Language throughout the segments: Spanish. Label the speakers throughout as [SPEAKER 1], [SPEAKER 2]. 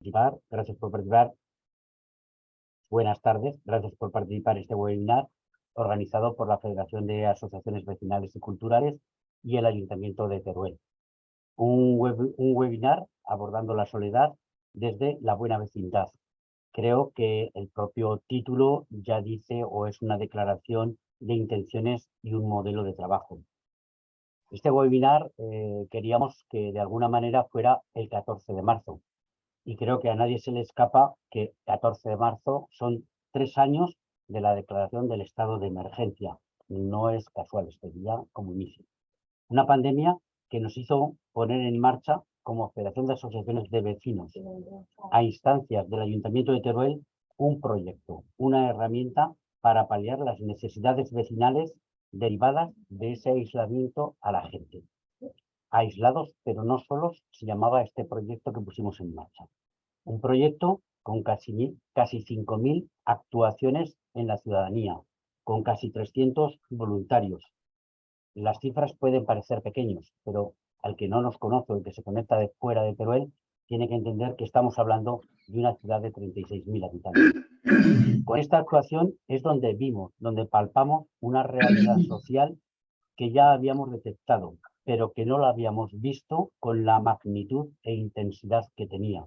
[SPEAKER 1] Gracias por participar. Buenas tardes, gracias por participar en este webinar organizado por la Federación de Asociaciones Vecinales y Culturales y el Ayuntamiento de Teruel. Un webinar abordando la soledad desde la buena vecindad. Creo que el propio título ya dice o es una declaración de intenciones y un modelo de trabajo. Este webinar queríamos que de alguna manera fuera el 14 de marzo. Y creo que a nadie se le escapa que 14 de marzo son 3 años de la declaración del estado de emergencia. No es casual este día como inicio. Una pandemia que nos hizo poner en marcha como Federación de Asociaciones de Vecinos, a instancias del Ayuntamiento de Teruel, un proyecto, una herramienta para paliar las necesidades vecinales derivadas de ese aislamiento a la gente. Aislados, pero no solos, se llamaba este proyecto que pusimos en marcha. Un proyecto con casi 5.000 actuaciones en la ciudadanía, con casi 300 voluntarios. Las cifras pueden parecer pequeños, pero al que no nos conoce o el que se conecta de fuera de Teruel, tiene que entender que estamos hablando de una ciudad de 36.000 habitantes. Con esta actuación es donde vimos, donde palpamos una realidad social que ya habíamos detectado, pero que no la habíamos visto con la magnitud e intensidad que tenía.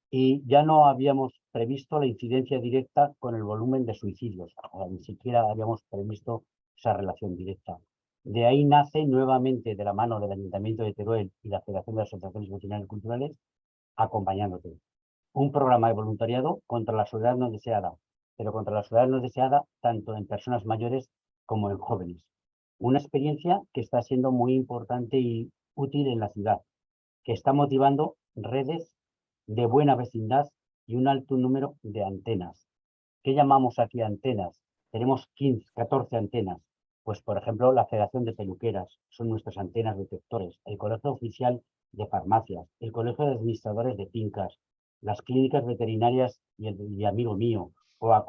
[SPEAKER 1] Y ya no habíamos previsto la incidencia directa con el volumen de suicidios, ni siquiera habíamos previsto esa relación directa. De ahí nace nuevamente, de la mano del Ayuntamiento de Teruel y la Federación de Asociaciones Vecinales y Culturales, Acompañándote. Un programa de voluntariado contra la soledad no deseada, pero contra la soledad no deseada tanto en personas mayores como en jóvenes. Una experiencia que está siendo muy importante y útil en la ciudad, que está motivando redes de buena vecindad y un alto número de antenas. ¿Qué llamamos aquí antenas? Tenemos 15, 14 antenas. Pues, por ejemplo, la Federación de Peluqueras son nuestras antenas detectores, el Colegio Oficial de Farmacias, el Colegio de Administradores de Fincas, las clínicas veterinarias y Amigo Mío, o a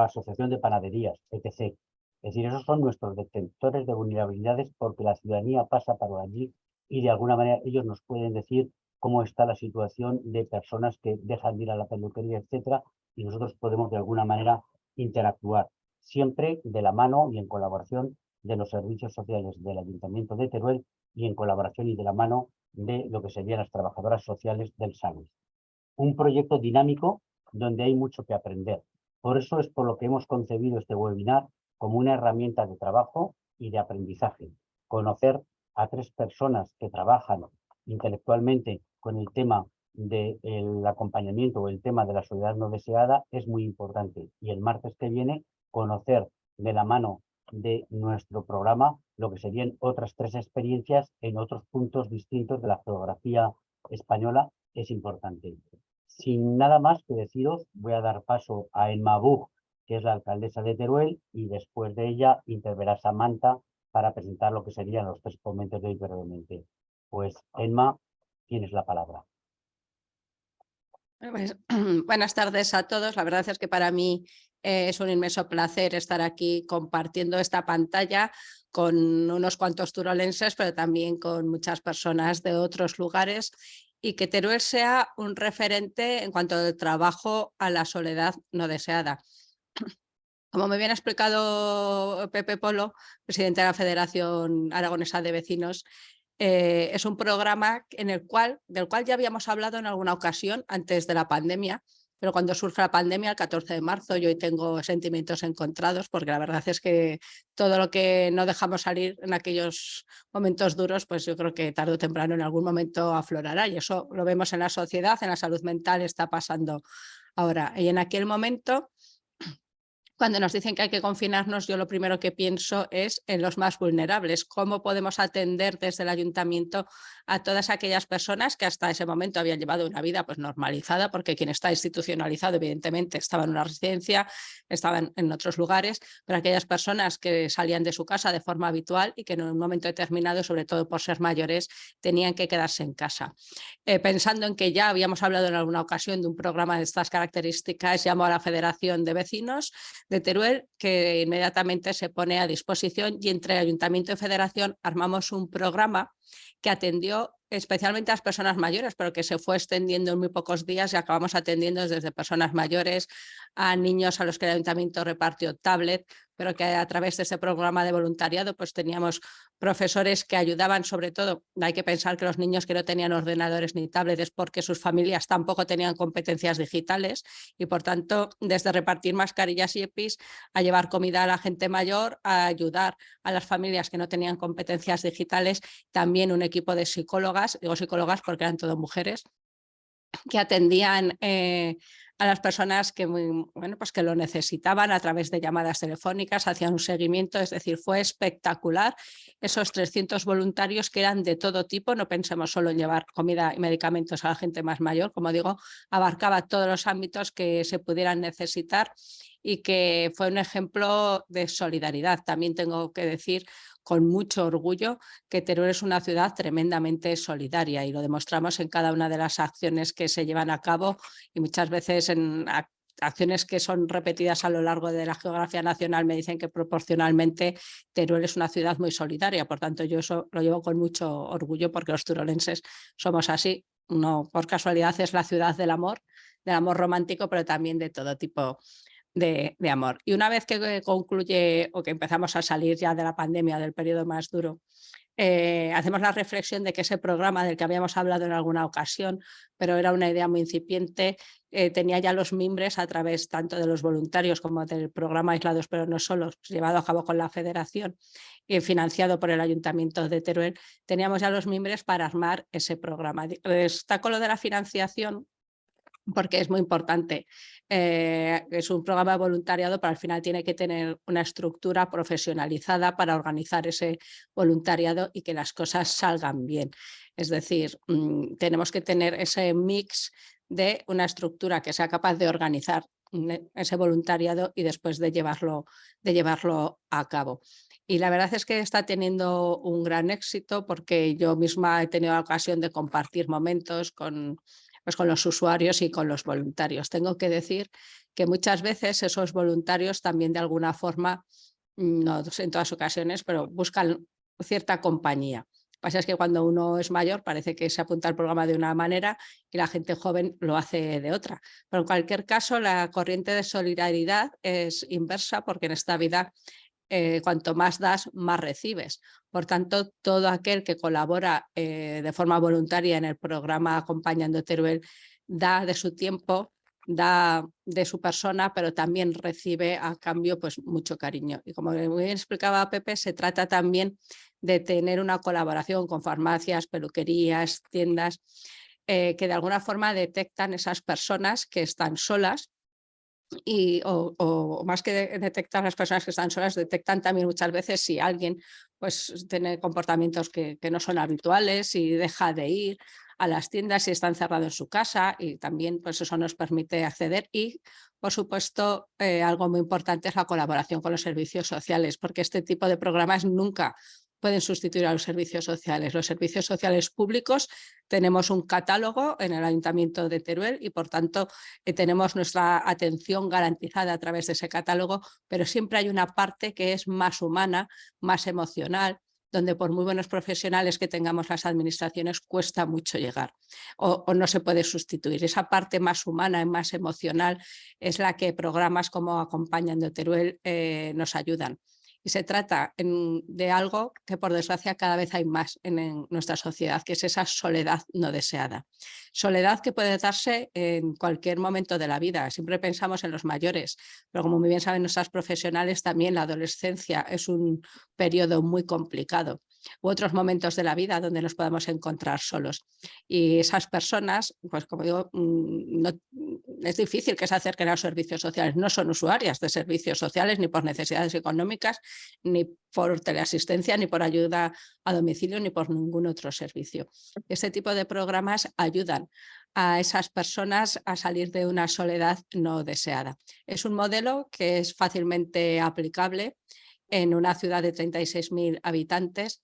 [SPEAKER 1] Asociación de Panaderías, etc. Es decir, esos son nuestros detectores de vulnerabilidades porque la ciudadanía pasa por allí y de alguna manera ellos nos pueden decir cómo está la situación de personas que dejan de ir a la peluquería, etcétera, y nosotros podemos de alguna manera interactuar, siempre de la mano y en colaboración de los servicios sociales del Ayuntamiento de Teruel y en colaboración y de la mano de lo que serían las trabajadoras sociales del SAMUS. Un proyecto dinámico donde hay mucho que aprender. Por eso es por lo que hemos concebido este webinar como una herramienta de trabajo y de aprendizaje. Conocer a 3 personas que trabajan intelectualmente con el tema del acompañamiento o el tema de la soledad no deseada es muy importante. Y el martes que viene, conocer de la mano de nuestro programa lo que serían otras 3 experiencias en otros puntos distintos de la geografía española es importante. Sin nada más que deciros, voy a dar paso a Emma Buch, que es la alcaldesa de Teruel, y después de ella interverá Samantha para presentar lo que serían los 3 ponentes de hoy brevemente. Pues, Emma, tienes la palabra.
[SPEAKER 2] Pues, buenas tardes a todos. La verdad es que para mí es un inmenso placer estar aquí compartiendo esta pantalla con unos cuantos turolenses, pero también con muchas personas de otros lugares, y que Teruel sea un referente en cuanto al trabajo a la soledad no deseada. Como me bien ha explicado Pepe Polo, presidente de la Federación Aragonesa de Vecinos, es un programa del cual ya habíamos hablado en alguna ocasión antes de la pandemia, pero cuando surge la pandemia, el 14 de marzo, yo hoy tengo sentimientos encontrados, porque la verdad es que todo lo que no dejamos salir en aquellos momentos duros, pues yo creo que tarde o temprano en algún momento aflorará, y eso lo vemos en la sociedad, en la salud mental está pasando ahora. Y en aquel momento, cuando nos dicen que hay que confinarnos, yo lo primero que pienso es en los más vulnerables. ¿Cómo podemos atender desde el ayuntamiento a todas aquellas personas que hasta ese momento habían llevado una vida pues normalizada? Porque quien está institucionalizado, evidentemente, estaba en una residencia, estaban en otros lugares, pero aquellas personas que salían de su casa de forma habitual y que en un momento determinado, sobre todo por ser mayores, tenían que quedarse en casa. Pensando en que ya habíamos hablado en alguna ocasión de un programa de estas características, llamo a la Federación de Vecinos de Teruel, que inmediatamente se pone a disposición, y entre Ayuntamiento y Federación armamos un programa que atendió especialmente a las personas mayores, pero que se fue extendiendo en muy pocos días y acabamos atendiendo desde personas mayores a niños a los que el Ayuntamiento repartió tablet, pero que a través de ese programa de voluntariado pues teníamos profesores que ayudaban. Sobre todo, hay que pensar que los niños que no tenían ordenadores ni tablets es porque sus familias tampoco tenían competencias digitales, y por tanto desde repartir mascarillas y EPIs a llevar comida a la gente mayor, a ayudar a las familias que no tenían competencias digitales, también un equipo de psicólogas, digo psicólogas porque eran todas mujeres, que atendían a las personas que, bueno, pues que lo necesitaban a través de llamadas telefónicas, hacían un seguimiento. Es decir, fue espectacular esos 300 voluntarios que eran de todo tipo. No pensemos solo en llevar comida y medicamentos a la gente más mayor, como digo, abarcaba todos los ámbitos que se pudieran necesitar, y que fue un ejemplo de solidaridad. También tengo que decir con mucho orgullo que Teruel es una ciudad tremendamente solidaria, y lo demostramos en cada una de las acciones que se llevan a cabo, y muchas veces en acciones que son repetidas a lo largo de la geografía nacional me dicen que proporcionalmente Teruel es una ciudad muy solidaria. Por tanto, yo eso lo llevo con mucho orgullo, porque los turolenses somos así. No por casualidad es la ciudad del amor romántico, pero también de todo tipo de amor. Y una vez que concluye o que empezamos a salir ya de la pandemia, del periodo más duro, hacemos la reflexión de que ese programa del que habíamos hablado en alguna ocasión, pero era una idea muy incipiente, tenía ya los mimbres a través tanto de los voluntarios como del programa Aislados pero no solos, llevado a cabo con la Federación y financiado por el Ayuntamiento de Teruel. Teníamos ya los mimbres para armar ese programa. Destaco lo de la financiación porque es muy importante. Es un programa de voluntariado, pero al final tiene que tener una estructura profesionalizada para organizar ese voluntariado y que las cosas salgan bien. Es decir, tenemos que tener ese mix de una estructura que sea capaz de organizar ese voluntariado y después de llevarlo a cabo. Y la verdad es que está teniendo un gran éxito, porque yo misma he tenido la ocasión de compartir momentos con los usuarios y con los voluntarios. Tengo que decir que muchas veces esos voluntarios también de alguna forma, no en todas ocasiones, pero buscan cierta compañía. Lo que pasa es que cuando uno es mayor parece que se apunta al programa de una manera y la gente joven lo hace de otra. Pero en cualquier caso, la corriente de solidaridad es inversa, porque en esta vida cuanto más das, más recibes. Por tanto, todo aquel que colabora de forma voluntaria en el programa Acompañando Teruel da de su tiempo, da de su persona, pero también recibe a cambio pues mucho cariño. Y como muy bien explicaba Pepe, se trata también de tener una colaboración con farmacias, peluquerías, tiendas, que de alguna forma detectan esas personas que están solas, o más que detectar las personas que están solas, detectan también muchas veces si alguien pues tiene comportamientos que no son habituales y deja de ir a las tiendas y está encerrado en su casa, y también pues eso nos permite acceder. Y por supuesto algo muy importante es la colaboración con los servicios sociales, porque este tipo de programas nunca pueden sustituir a los servicios sociales. Los servicios sociales públicos tenemos un catálogo en el Ayuntamiento de Teruel y por tanto tenemos nuestra atención garantizada a través de ese catálogo, pero siempre hay una parte que es más humana, más emocional, donde por muy buenos profesionales que tengamos las administraciones cuesta mucho llegar o no se puede sustituir. Esa parte más humana y más emocional es la que programas como Acompañando Teruel nos ayudan. Y se trata de algo que por desgracia cada vez hay más en nuestra sociedad, que es esa soledad no deseada. Soledad que puede darse en cualquier momento de la vida. Siempre pensamos en los mayores, pero como muy bien saben nuestras profesionales, también la adolescencia es un periodo muy complicado, u otros momentos de la vida donde nos podemos encontrar solos. Y esas personas, pues como digo, es difícil que se acerquen a los servicios sociales. No son usuarias de servicios sociales ni por necesidades económicas, ni por teleasistencia, ni por ayuda a domicilio, ni por ningún otro servicio. Este tipo de programas ayudan a esas personas a salir de una soledad no deseada. Es un modelo que es fácilmente aplicable en una ciudad de 36.000 habitantes,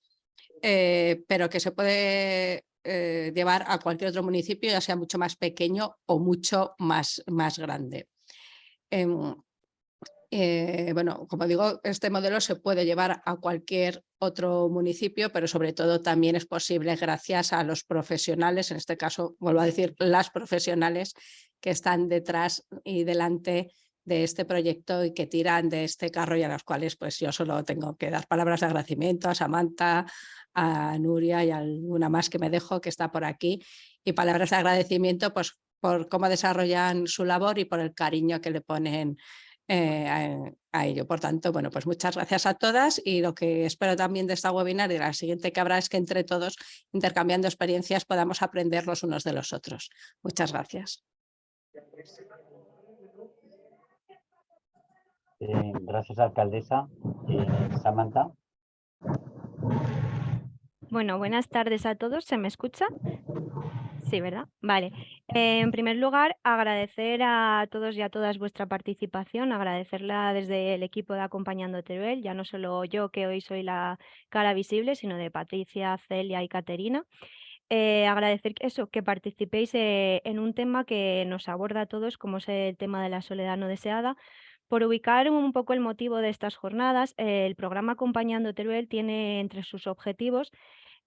[SPEAKER 2] pero que se puede llevar a cualquier otro municipio, ya sea mucho más pequeño o mucho más grande. Bueno, como digo, este modelo se puede llevar a cualquier otro municipio, pero sobre todo también es posible gracias a los profesionales, en este caso, vuelvo a decir, las profesionales que están detrás y delante de este proyecto y que tiran de este carro, y a los cuales pues yo solo tengo que dar palabras de agradecimiento a Samantha, a Nuria y a alguna más que me dejo que está por aquí, y palabras de agradecimiento pues por cómo desarrollan su labor y por el cariño que le ponen a ello. Por tanto, bueno, pues muchas gracias a todas, y lo que espero también de esta webinar y de la siguiente que habrá es que entre todos, intercambiando experiencias, podamos aprender los unos de los otros. Muchas gracias.
[SPEAKER 1] Gracias, alcaldesa. Samantha.
[SPEAKER 3] Bueno, buenas tardes a todos. ¿Se me escucha? Sí, ¿verdad? Vale. En primer lugar, agradecer a todos y a todas vuestra participación, agradecerla desde el equipo de Acompañando Teruel, ya no solo yo, que hoy soy la cara visible, sino de Patricia, Celia y Caterina. Agradecer que participéis en un tema que nos aborda a todos, como es el tema de la soledad no deseada. Por ubicar un poco el motivo de estas jornadas, el programa Acompañando Teruel tiene entre sus objetivos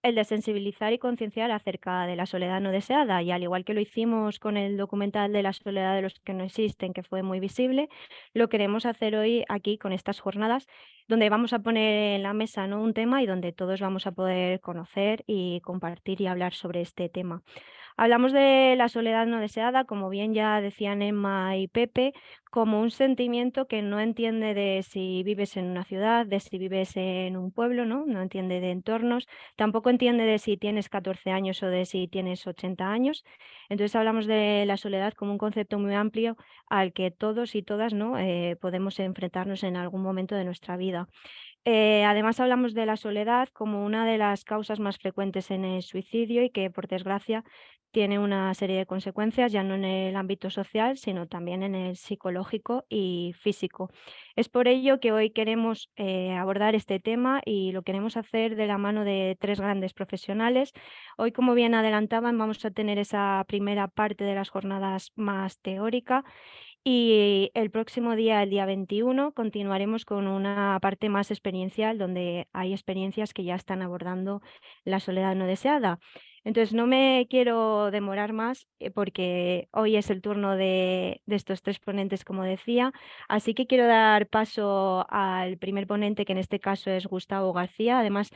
[SPEAKER 3] el de sensibilizar y concienciar acerca de la soledad no deseada, y al igual que lo hicimos con el documental de la soledad de los que no existen, que fue muy visible, lo queremos hacer hoy aquí con estas jornadas, donde vamos a poner en la mesa, ¿no?, un tema y donde todos vamos a poder conocer y compartir y hablar sobre este tema. Hablamos de la soledad no deseada, como bien ya decían Emma y Pepe, como un sentimiento que no entiende de si vives en una ciudad, de si vives en un pueblo, ¿no? No entiende de entornos, tampoco entiende de si tienes 14 años o de si tienes 80 años. Entonces hablamos de la soledad como un concepto muy amplio al que todos y todas, ¿no?, podemos enfrentarnos en algún momento de nuestra vida. Además hablamos de la soledad como una de las causas más frecuentes en el suicidio y que, por desgracia, tiene una serie de consecuencias, ya no en el ámbito social, sino también en el psicológico y físico. Es por ello que hoy queremos abordar este tema y lo queremos hacer de la mano de tres grandes profesionales. Hoy, como bien adelantaban, vamos a tener esa primera parte de las jornadas más teórica, y el próximo día, el día 21, continuaremos con una parte más experiencial, donde hay experiencias que ya están abordando la soledad no deseada. Entonces, no me quiero demorar más, porque hoy es el turno de estos tres ponentes, como decía. Así que quiero dar paso al primer ponente, que en este caso es Gustavo García. Además,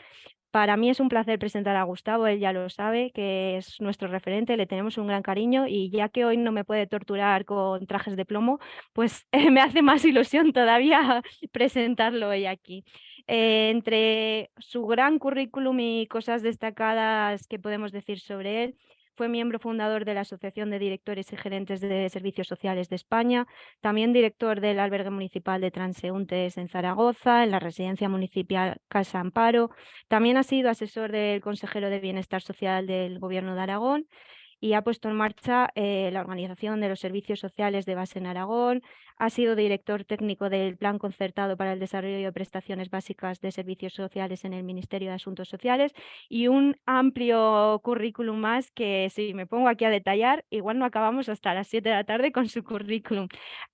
[SPEAKER 3] para mí es un placer presentar a Gustavo, él ya lo sabe, que es nuestro referente, le tenemos un gran cariño, y ya que hoy no me puede torturar con trajes de plomo, pues me hace más ilusión todavía presentarlo hoy aquí. Entre su gran currículum y cosas destacadas que podemos decir sobre él, fue miembro fundador de la Asociación de Directores y Gerentes de Servicios Sociales de España, también director del Albergue Municipal de Transeúntes en Zaragoza, en la Residencia Municipal Casa Amparo. También ha sido asesor del consejero de Bienestar Social del Gobierno de Aragón y ha puesto en marcha la organización de los servicios sociales de base en Aragón. Ha sido director técnico del Plan Concertado para el Desarrollo de Prestaciones Básicas de Servicios Sociales en el Ministerio de Asuntos Sociales, y un amplio currículum más que, si me pongo aquí a detallar, igual no acabamos hasta las 7 de la tarde con su currículum.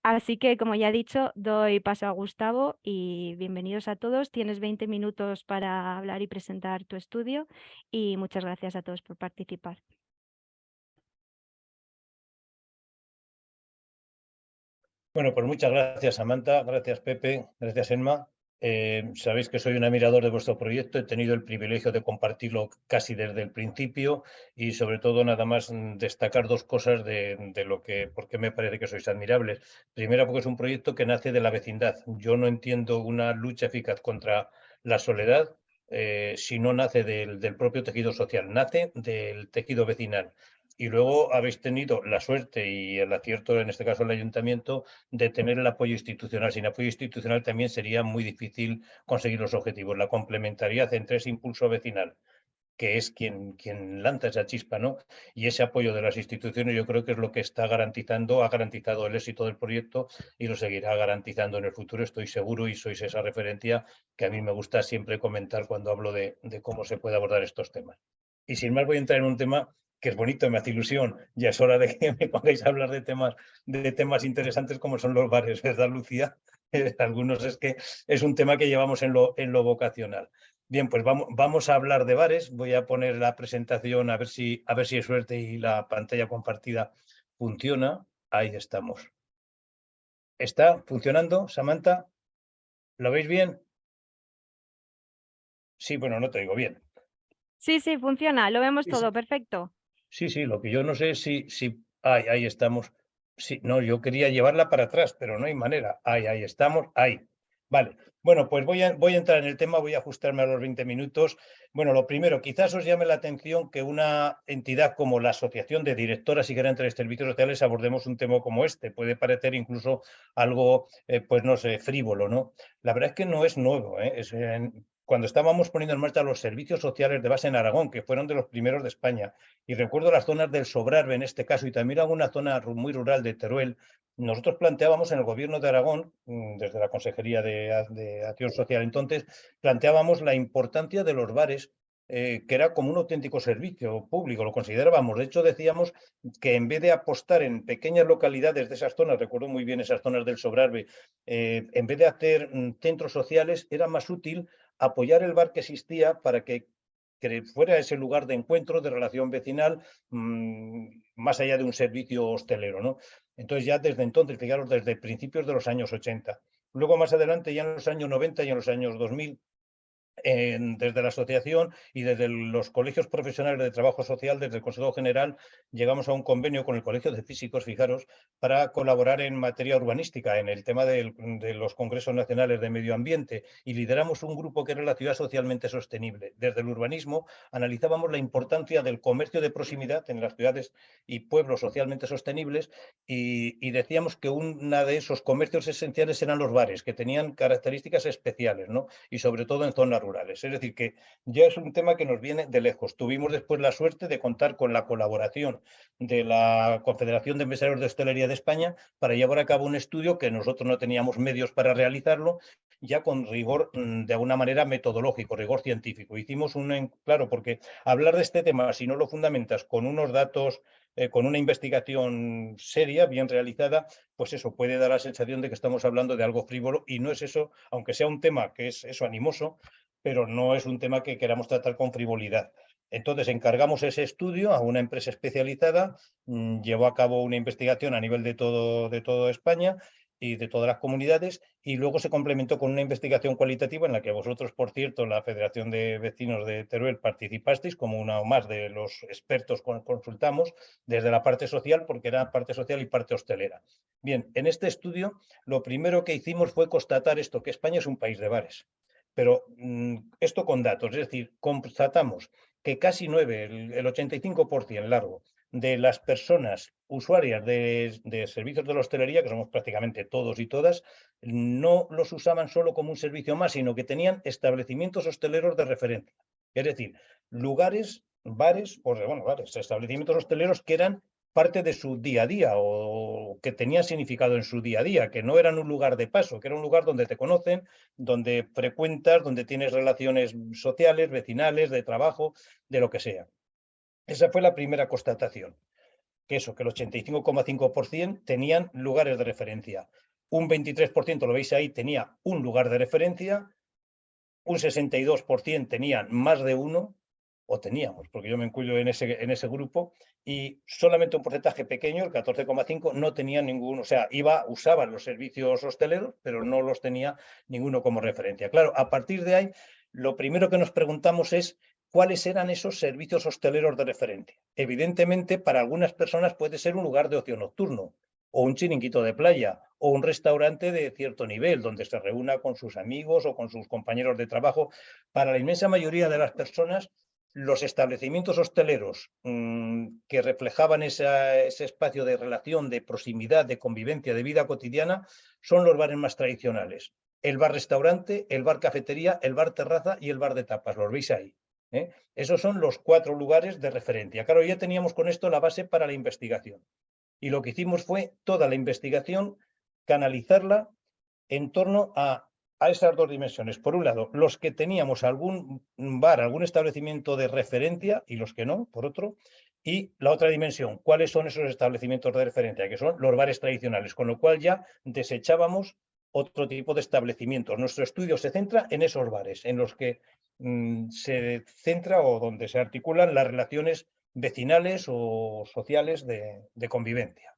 [SPEAKER 3] Así que, como ya he dicho, doy paso a Gustavo y bienvenidos a todos. Tienes 20 minutos para hablar y presentar tu estudio, y muchas gracias a todos por participar.
[SPEAKER 4] Bueno, pues muchas gracias, Samantha, gracias, Pepe, gracias, Emma. Sabéis que soy un admirador de vuestro proyecto, he tenido el privilegio de compartirlo casi desde el principio, y sobre todo nada más destacar dos cosas de lo que, por qué me parece que sois admirables. Primero, porque es un proyecto que nace de la vecindad. Yo no entiendo una lucha eficaz contra la soledad si no nace del propio tejido social, nace del tejido vecinal. Y luego habéis tenido la suerte y el acierto, en este caso el ayuntamiento, de tener el apoyo institucional. Sin apoyo institucional también sería muy difícil conseguir los objetivos. La complementariedad entre ese impulso vecinal, que es quien lanza esa chispa, ¿no?, y ese apoyo de las instituciones, yo creo que es lo que está garantizando, ha garantizado el éxito del proyecto y lo seguirá garantizando en el futuro, estoy seguro, y sois esa referencia que a mí me gusta siempre comentar cuando hablo de cómo se puede abordar estos temas. Y sin más, voy a entrar en un tema que es bonito, me hace ilusión. Ya es hora de que me pongáis a hablar de temas interesantes como son los bares, ¿verdad, Lucía? Algunos es que es un tema que llevamos en lo vocacional. Bien, pues vamos a hablar de bares. Voy a poner la presentación a ver si hay suerte y la pantalla compartida funciona. Ahí estamos. ¿Está funcionando, Samantha? ¿Lo veis bien? Sí, bueno, no te digo bien.
[SPEAKER 3] Sí, sí, funciona, lo vemos
[SPEAKER 4] Sí,
[SPEAKER 3] todo, perfecto.
[SPEAKER 4] Sí, lo que yo no sé si ahí estamos. Sí, no, yo quería llevarla para atrás, pero no hay manera. Ahí estamos, ahí. Vale. Bueno, pues voy a entrar en el tema, voy a ajustarme a los 20 minutos. Bueno, lo primero, quizás os llame la atención que una entidad como la Asociación de Directoras y Gerentes de Servicios Sociales abordemos un tema como este. Puede parecer incluso algo, pues no sé, frívolo, ¿no? La verdad es que no es nuevo, ¿eh? Cuando estábamos poniendo en marcha los servicios sociales de base en Aragón, que fueron de los primeros de España, y recuerdo las zonas del Sobrarbe en este caso, y también alguna zona muy rural de Teruel, nosotros planteábamos en el gobierno de Aragón, desde la Consejería de Acción Social entonces, planteábamos la importancia de los bares, que era como un auténtico servicio público, lo considerábamos. De hecho, decíamos que en vez de apostar en pequeñas localidades de esas zonas, recuerdo muy bien esas zonas del Sobrarbe, en vez de hacer centros sociales, era más útil apoyar el bar que existía para que fuera ese lugar de encuentro, de relación vecinal, más allá de un servicio hostelero, ¿no? Entonces ya desde entonces, fijaros, desde principios de los años 80. Luego más adelante, ya en los años 90 y en los años 2000, desde la asociación y desde los colegios profesionales de trabajo social, desde el Consejo General, llegamos a un convenio con el Colegio de Físicos, fijaros, para colaborar en materia urbanística, en el tema de los congresos nacionales de medio ambiente, y lideramos un grupo que era la ciudad socialmente sostenible. Desde el urbanismo analizábamos la importancia del comercio de proximidad en las ciudades y pueblos socialmente sostenibles, y decíamos que uno de esos comercios esenciales eran los bares, que tenían características especiales, ¿no? Y sobre todo en zonas rurales. Es decir, que ya es un tema que nos viene de lejos. Tuvimos después la suerte de contar con la colaboración de la Confederación de Empresarios de Hostelería de España para llevar a cabo un estudio que nosotros no teníamos medios para realizarlo, ya con rigor, de alguna manera metodológico, rigor científico. Hicimos claro, porque hablar de este tema, si no lo fundamentas con unos datos, con una investigación seria, bien realizada, pues eso puede dar la sensación de que estamos hablando de algo frívolo, y no es eso, aunque sea un tema que es eso animoso, pero no es un tema que queramos tratar con frivolidad. Entonces encargamos ese estudio a una empresa especializada, llevó a cabo una investigación a nivel de todo España y de todas las comunidades, y luego se complementó con una investigación cualitativa en la que vosotros, por cierto, la Federación de Vecinos de Teruel, participasteis como una o más de los expertos que consultamos desde la parte social, porque era parte social y parte hostelera. Bien, en este estudio lo primero que hicimos fue constatar esto, que España es un país de bares. Pero esto con datos, es decir, constatamos que casi 9, el 85% largo de las personas usuarias de servicios de la hostelería, que somos prácticamente todos y todas, no los usaban solo como un servicio más, sino que tenían establecimientos hosteleros de referencia. Es decir, lugares, bares, establecimientos hosteleros que eran parte de su día a día o que tenían significado en su día a día, que no eran un lugar de paso, que era un lugar donde te conocen, donde frecuentas, donde tienes relaciones sociales, vecinales, de trabajo, de lo que sea. Esa fue la primera constatación, que el 85,5% tenían lugares de referencia. Un 23%, lo veis ahí, tenía un lugar de referencia, un 62% tenían más de uno, o teníamos, porque yo me incluyo en ese grupo, y solamente un porcentaje pequeño, el 14,5%, no tenía ninguno, o sea, usaban los servicios hosteleros, pero no los tenía ninguno como referencia. Claro, a partir de ahí, lo primero que nos preguntamos es cuáles eran esos servicios hosteleros de referencia. Evidentemente, para algunas personas puede ser un lugar de ocio nocturno, o un chiringuito de playa, o un restaurante de cierto nivel, donde se reúna con sus amigos o con sus compañeros de trabajo. Para la inmensa mayoría de las personas, los establecimientos hosteleros que reflejaban ese espacio de relación, de proximidad, de convivencia, de vida cotidiana, son los bares más tradicionales. El bar-restaurante, el bar-cafetería, el bar-terraza y el bar de tapas. Los veis ahí. Esos son los 4 lugares de referencia. Claro, ya teníamos con esto la base para la investigación. Y lo que hicimos fue toda la investigación, canalizarla en torno a esas 2 dimensiones. Por un lado, los que teníamos algún bar, algún establecimiento de referencia, y los que no, por otro. Y la otra dimensión, ¿cuáles son esos establecimientos de referencia? Que son los bares tradicionales, con lo cual ya desechábamos otro tipo de establecimientos. Nuestro estudio se centra en esos bares, en los que se centra o donde se articulan las relaciones vecinales o sociales de convivencia.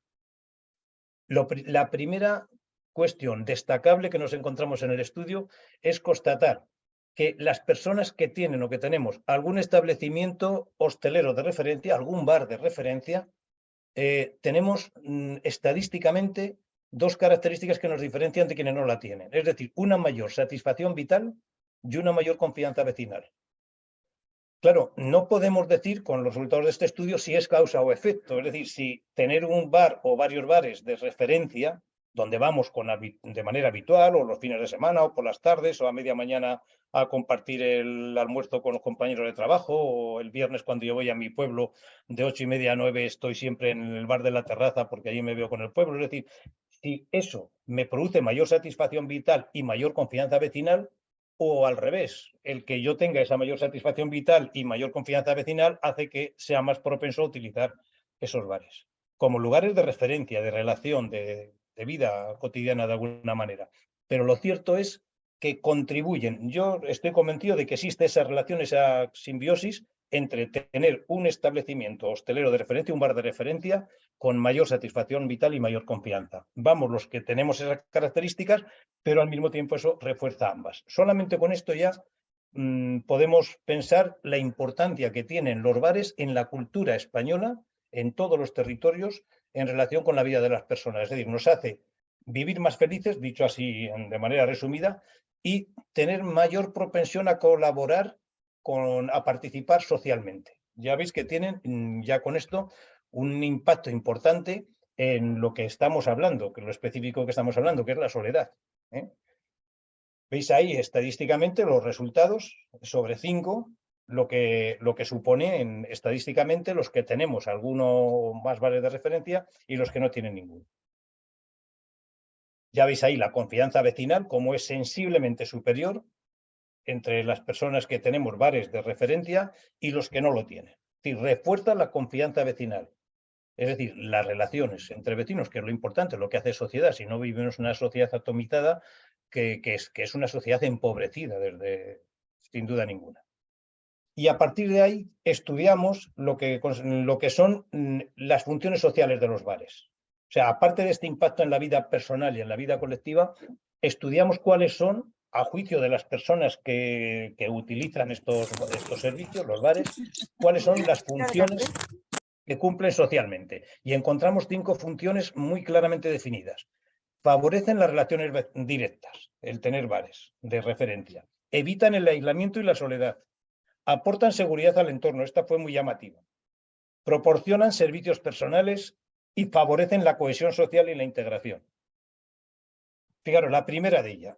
[SPEAKER 4] La primera cuestión destacable que nos encontramos en el estudio es constatar que las personas que tienen o que tenemos algún establecimiento hostelero de referencia, algún bar de referencia, tenemos estadísticamente dos características que nos diferencian de quienes no la tienen. Es decir, una mayor satisfacción vital y una mayor confianza vecinal. Claro, no podemos decir con los resultados de este estudio si es causa o efecto. Es decir, si tener un bar o varios bares de referencia, donde vamos de manera habitual, o los fines de semana, o por las tardes, o a media mañana a compartir el almuerzo con los compañeros de trabajo, o el viernes cuando yo voy a mi pueblo de 8:30 a 9 estoy siempre en el bar de la terraza porque allí me veo con el pueblo. Es decir, si eso me produce mayor satisfacción vital y mayor confianza vecinal, o al revés, el que yo tenga esa mayor satisfacción vital y mayor confianza vecinal hace que sea más propenso a utilizar esos bares como lugares de referencia, de relación, de vida cotidiana de alguna manera. Pero lo cierto es que contribuyen. Yo estoy convencido de que existe esa relación, esa simbiosis entre tener un establecimiento hostelero de referencia, un bar de referencia, con mayor satisfacción vital y mayor confianza. Vamos los que tenemos esas características, pero al mismo tiempo eso refuerza ambas. Solamente con esto ya podemos pensar la importancia que tienen los bares en la cultura española, en todos los territorios, en relación con la vida de las personas. Es decir, nos hace vivir más felices, dicho así de manera resumida, y tener mayor propensión a colaborar, a participar socialmente. Ya veis que tienen ya con esto un impacto importante en lo que estamos hablando, que es lo específico que estamos hablando, que es la soledad. Veis ahí estadísticamente los resultados sobre 5, lo que supone estadísticamente los que tenemos alguno más bares de referencia y los que no tienen ninguno. Ya veis ahí la confianza vecinal, como es sensiblemente superior entre las personas que tenemos bares de referencia y los que no lo tienen. Es decir, refuerza la confianza vecinal. Es decir, las relaciones entre vecinos, que es lo importante, lo que hace sociedad. Si no vivimos en una sociedad atomizada, que es una sociedad empobrecida, sin duda ninguna. Y a partir de ahí estudiamos lo que son las funciones sociales de los bares. O sea, aparte de este impacto en la vida personal y en la vida colectiva, estudiamos cuáles son, a juicio de las personas que utilizan estos servicios, los bares, cuáles son las funciones que cumplen socialmente. Y encontramos 5 funciones muy claramente definidas. Favorecen las relaciones directas, el tener bares de referencia. Evitan el aislamiento y la soledad. Aportan seguridad al entorno, esta fue muy llamativa. Proporcionan servicios personales y favorecen la cohesión social y la integración. Fijaros, la primera de ellas.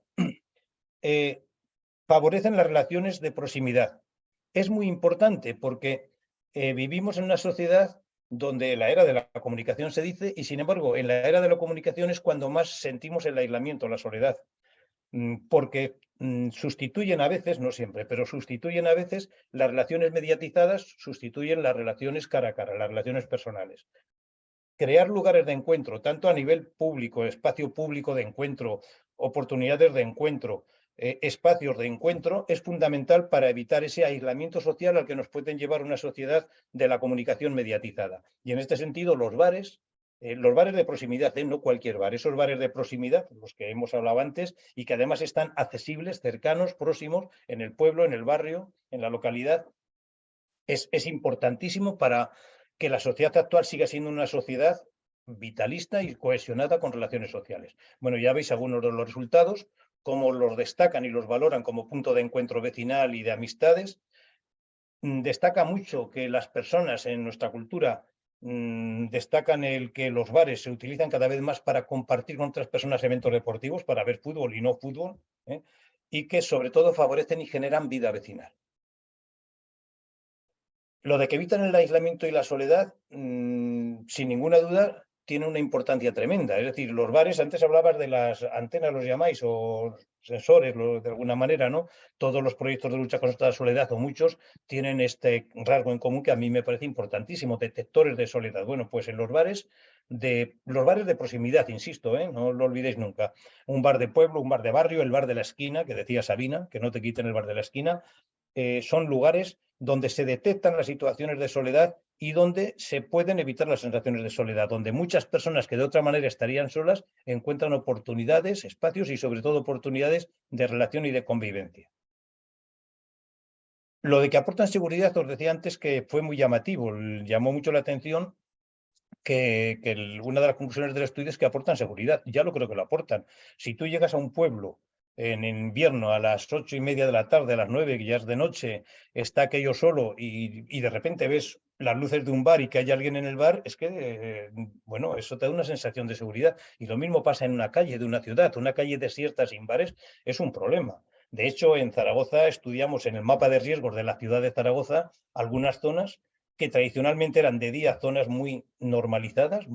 [SPEAKER 4] Favorecen las relaciones de proximidad. Es muy importante porque vivimos en una sociedad donde la era de la comunicación se dice, y sin embargo, en la era de la comunicación es cuando más sentimos el aislamiento, la soledad, porque sustituyen a veces, no siempre, pero sustituyen a veces las relaciones mediatizadas, sustituyen las relaciones cara a cara, las relaciones personales. Crear lugares de encuentro, tanto a nivel público, espacio público de encuentro, oportunidades de encuentro, espacios de encuentro, es fundamental para evitar ese aislamiento social al que nos pueden llevar una sociedad de la comunicación mediatizada. Y en este sentido, los bares de proximidad, no cualquier bar, esos bares de proximidad, los que hemos hablado antes, y que además están accesibles, cercanos, próximos, en el pueblo, en el barrio, en la localidad, es importantísimo para que la sociedad actual siga siendo una sociedad vitalista y cohesionada con relaciones sociales. Bueno, ya veis algunos de los resultados, cómo los destacan y los valoran como punto de encuentro vecinal y de amistades. Destaca mucho que las personas en nuestra cultura destacan el que los bares se utilizan cada vez más para compartir con otras personas eventos deportivos, para ver fútbol y no fútbol, y que sobre todo favorecen y generan vida vecinal. Lo de que evitan el aislamiento y la soledad, sin ninguna duda, tienen una importancia tremenda. Es decir, los bares, antes hablabas de las antenas, los llamáis, o sensores, de alguna manera, ¿no? Todos los proyectos de lucha contra la soledad, o muchos, tienen este rasgo en común que a mí me parece importantísimo, detectores de soledad. Bueno, pues en los bares de proximidad, insisto, no lo olvidéis nunca. Un bar de pueblo, un bar de barrio, el bar de la esquina, que decía Sabina, que no te quiten el bar de la esquina, son lugares donde se detectan las situaciones de soledad y donde se pueden evitar las sensaciones de soledad, donde muchas personas que de otra manera estarían solas encuentran oportunidades, espacios y sobre todo oportunidades de relación y de convivencia. Lo de que aportan seguridad, os decía antes que fue muy llamativo, llamó mucho la atención que una de las conclusiones del estudio es que aportan seguridad. Ya lo creo que lo aportan. Si tú llegas a un pueblo en invierno a las 8:30 de la tarde, a las 9, que ya es de noche, está aquello solo y de repente ves las luces de un bar y que hay alguien en el bar, es que, bueno, eso te da una sensación de seguridad. Y lo mismo pasa en una calle de una ciudad. Una calle desierta sin bares es un problema. De hecho, en Zaragoza estudiamos en el mapa de riesgos de la ciudad de Zaragoza algunas zonas que tradicionalmente eran de día zonas muy normalizadas.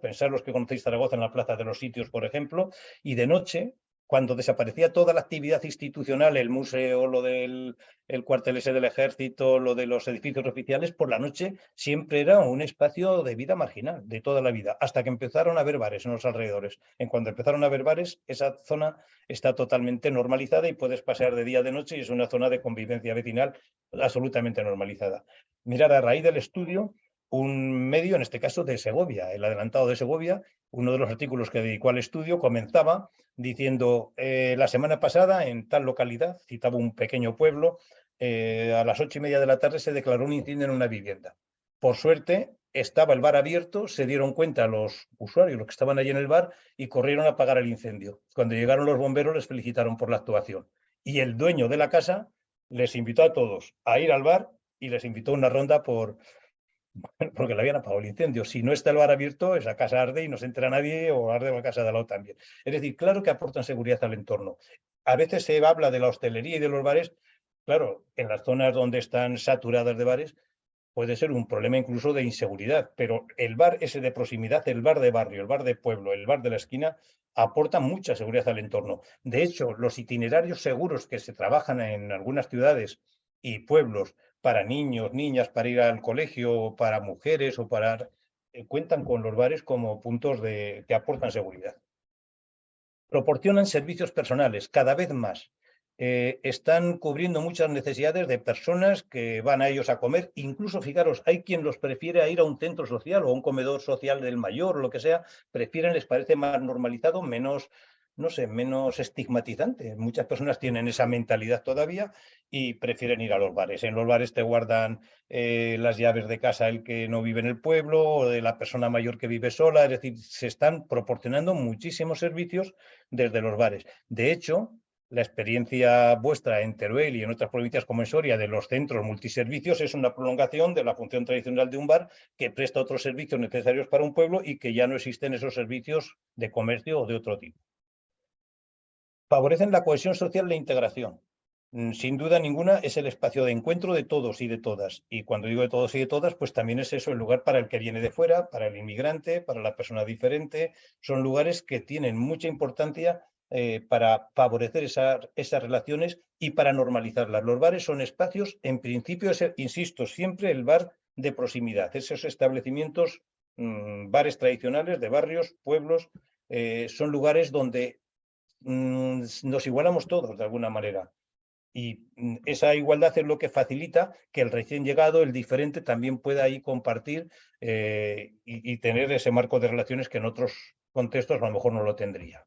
[SPEAKER 4] Pensad los que conocéis Zaragoza en la Plaza de los Sitios, por ejemplo, y de noche, cuando desaparecía toda la actividad institucional, el museo, lo del cuartel ese del ejército, lo de los edificios oficiales, por la noche siempre era un espacio de vida marginal, de toda la vida, hasta que empezaron a haber bares en los alrededores. En cuanto empezaron a haber bares, esa zona está totalmente normalizada y puedes pasear de día a de noche y es una zona de convivencia vecinal absolutamente normalizada. Mirad, a raíz del estudio, un medio, en este caso de Segovia, el Adelantado de Segovia, uno de los artículos que dedicó al estudio, comenzaba diciendo, la semana pasada en tal localidad, citaba un pequeño pueblo, a las 8:30 de la tarde se declaró un incendio en una vivienda. Por suerte, estaba el bar abierto, se dieron cuenta los usuarios, los que estaban allí en el bar, y corrieron a apagar el incendio. Cuando llegaron los bomberos, les felicitaron por la actuación. Y el dueño de la casa les invitó a todos a ir al bar y les invitó a una ronda porque le habían apagado el incendio. Si no está el bar abierto, esa casa arde y no se entera nadie, o arde la casa de al lado también. Es decir, claro que aportan seguridad al entorno. A veces se habla de la hostelería y de los bares. Claro, en las zonas donde están saturadas de bares puede ser un problema incluso de inseguridad, pero el bar ese de proximidad, el bar de barrio, el bar de pueblo, el bar de la esquina, aportan mucha seguridad al entorno. De hecho, los itinerarios seguros que se trabajan en algunas ciudades y pueblos para niños, niñas, para ir al colegio, para mujeres o para... cuentan con los bares como puntos que aportan seguridad. Proporcionan servicios personales, cada vez más. Están cubriendo muchas necesidades de personas que van a ellos a comer. Incluso, fijaros, hay quien los prefiere a ir a un centro social o a un comedor social del mayor o lo que sea. Prefieren, les parece más normalizado, menos, no sé, menos estigmatizante. Muchas personas tienen esa mentalidad todavía y prefieren ir a los bares. En los bares te guardan las llaves de casa el que no vive en el pueblo o de la persona mayor que vive sola. Es decir, se están proporcionando muchísimos servicios desde los bares. De hecho, la experiencia vuestra en Teruel y en otras provincias como en Soria de los centros multiservicios es una prolongación de la función tradicional de un bar que presta otros servicios necesarios para un pueblo y que ya no existen esos servicios de comercio o de otro tipo. Favorecen la cohesión social e la integración. Sin duda ninguna es el espacio de encuentro de todos y de todas. Y cuando digo de todos y de todas, pues también es eso, el lugar para el que viene de fuera, para el inmigrante, para la persona diferente. Son lugares que tienen mucha importancia para favorecer esas relaciones y para normalizarlas. Los bares son espacios, en principio, insisto, siempre el bar de proximidad. Esos establecimientos, bares tradicionales de barrios, pueblos, son lugares donde nos igualamos todos de alguna manera. Y esa igualdad es lo que facilita que el recién llegado, el diferente, también pueda ahí compartir y tener ese marco de relaciones que en otros contextos a lo mejor no lo tendría.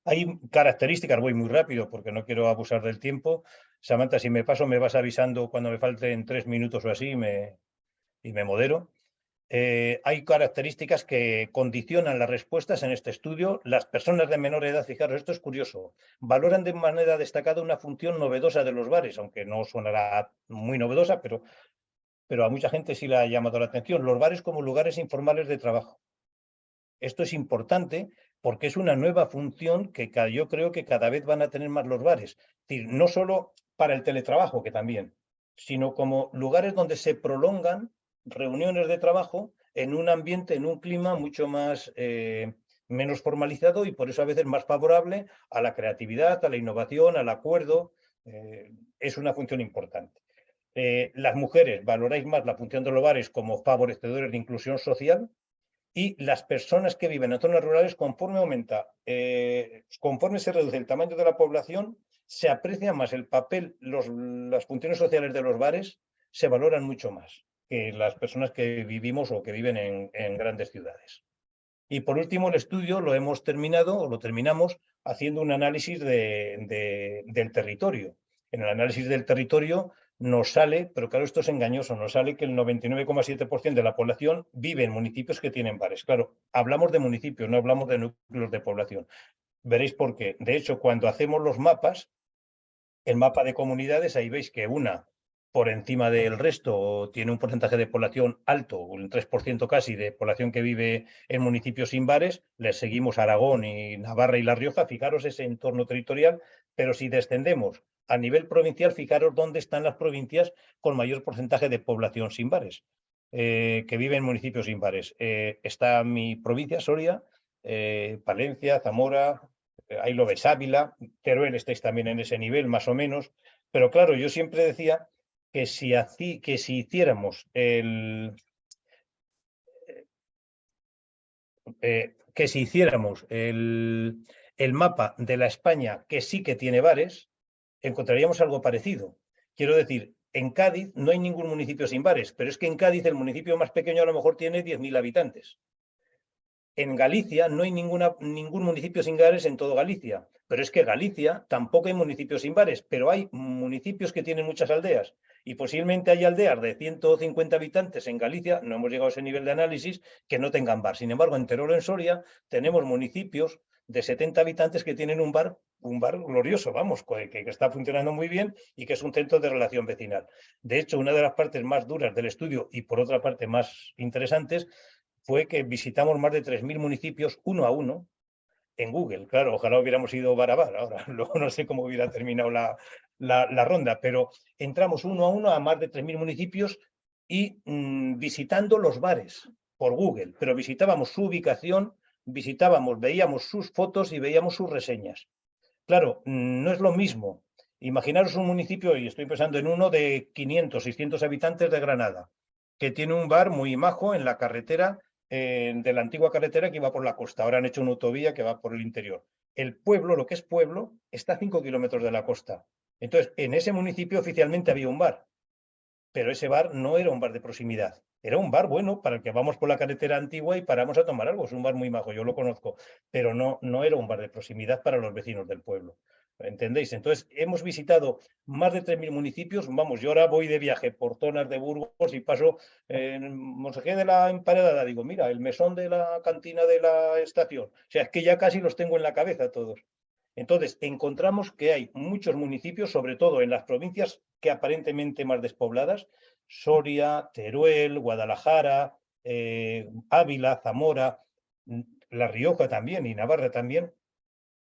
[SPEAKER 4] Hay características, voy muy rápido porque no quiero abusar del tiempo. Samantha, si me paso, me vas avisando cuando me falten 3 minutos o así y me modero. Hay características que condicionan las respuestas en este estudio. Las personas de menor edad, fijaros, esto es curioso, valoran de manera destacada una función novedosa de los bares, aunque no sonará muy novedosa, pero a mucha gente sí le ha llamado la atención. Los bares como lugares informales de trabajo. Esto es importante porque es una nueva función que yo creo que cada vez van a tener más los bares. Es decir, no solo para el teletrabajo, que también, sino como lugares donde se prolongan reuniones de trabajo en un ambiente, en un clima mucho más menos formalizado y por eso a veces más favorable a la creatividad, a la innovación, al acuerdo. Es una función importante. Las mujeres valoráis más la función de los bares como favorecedores de inclusión social, y las personas que viven en zonas rurales, conforme se reduce el tamaño de la población, se aprecia más el papel, las funciones sociales de los bares se valoran mucho más que las personas que vivimos o que viven en grandes ciudades. Y por último, el estudio lo hemos terminado o lo terminamos haciendo un análisis del territorio. En el análisis del territorio nos sale, pero claro, esto es engañoso, nos sale que el 99,7% de la población vive en municipios que tienen bares. Claro, hablamos de municipios, no hablamos de núcleos de población. Veréis por qué. De hecho, cuando hacemos los mapas, el mapa de comunidades, ahí veis que una por encima del resto tiene un porcentaje de población alto, un 3% casi de población que vive en municipios sin bares. Les seguimos Aragón y Navarra y La Rioja, fijaros ese entorno territorial, pero si descendemos a nivel provincial, fijaros dónde están las provincias con mayor porcentaje de población sin bares, que viven en municipios sin bares. Está mi provincia, Soria, Palencia, Zamora, ahí lo ves, Ávila, Teruel estáis también en ese nivel, más o menos. Pero claro, yo siempre decía que si hiciéramos el mapa de la España que sí que tiene bares, encontraríamos algo parecido. Quiero decir, en Cádiz no hay ningún municipio sin bares, pero es que en Cádiz el municipio más pequeño a lo mejor tiene 10.000 habitantes. En Galicia no hay ningún municipio sin bares en todo Galicia, pero es que Galicia tampoco hay municipios sin bares, pero hay municipios que tienen muchas aldeas y posiblemente hay aldeas de 150 habitantes en Galicia, no hemos llegado a ese nivel de análisis, que no tengan bar. Sin embargo, en Teruel, en Soria, tenemos municipios de 70 habitantes que tienen un bar glorioso, vamos, que está funcionando muy bien y que es un centro de relación vecinal. De hecho, una de las partes más duras del estudio y por otra parte más interesantes fue que visitamos más de 3.000 municipios uno a uno en Google. Claro, ojalá hubiéramos ido bar a bar ahora, luego no sé cómo hubiera terminado la ronda, pero entramos uno a uno a más de 3.000 municipios y visitando los bares por Google, pero visitábamos su ubicación, veíamos sus fotos y veíamos sus reseñas. Claro, no es lo mismo. Imaginaros un municipio, y estoy pensando en uno de 500, 600 habitantes de Granada, que tiene un bar muy majo en la carretera, de la antigua carretera que iba por la costa. Ahora han hecho una autovía que va por el interior. El pueblo, lo que es pueblo, está a 5 kilómetros de la costa. Entonces, en ese municipio oficialmente había un bar, pero ese bar no era un bar de proximidad. Era un bar bueno para el que vamos por la carretera antigua y paramos a tomar algo. Es un bar muy majo, yo lo conozco, pero no era un bar de proximidad para los vecinos del pueblo. ¿Entendéis? Entonces, hemos visitado más de 3.000 municipios. Vamos, yo ahora voy de viaje por zonas de Burgos y paso en Monsegué de la Emparedada. Digo, mira, el mesón de la cantina de la estación. O sea, es que ya casi los tengo en la cabeza todos. Entonces, encontramos que hay muchos municipios, sobre todo en las provincias que aparentemente más despobladas, Soria, Teruel, Guadalajara, Ávila, Zamora, La Rioja también y Navarra también,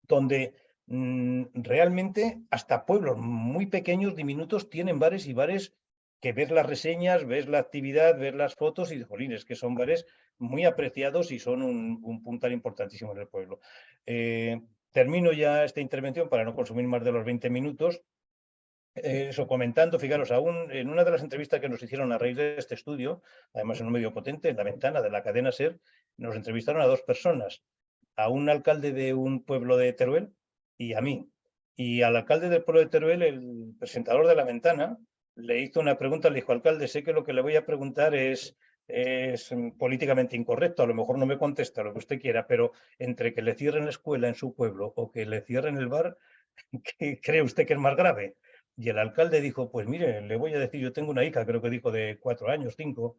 [SPEAKER 4] donde realmente hasta pueblos muy pequeños, diminutos, tienen bares y bares que ves las reseñas, ves la actividad, ves las fotos y, jolines, que son bares muy apreciados y son un puntal importantísimo en el pueblo. Termino ya esta intervención para no consumir más de los 20 minutos. Eso comentando, fijaros, aún en una de las entrevistas que nos hicieron a raíz de este estudio, además en un medio potente, en La Ventana de la cadena SER, nos entrevistaron a dos personas, a un alcalde de un pueblo de Teruel y a mí. Y al alcalde del pueblo de Teruel, el presentador de La Ventana, le hizo una pregunta, le dijo, alcalde, sé que lo que le voy a preguntar es políticamente incorrecto, a lo mejor no me contesta lo que usted quiera, pero entre que le cierren la escuela en su pueblo o que le cierren el bar, ¿qué cree usted que es más grave? Y el alcalde dijo, pues mire, le voy a decir, yo tengo una hija, creo que dijo de 4 años, 5,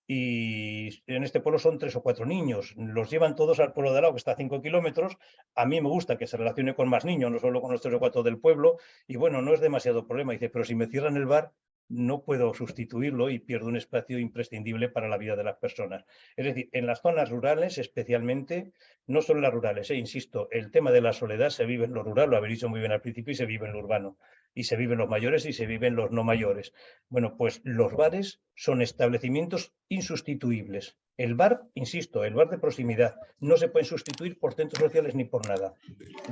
[SPEAKER 4] y en este pueblo son 3 o 4 niños. Los llevan todos al pueblo de al lado, que está a 5 kilómetros. A mí me gusta que se relacione con más niños, no solo con los 3 o 4 del pueblo. Y bueno, no es demasiado problema. Dice, pero si me cierran el bar, no puedo sustituirlo y pierdo un espacio imprescindible para la vida de las personas. Es decir, en las zonas rurales especialmente, no solo en las rurales, insisto, el tema de la soledad se vive en lo rural, lo habéis dicho muy bien al principio, y se vive en lo urbano. y se viven los mayores y se viven los no mayores. Bueno, pues los bares son establecimientos insustituibles. El bar, insisto, el bar de proximidad, no se pueden sustituir por centros sociales ni por nada.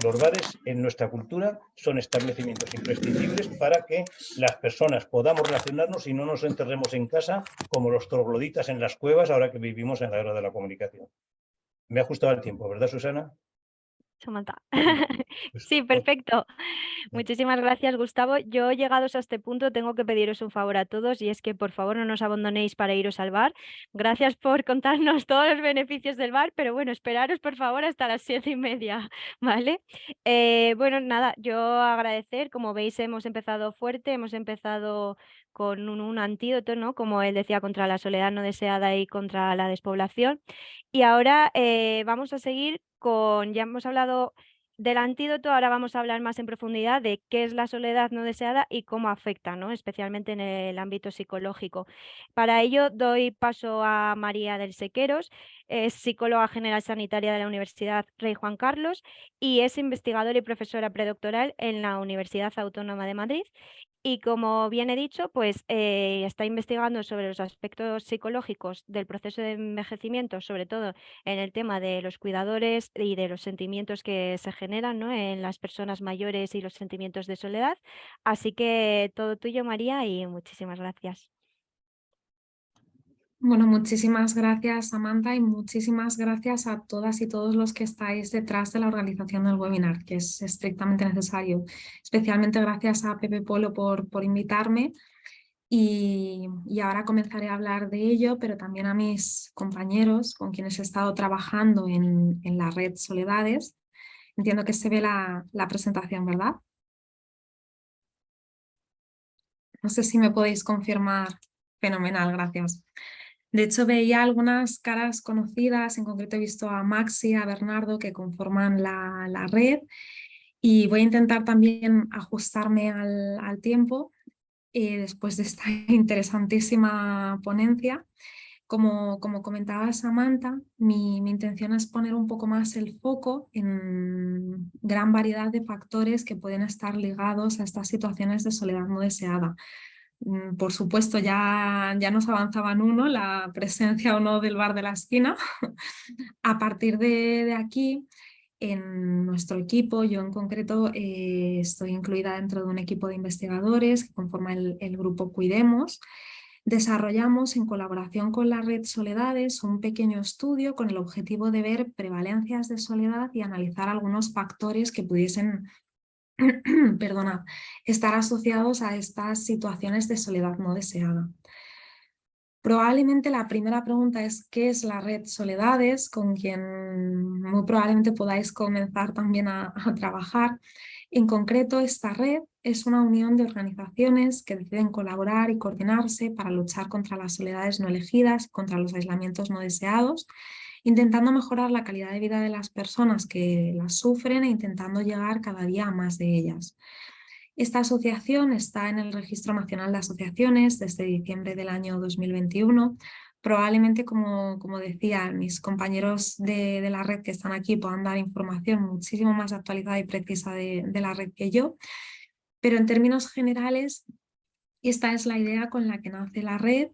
[SPEAKER 4] Los bares en nuestra cultura son establecimientos imprescindibles para que las personas podamos relacionarnos y no nos encerremos en casa como los trogloditas en las cuevas ahora que vivimos en la era de la comunicación. Me ha ajustado el tiempo, ¿verdad, Susana?
[SPEAKER 3] Samantha.
[SPEAKER 4] Pues,
[SPEAKER 3] Sí, perfecto. Muchísimas gracias, Gustavo. Yo, llegados a este punto, tengo que pediros un favor a todos y es que por favor no nos abandonéis para iros al bar. Gracias por contarnos todos los beneficios del bar, pero bueno, esperaros por favor hasta las 7:30, ¿vale? Bueno, nada, yo agradecer, como veis hemos empezado fuerte, hemos empezado con un antídoto, ¿no? Como él decía, contra la soledad no deseada y contra la despoblación. Y ahora vamos a seguir con, ya hemos hablado del antídoto, ahora vamos a hablar más en profundidad de qué es la soledad no deseada y cómo afecta, ¿no? Especialmente en el ámbito psicológico. Para ello doy paso a María del Sequeros, es psicóloga general sanitaria de la Universidad Rey Juan Carlos y es investigadora y profesora predoctoral en la Universidad Autónoma de Madrid. Y como bien he dicho, pues está investigando sobre los aspectos psicológicos del proceso de envejecimiento, sobre todo en el tema de los cuidadores y de los sentimientos que se generan, ¿no? En las personas mayores y los sentimientos de soledad. Así que todo tuyo, María, y muchísimas gracias.
[SPEAKER 5] Bueno, muchísimas gracias, Samantha, y muchísimas gracias a todas y todos los que estáis detrás de la organización del webinar, que es estrictamente necesario. Especialmente gracias a Pepe Polo por invitarme y ahora comenzaré a hablar de ello, pero también a mis compañeros con quienes he estado trabajando en la red Soledades. Entiendo que se ve la presentación, ¿verdad? No sé si me podéis confirmar. Fenomenal, gracias. De hecho, veía algunas caras conocidas, en concreto he visto a Maxi, a Bernardo, que conforman la red, y voy a intentar también ajustarme al tiempo después de esta interesantísima ponencia. Como comentaba Samantha, mi intención es poner un poco más el foco en gran variedad de factores que pueden estar ligados a estas situaciones de soledad no deseada. Por supuesto, ya nos avanzaban uno, la presencia o no del bar de la esquina. A partir de aquí, en nuestro equipo, yo en concreto estoy incluida dentro de un equipo de investigadores que conforma el grupo Cuidemos. Desarrollamos en colaboración con la red Soledades un pequeño estudio con el objetivo de ver prevalencias de soledad y analizar algunos factores que pudiesen perdonad, estar asociados a estas situaciones de soledad no deseada. Probablemente la primera pregunta es ¿qué es la red Soledades? Con quien muy probablemente podáis comenzar también a trabajar. En concreto, esta red es una unión de organizaciones que deciden colaborar y coordinarse para luchar contra las soledades no elegidas, contra los aislamientos no deseados, intentando mejorar la calidad de vida de las personas que las sufren e intentando llegar cada día a más de ellas. Esta asociación está en el Registro Nacional de Asociaciones desde diciembre del año 2021. Probablemente, como decía, mis compañeros de la red que están aquí puedan dar información muchísimo más actualizada y precisa de la red que yo, pero en términos generales, esta es la idea con la que nace la red.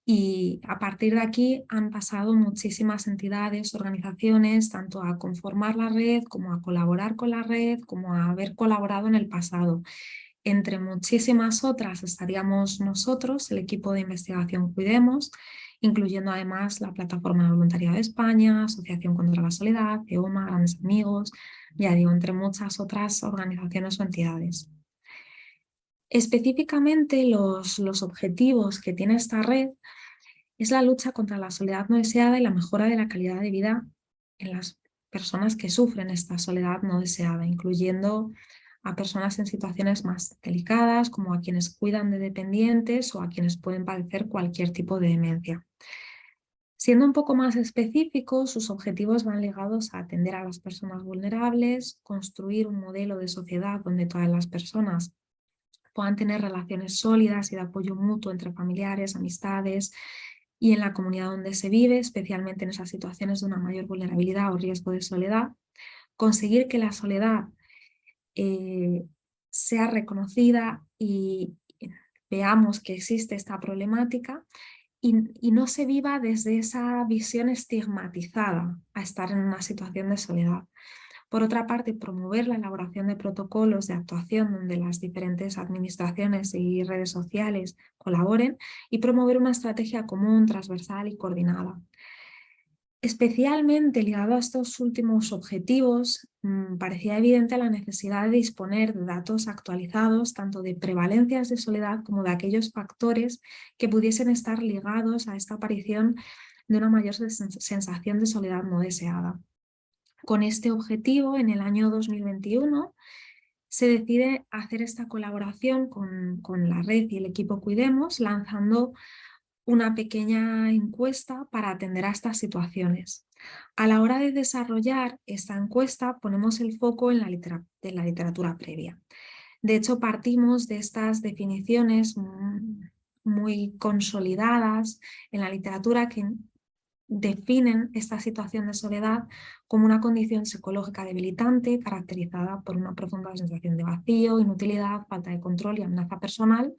[SPEAKER 5] Y a partir de aquí han pasado muchísimas entidades, organizaciones, tanto a conformar la red como a colaborar con la red, como a haber colaborado en el pasado. Entre muchísimas otras estaríamos nosotros, el equipo de investigación Cuidemos, incluyendo además la Plataforma de Voluntariado de España, Asociación contra la Soledad, EOMA, Grandes Amigos, ya digo, entre muchas otras organizaciones o entidades. Específicamente los objetivos que tiene esta red es la lucha contra la soledad no deseada y la mejora de la calidad de vida en las personas que sufren esta soledad no deseada, incluyendo a personas en situaciones más delicadas, como a quienes cuidan de dependientes o a quienes pueden padecer cualquier tipo de demencia. Siendo un poco más específicos, sus objetivos van ligados a atender a las personas vulnerables, construir un modelo de sociedad donde todas las personas puedan tener relaciones sólidas y de apoyo mutuo entre familiares, amistades y en la comunidad donde se vive, especialmente en esas situaciones de una mayor vulnerabilidad o riesgo de soledad. Conseguir que la soledad sea reconocida y veamos que existe esta problemática y no se viva desde esa visión estigmatizada a estar en una situación de soledad. Por otra parte, promover la elaboración de protocolos de actuación donde las diferentes administraciones y redes sociales colaboren y promover una estrategia común, transversal y coordinada. Especialmente ligado a estos últimos objetivos, parecía evidente la necesidad de disponer de datos actualizados tanto de prevalencias de soledad como de aquellos factores que pudiesen estar ligados a esta aparición de una mayor sensación de soledad no deseada. Con este objetivo, en el año 2021, se decide hacer esta colaboración con la red y el equipo Cuidemos, lanzando una pequeña encuesta para atender a estas situaciones. A la hora de desarrollar esta encuesta ponemos el foco en la literatura previa. De hecho, partimos de estas definiciones muy consolidadas en la literatura que definen esta situación de soledad como una condición psicológica debilitante caracterizada por una profunda sensación de vacío, inutilidad, falta de control y amenaza personal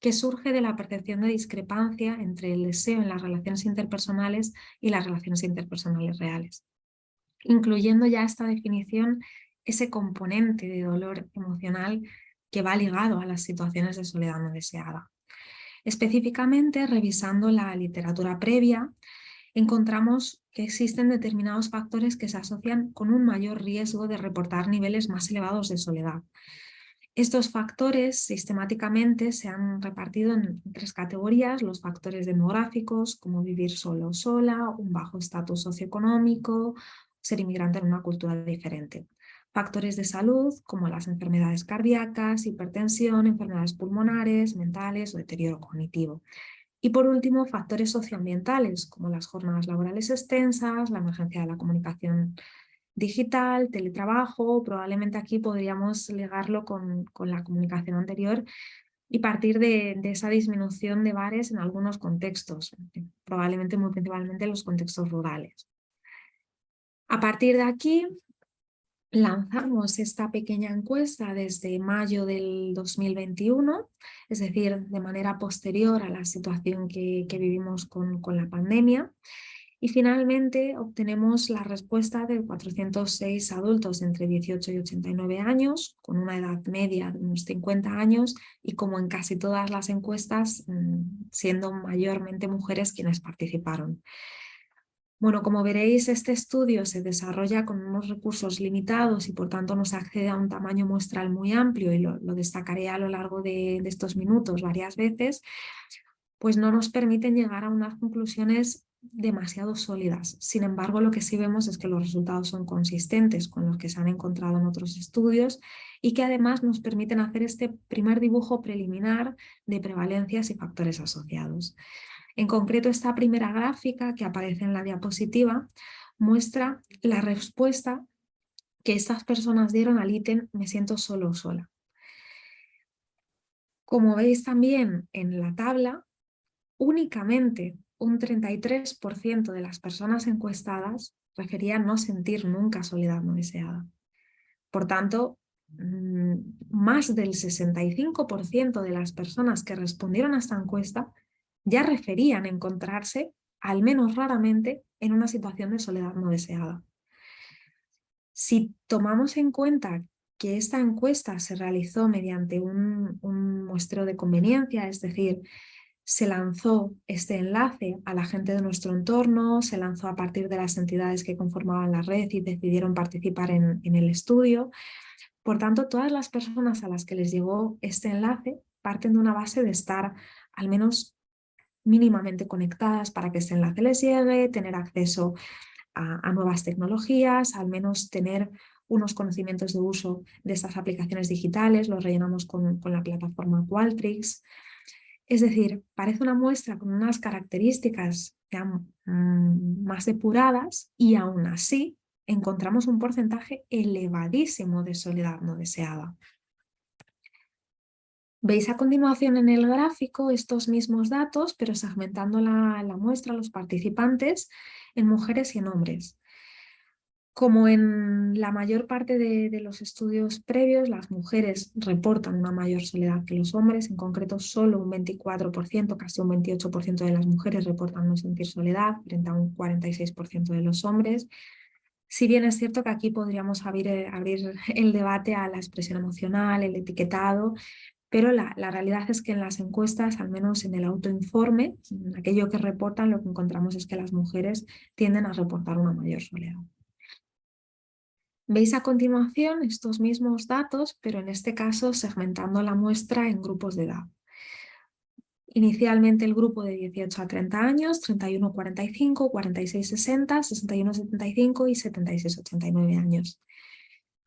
[SPEAKER 5] que surge de la percepción de discrepancia entre el deseo en las relaciones interpersonales y las relaciones interpersonales reales, incluyendo ya esta definición ese componente de dolor emocional que va ligado a las situaciones de soledad no deseada. Específicamente, revisando la literatura previa, encontramos que existen determinados factores que se asocian con un mayor riesgo de reportar niveles más elevados de soledad. Estos factores sistemáticamente se han repartido en 3 categorías: los factores demográficos, como vivir solo o sola, un bajo estatus socioeconómico, ser inmigrante en una cultura diferente. Factores de salud, como las enfermedades cardíacas, hipertensión, enfermedades pulmonares, mentales o deterioro cognitivo. Y por último, factores socioambientales, como las jornadas laborales extensas, la emergencia de la comunicación digital, teletrabajo. Probablemente aquí podríamos ligarlo con la comunicación anterior y partir de esa disminución de bares en algunos contextos, probablemente muy principalmente en los contextos rurales. A partir de aquí, lanzamos esta pequeña encuesta desde mayo del 2021, es decir, de manera posterior a la situación que vivimos con la pandemia. Y finalmente obtenemos la respuesta de 406 adultos entre 18 y 89 años, con una edad media de unos 50 años y, como en casi todas las encuestas, siendo mayormente mujeres quienes participaron. Bueno, como veréis, este estudio se desarrolla con unos recursos limitados y por tanto no se accede a un tamaño muestral muy amplio, y lo destacaré a lo largo de estos minutos varias veces, pues no nos permiten llegar a unas conclusiones demasiado sólidas. Sin embargo, lo que sí vemos es que los resultados son consistentes con los que se han encontrado en otros estudios y que además nos permiten hacer este primer dibujo preliminar de prevalencias y factores asociados. En concreto, esta primera gráfica que aparece en la diapositiva muestra la respuesta que estas personas dieron al ítem "me siento solo o sola". Como veis también en la tabla, únicamente un 33% de las personas encuestadas referían no sentir nunca soledad no deseada. Por tanto, más del 65% de las personas que respondieron a esta encuesta ya referían encontrarse, al menos raramente, en una situación de soledad no deseada. Si tomamos en cuenta que esta encuesta se realizó mediante un muestreo de conveniencia, es decir, se lanzó este enlace a la gente de nuestro entorno, se lanzó a partir de las entidades que conformaban la red y decidieron participar en el estudio. Por tanto, todas las personas a las que les llegó este enlace parten de una base de estar al menos mínimamente conectadas para que este enlace les llegue, tener acceso a nuevas tecnologías, al menos tener unos conocimientos de uso de estas aplicaciones digitales. Los rellenamos con la plataforma Qualtrics. Es decir, parece una muestra con unas características ya más depuradas, y aún así encontramos un porcentaje elevadísimo de soledad no deseada. Veis a continuación en el gráfico estos mismos datos, pero segmentando la muestra a los participantes en mujeres y en hombres. Como en la mayor parte de los estudios previos, las mujeres reportan una mayor soledad que los hombres, en concreto solo un 24%, casi un 28% de las mujeres reportan no sentir soledad, frente a un 46% de los hombres. Si bien es cierto que aquí podríamos abrir el debate a la expresión emocional, el etiquetado, pero la realidad es que en las encuestas, al menos en el autoinforme, en aquello que reportan, lo que encontramos es que las mujeres tienden a reportar una mayor soledad. Veis a continuación estos mismos datos, pero en este caso segmentando la muestra en grupos de edad. Inicialmente el grupo de 18 a 30 años, 31 a 45, 46 a 60, 61 a 75 y 76 a 89 años.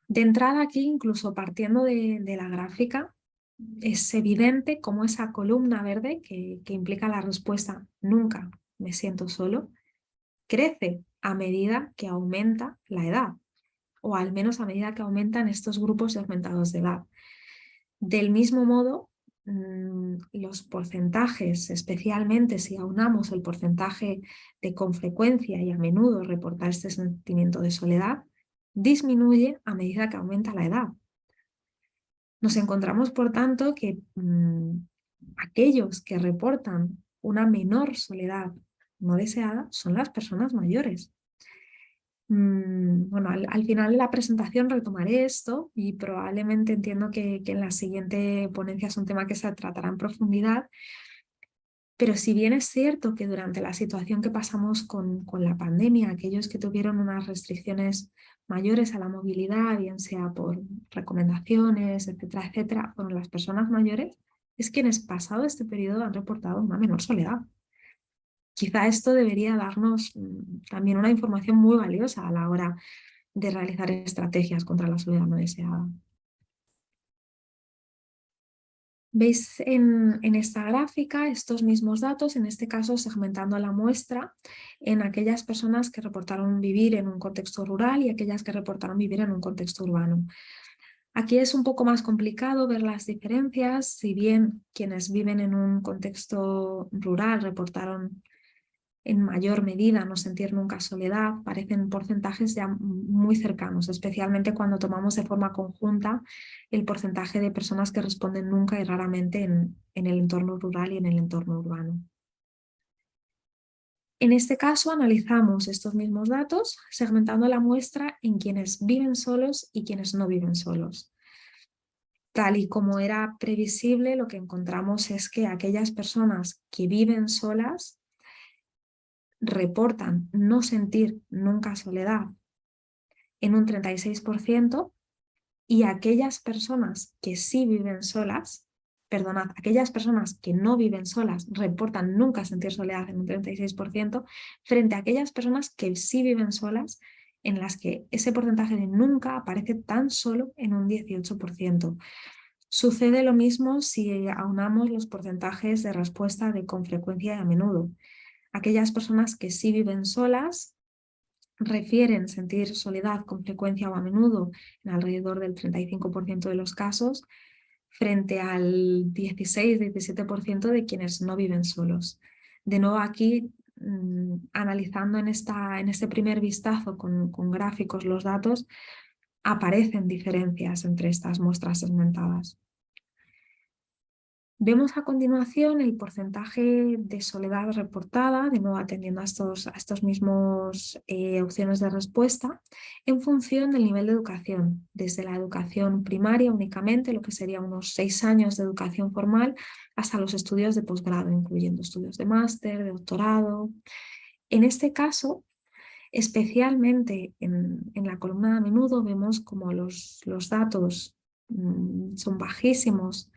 [SPEAKER 5] De entrada aquí, incluso partiendo de la gráfica, es evidente cómo esa columna verde que implica la respuesta nunca me siento solo, crece a medida que aumenta la edad, o al menos a medida que aumentan estos grupos segmentados de edad. Del mismo modo, los porcentajes, especialmente si aunamos el porcentaje de con frecuencia y a menudo reportar este sentimiento de soledad, disminuye a medida que aumenta la edad. Nos encontramos, por tanto, que aquellos que reportan una menor soledad no deseada son las personas mayores. Bueno, al final de la presentación retomaré esto y probablemente entiendo que en la siguiente ponencia es un tema que se tratará en profundidad, pero si bien es cierto que durante la situación que pasamos con la pandemia, aquellos que tuvieron unas restricciones mayores a la movilidad, bien sea por recomendaciones, etcétera, etcétera, fueron las personas mayores, es quienes pasado este periodo han reportado una menor soledad. Quizá esto debería darnos también una información muy valiosa a la hora de realizar estrategias contra la soledad no deseada. Veis en esta gráfica estos mismos datos, en este caso segmentando la muestra en aquellas personas que reportaron vivir en un contexto rural y aquellas que reportaron vivir en un contexto urbano. Aquí es un poco más complicado ver las diferencias, si bien quienes viven en un contexto rural reportaron en mayor medida no sentir nunca soledad, parecen porcentajes ya muy cercanos, especialmente cuando tomamos de forma conjunta el porcentaje de personas que responden nunca y raramente en el entorno rural y en el entorno urbano. En este caso analizamos estos mismos datos segmentando la muestra en quienes viven solos y quienes no viven solos. Tal y como era previsible, lo que encontramos es que aquellas personas que viven solas reportan no sentir nunca soledad en un 36% y aquellas personas que sí viven solas, perdonad, aquellas personas que no viven solas reportan nunca sentir soledad en un 36% frente a aquellas personas que sí viven solas en las que ese porcentaje de nunca aparece tan solo en un 18%. Sucede lo mismo si aunamos los porcentajes de respuesta de con frecuencia y a menudo. Aquellas personas que sí viven solas refieren sentir soledad con frecuencia o a menudo en alrededor del 35% de los casos, frente al 16-17% de quienes no viven solos. De nuevo aquí, analizando en este primer vistazo con gráficos los datos, aparecen diferencias entre estas muestras segmentadas. Vemos a continuación el porcentaje de soledad reportada, de nuevo atendiendo a estos mismos opciones de respuesta, en función del nivel de educación, desde la educación primaria únicamente, lo que sería unos 6 años de educación formal, hasta los estudios de posgrado, incluyendo estudios de máster, de doctorado. En este caso, especialmente en la columna de a menudo, vemos como los datos son bajísimos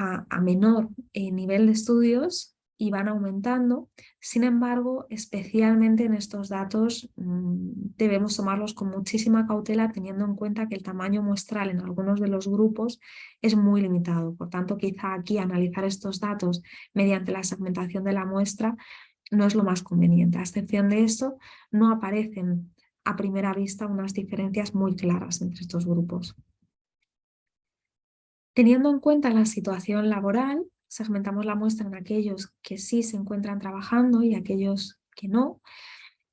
[SPEAKER 5] a menor nivel de estudios y van aumentando. Sin embargo, especialmente en estos datos debemos tomarlos con muchísima cautela, teniendo en cuenta que el tamaño muestral en algunos de los grupos es muy limitado. Por tanto, quizá aquí analizar estos datos mediante la segmentación de la muestra no es lo más conveniente. A excepción de esto, no aparecen a primera vista unas diferencias muy claras entre estos grupos. Teniendo en cuenta la situación laboral, segmentamos la muestra en aquellos que sí se encuentran trabajando y aquellos que no.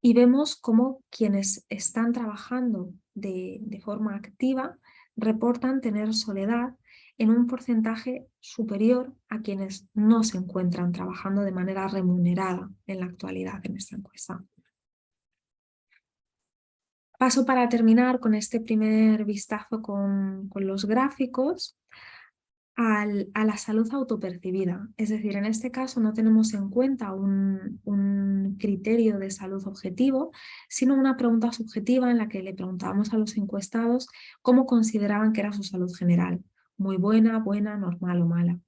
[SPEAKER 5] y vemos cómo quienes están trabajando de forma activa reportan tener soledad en un porcentaje superior a quienes no se encuentran trabajando de manera remunerada en la actualidad en esta encuesta. Paso para terminar con este primer vistazo con los gráficos a la salud autopercibida. Es decir, en este caso no tenemos en cuenta un criterio de salud objetivo, sino una pregunta subjetiva en la que le preguntábamos a los encuestados cómo consideraban que era su salud general. Muy buena, buena, normal o mala.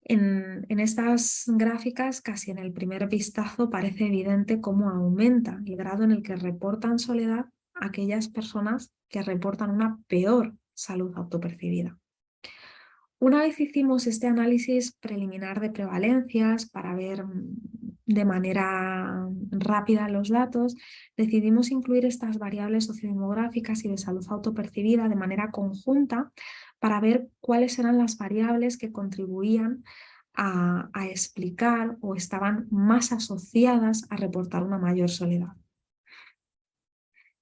[SPEAKER 5] En estas gráficas, casi en el primer vistazo, parece evidente cómo aumenta el grado en el que reportan soledad aquellas personas que reportan una peor salud autopercibida. Una vez hicimos este análisis preliminar de prevalencias para ver de manera rápida los datos, decidimos incluir estas variables sociodemográficas y de salud autopercibida de manera conjunta para ver cuáles eran las variables que contribuían a explicar o estaban más asociadas a reportar una mayor soledad.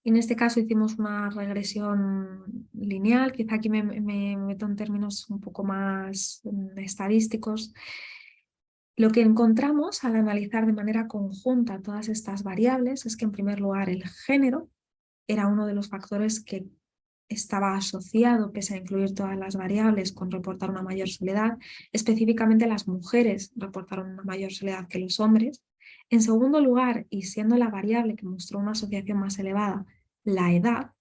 [SPEAKER 5] En este caso hicimos una regresión lineal, quizá aquí me meto en términos un poco más estadísticos. Lo que encontramos al analizar de manera conjunta todas estas variables es que, en primer lugar, el género era uno de los factores que estaba asociado, pese a incluir todas las variables, con reportar una mayor soledad. Específicamente las mujeres reportaron una mayor soledad que los hombres. En segundo lugar, y siendo la variable que mostró una asociación más elevada, la edad.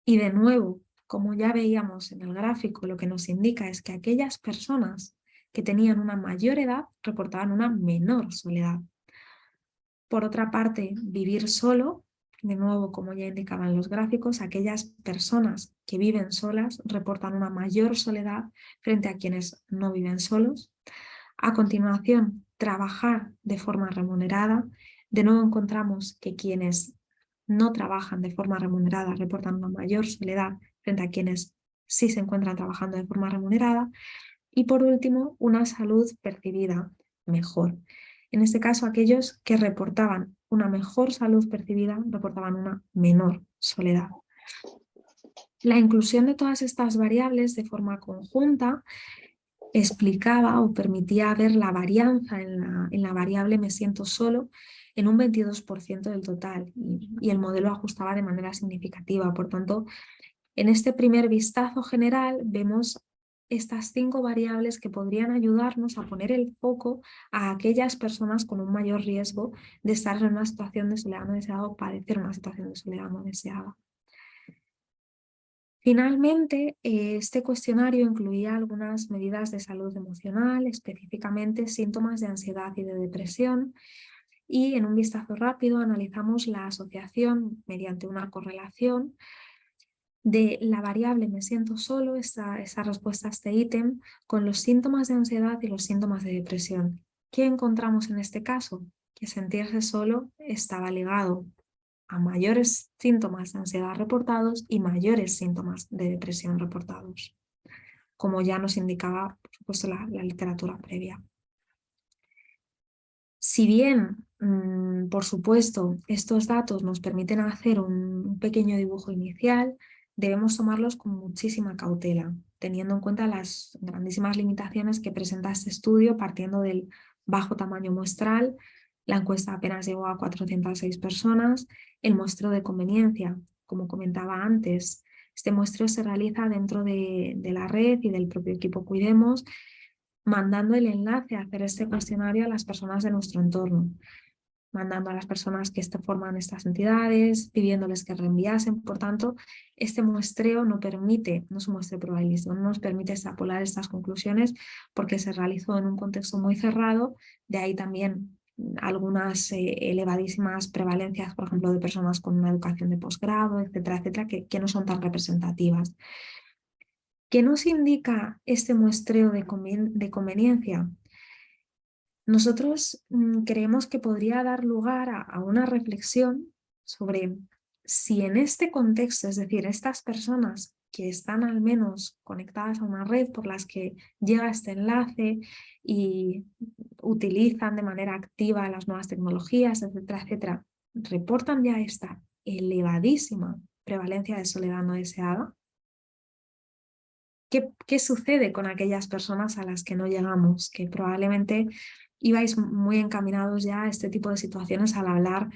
[SPEAKER 5] Y de nuevo, como ya veíamos en el gráfico, lo que nos indica es que aquellas personas que tenían una mayor edad reportaban una menor soledad. Por otra parte, vivir solo, de nuevo, como ya indicaban los gráficos, aquellas personas que viven solas reportan una mayor soledad frente a quienes no viven solos. A continuación, trabajar de forma remunerada. De nuevo encontramos que quienes no trabajan de forma remunerada reportan una mayor soledad frente a quienes sí se encuentran trabajando de forma remunerada. Y por último, una salud percibida mejor. En este caso, aquellos que reportaban una mejor salud percibida reportaban una menor soledad. La inclusión de todas estas variables de forma conjunta explicaba o permitía ver la varianza en la variable me siento solo en un 22% del total y el modelo ajustaba de manera significativa. Por tanto, en este primer vistazo general vemos estas 5 variables que podrían ayudarnos a poner el foco a aquellas personas con un mayor riesgo de estar en una situación de soledad no deseada o padecer una situación de soledad no deseada. Finalmente, este cuestionario incluía algunas medidas de salud emocional, específicamente síntomas de ansiedad y de depresión, y en un vistazo rápido analizamos la asociación mediante una correlación de la variable me siento solo, esa respuesta a este ítem, con los síntomas de ansiedad y los síntomas de depresión. ¿Qué encontramos en este caso? Que sentirse solo estaba ligado a mayores síntomas de ansiedad reportados y mayores síntomas de depresión reportados, como ya nos indicaba, por supuesto, la literatura previa. Si bien, por supuesto, estos datos nos permiten hacer un pequeño dibujo inicial, debemos tomarlos con muchísima cautela, teniendo en cuenta las grandísimas limitaciones que presenta este estudio, partiendo del bajo tamaño muestral. La encuesta apenas llegó a 406 personas. El muestreo de conveniencia, como comentaba antes, este muestreo se realiza dentro de la red y del propio equipo Cuidemos, mandando el enlace a hacer este cuestionario a las personas de nuestro entorno, mandando a las personas que forman estas entidades, pidiéndoles que reenviasen. Por tanto, este muestreo no es un muestreo probabilístico, no nos permite extrapolar estas conclusiones porque se realizó en un contexto muy cerrado, de ahí también algunas elevadísimas prevalencias, por ejemplo, de personas con una educación de posgrado, etcétera, etcétera, que no son tan representativas. ¿Qué nos indica este muestreo de conveniencia? Nosotros creemos que podría dar lugar a una reflexión sobre si en este contexto, es decir, estas personas que están al menos conectadas a una red por las que llega este enlace y utilizan de manera activa las nuevas tecnologías, etcétera, etcétera, reportan ya esta elevadísima prevalencia de soledad no deseada. ¿Qué sucede con aquellas personas a las que no llegamos? Que probablemente ibais muy encaminados ya a este tipo de situaciones al hablar,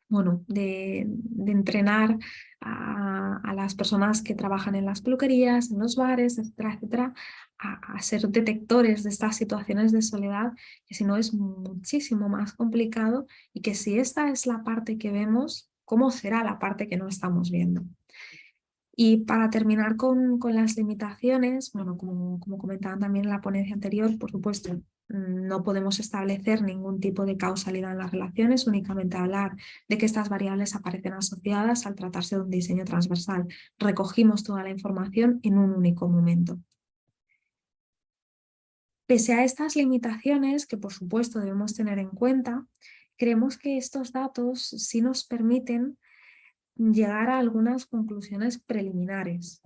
[SPEAKER 5] bueno, de entrenar a las personas que trabajan en las peluquerías, en los bares, etcétera, etcétera, a ser detectores de estas situaciones de soledad, que si no es muchísimo más complicado, y que si esta es la parte que vemos, ¿cómo será la parte que no estamos viendo? Y para terminar con las limitaciones, bueno, como comentaban también en la ponencia anterior, por supuesto, no podemos establecer ningún tipo de causalidad en las relaciones, únicamente hablar de que estas variables aparecen asociadas al tratarse de un diseño transversal. Recogimos toda la información en un único momento. Pese a estas limitaciones, que por supuesto debemos tener en cuenta, creemos que estos datos sí nos permiten llegar a algunas conclusiones preliminares.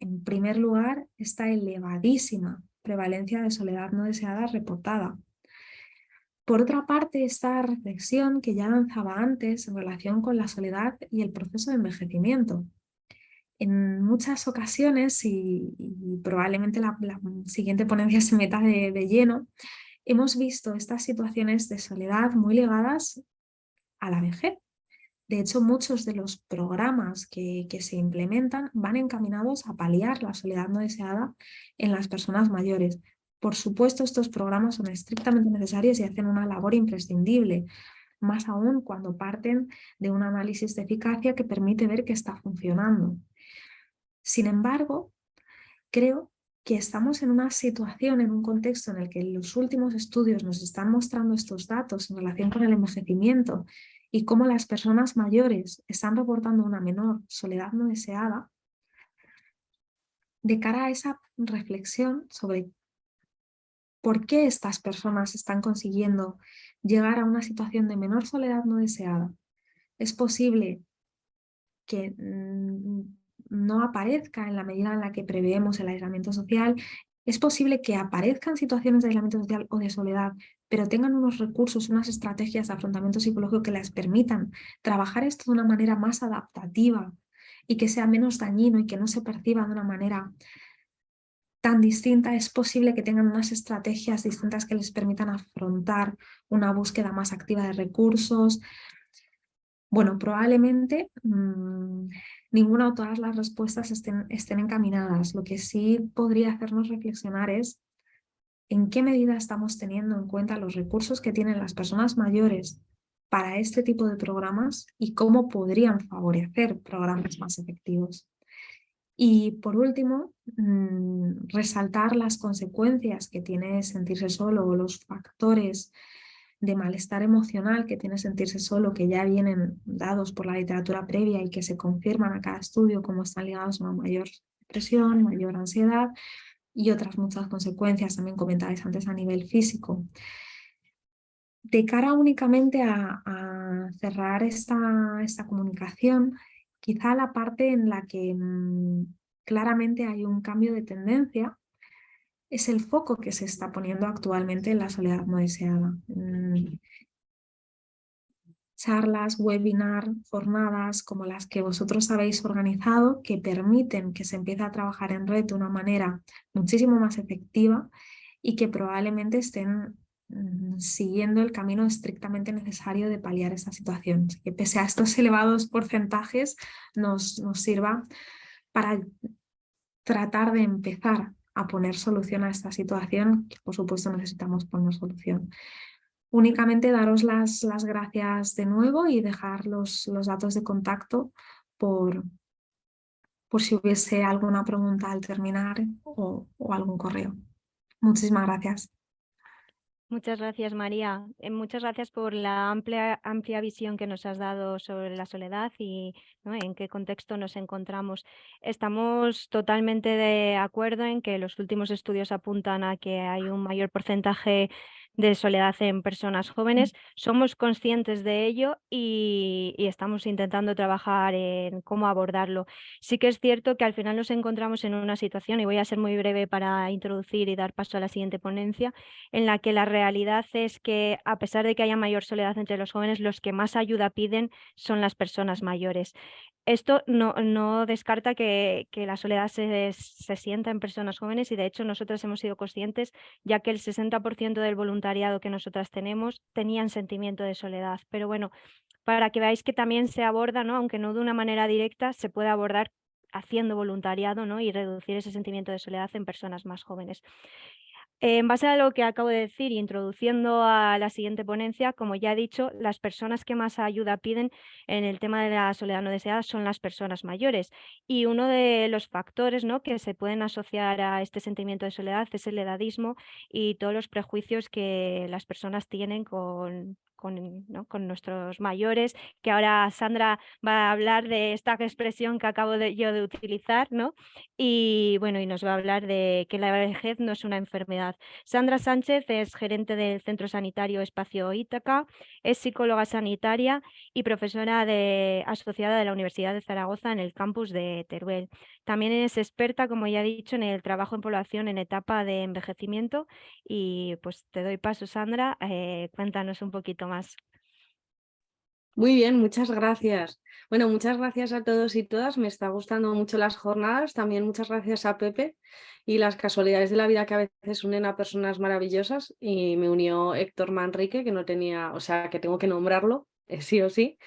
[SPEAKER 5] En primer lugar, esta elevadísima prevalencia de soledad no deseada reportada. Por otra parte, esta reflexión que ya lanzaba antes en relación con la soledad y el proceso de envejecimiento. En muchas ocasiones, y probablemente la siguiente ponencia se meta de lleno, hemos visto estas situaciones de soledad muy ligadas a la vejez. De hecho, muchos de los programas que se implementan van encaminados a paliar la soledad no deseada en las personas mayores. Por supuesto, estos programas son estrictamente necesarios y hacen una labor imprescindible, más aún cuando parten de un análisis de eficacia que permite ver que está funcionando. Sin embargo, creo que estamos en una situación, en un contexto en el que los últimos estudios nos están mostrando estos datos en relación con el envejecimiento y cómo las personas mayores están reportando una menor soledad no deseada, de cara a esa reflexión sobre por qué estas personas están consiguiendo llegar a una situación de menor soledad no deseada. Es posible que no aparezca en la medida en la que preveemos el aislamiento social. Es posible que aparezcan situaciones de aislamiento social o de soledad, pero tengan unos recursos, unas estrategias de afrontamiento psicológico que les permitan trabajar esto de una manera más adaptativa y que sea menos dañino y que no se perciba de una manera tan distinta. Es posible que tengan unas estrategias distintas que les permitan afrontar una búsqueda más activa de recursos. Bueno, probablemente ninguna o todas las respuestas estén encaminadas. Lo que sí podría hacernos reflexionar es en qué medida estamos teniendo en cuenta los recursos que tienen las personas mayores para este tipo de programas y cómo podrían favorecer programas más efectivos. Y por último, resaltar las consecuencias que tiene sentirse solo o los factores de malestar emocional que tiene sentirse solo, que ya vienen dados por la literatura previa y que se confirman a cada estudio como están ligados a una mayor depresión, mayor ansiedad y otras muchas consecuencias también comentadas antes a nivel físico. De cara únicamente a cerrar esta comunicación, quizá la parte en la que claramente hay un cambio de tendencia es el foco que se está poniendo actualmente en la soledad no deseada. Charlas, webinar, jornadas como las que vosotros habéis organizado que permiten que se empiece a trabajar en red de una manera muchísimo más efectiva y que probablemente estén siguiendo el camino estrictamente necesario de paliar esta situación. Así que pese a estos elevados porcentajes nos sirva para tratar de empezar a poner solución a esta situación, que por supuesto necesitamos poner solución. Únicamente daros las gracias de nuevo y dejar los datos de contacto por si hubiese alguna pregunta al terminar o algún correo. Muchísimas gracias.
[SPEAKER 3] Muchas gracias, María. Muchas gracias por la amplia visión que nos has dado sobre la soledad y, ¿no?, en qué contexto nos encontramos. Estamos totalmente de acuerdo en que los últimos estudios apuntan a que hay un mayor porcentaje de soledad en personas jóvenes. Somos conscientes de ello y estamos intentando trabajar en cómo abordarlo. Sí que es cierto que al final nos encontramos en una situación, y voy a ser muy breve para introducir y dar paso a la siguiente ponencia, en la que la realidad es que, a pesar de que haya mayor soledad entre los jóvenes, los que más ayuda piden son las personas mayores. Esto no descarta que la soledad se sienta en personas jóvenes, y de hecho nosotras hemos sido conscientes, ya que el 60% del voluntariado que nosotras tenemos tenían sentimiento de soledad. Pero bueno, para que veáis que también se aborda, ¿no? Aunque no de una manera directa, se puede abordar haciendo voluntariado, ¿no? Y reducir ese sentimiento de soledad en personas más jóvenes. En base a lo que acabo de decir y introduciendo a la siguiente ponencia, como ya he dicho, las personas que más ayuda piden en el tema de la soledad no deseada son las personas mayores. Y uno de los factores, ¿no?, que se pueden asociar a este sentimiento de soledad es el edadismo y todos los prejuicios que las personas tienen ¿no?, con nuestros mayores, que ahora Sandra va a hablar de esta expresión que acabo yo de utilizar, ¿no? Y bueno, y nos va a hablar de que la vejez no es una enfermedad. Sandra Sánchez es gerente del Centro Sanitario Espacio Ítaca, es psicóloga sanitaria y profesora asociada de la Universidad de Zaragoza en el campus de Teruel. También es experta, como ya he dicho, en el trabajo en población en etapa de envejecimiento. Y pues te doy paso, Sandra, cuéntanos un poquito más.
[SPEAKER 6] Muy bien, muchas gracias. Bueno, muchas gracias a todos y todas. Me está gustando mucho las jornadas. También muchas gracias a Pepe y las casualidades de la vida que a veces unen a personas maravillosas. Y me unió Héctor Manrique, que no tenía, o sea, que tengo que nombrarlo, sí o sí.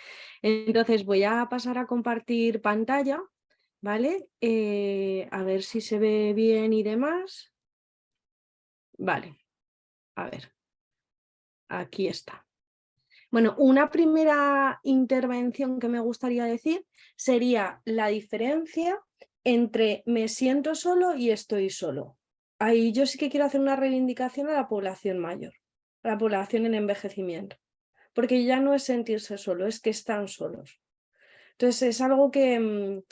[SPEAKER 6] Entonces voy a pasar a compartir pantalla, ¿vale? A ver si se ve bien y demás. Vale, a ver, aquí está. Bueno, una primera intervención que me gustaría decir sería la diferencia entre me siento solo y estoy solo. Ahí yo sí que quiero hacer una reivindicación a la población mayor, a la población en envejecimiento, porque ya no es sentirse solo, es que están solos. Entonces es algo que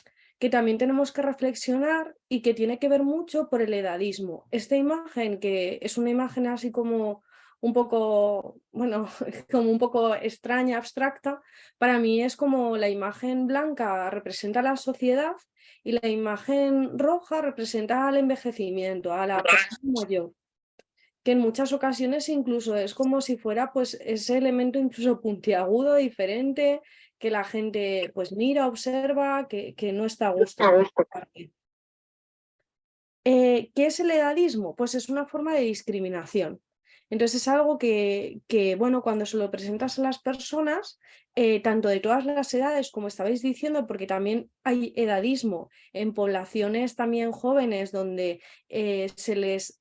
[SPEAKER 6] también tenemos que reflexionar y que tiene que ver mucho por el edadismo. Esta imagen, que es una imagen así como un poco, bueno, como un poco extraña, abstracta, para mí es como la imagen blanca representa la sociedad y la imagen roja representa al envejecimiento, a la persona mayor, que en muchas ocasiones incluso es como si fuera pues ese elemento incluso puntiagudo, diferente, que la gente pues mira, observa, que no está a gusto. ¿Qué es el edadismo? Pues es una forma de discriminación. Entonces es algo que bueno, cuando se lo presentas a las personas, tanto de todas las edades, como estabais diciendo, porque también hay edadismo en poblaciones también jóvenes, donde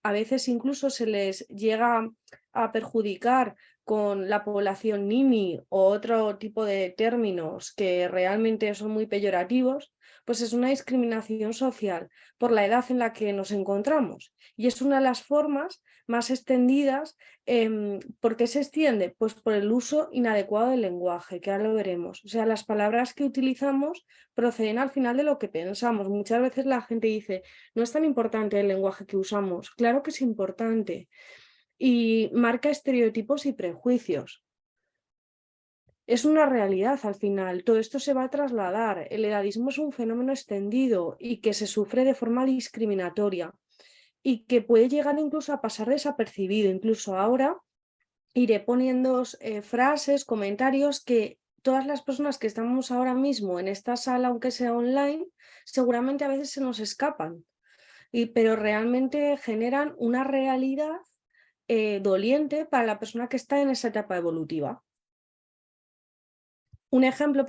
[SPEAKER 6] a veces incluso se les llega a perjudicar con la población nini o otro tipo de términos que realmente son muy peyorativos, pues es una discriminación social por la edad en la que nos encontramos. Y es una de las formas más extendidas. ¿Por qué se extiende? Pues por el uso inadecuado del lenguaje, que ahora lo veremos. O sea, las palabras que utilizamos proceden al final de lo que pensamos. Muchas veces la gente dice, no es tan importante el lenguaje que usamos. Claro que es importante. Y marca estereotipos y prejuicios. Es una realidad al final, todo esto se va a trasladar. El edadismo es un fenómeno extendido y que se sufre de forma discriminatoria y que puede llegar incluso a pasar desapercibido. Incluso ahora iré poniendo frases, comentarios que todas las personas que estamos ahora mismo en esta sala, aunque sea online, seguramente a veces se nos escapan, pero realmente generan una realidad doliente para la persona que está en esa etapa evolutiva. Un ejemplo,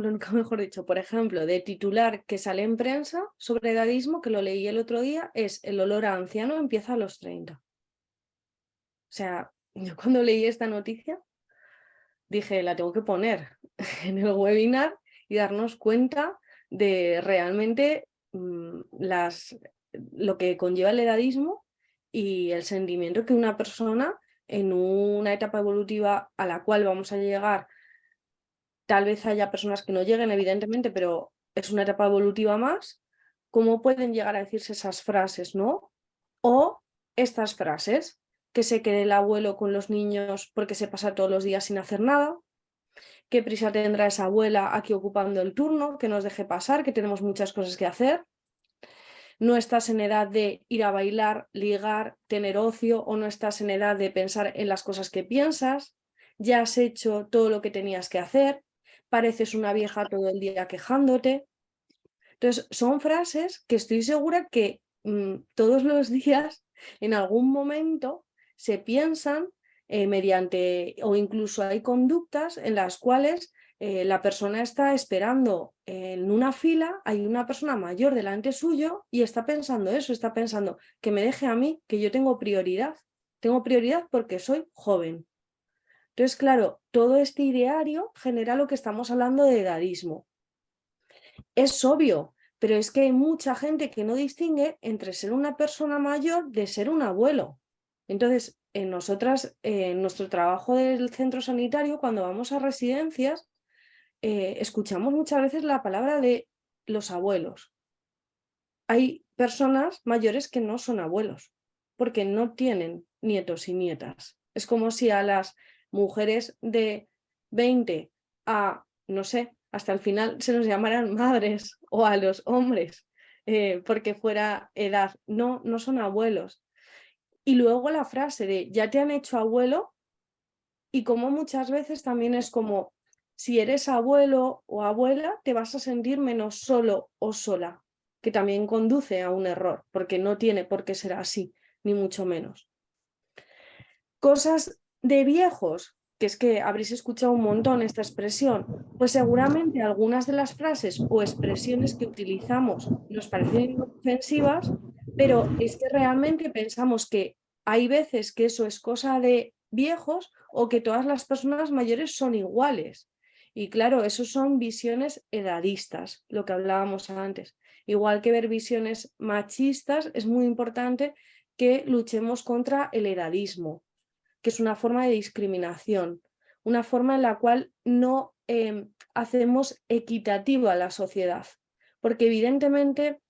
[SPEAKER 6] nunca mejor dicho, por ejemplo, de titular que sale en prensa sobre edadismo, que lo leí el otro día, es el olor a anciano empieza a los 30. O sea, yo cuando leí esta noticia dije, la tengo que poner en el webinar y darnos cuenta de realmente lo que conlleva el edadismo y el sentimiento que una persona en una etapa evolutiva a la cual vamos a llegar. Tal vez haya personas que no lleguen, evidentemente, pero es una etapa evolutiva más. ¿Cómo pueden llegar a decirse esas frases, no? O estas frases, que se quede el abuelo con los niños porque se pasa todos los días sin hacer nada, qué prisa tendrá esa abuela aquí ocupando el turno, que nos deje pasar, que tenemos muchas cosas que hacer. No estás en edad de ir a bailar, ligar, tener ocio, o no estás en edad de pensar en las cosas que piensas, ya has hecho todo lo que tenías que hacer, pareces una vieja todo el día quejándote. Entonces, son frases que estoy segura que todos los días, en algún momento, se piensan mediante, o incluso hay conductas en las cuales la persona está esperando en una fila, hay una persona mayor delante suyo y está pensando eso, está pensando que me deje a mí, que yo tengo prioridad porque soy joven. Entonces, claro, todo este ideario genera lo que estamos hablando de edadismo. Es obvio, pero es que hay mucha gente que no distingue entre ser una persona mayor de ser un abuelo. Entonces, en nuestro trabajo del centro sanitario, cuando vamos a residencias, escuchamos muchas veces la palabra de los abuelos. Hay personas mayores que no son abuelos, porque no tienen nietos y nietas. Es como si a las mujeres de 20 a, no sé, hasta el final se nos llamaran madres, o a los hombres, porque fuera edad. No, no son abuelos. Y luego la frase de ya te han hecho abuelo, y como muchas veces también es como si eres abuelo o abuela te vas a sentir menos solo o sola, que también conduce a un error, porque no tiene por qué ser así, ni mucho menos. Cosas de viejos, que es que habréis escuchado un montón esta expresión, pues seguramente algunas de las frases o expresiones que utilizamos nos parecen ofensivas, pero es que realmente pensamos que hay veces que eso es cosa de viejos o que todas las personas mayores son iguales. Y claro, eso son visiones edadistas, lo que hablábamos antes. Igual que ver visiones machistas, es muy importante que luchemos contra el edadismo, que es una forma de discriminación, una forma en la cual no hacemos equitativa a la sociedad, porque evidentemente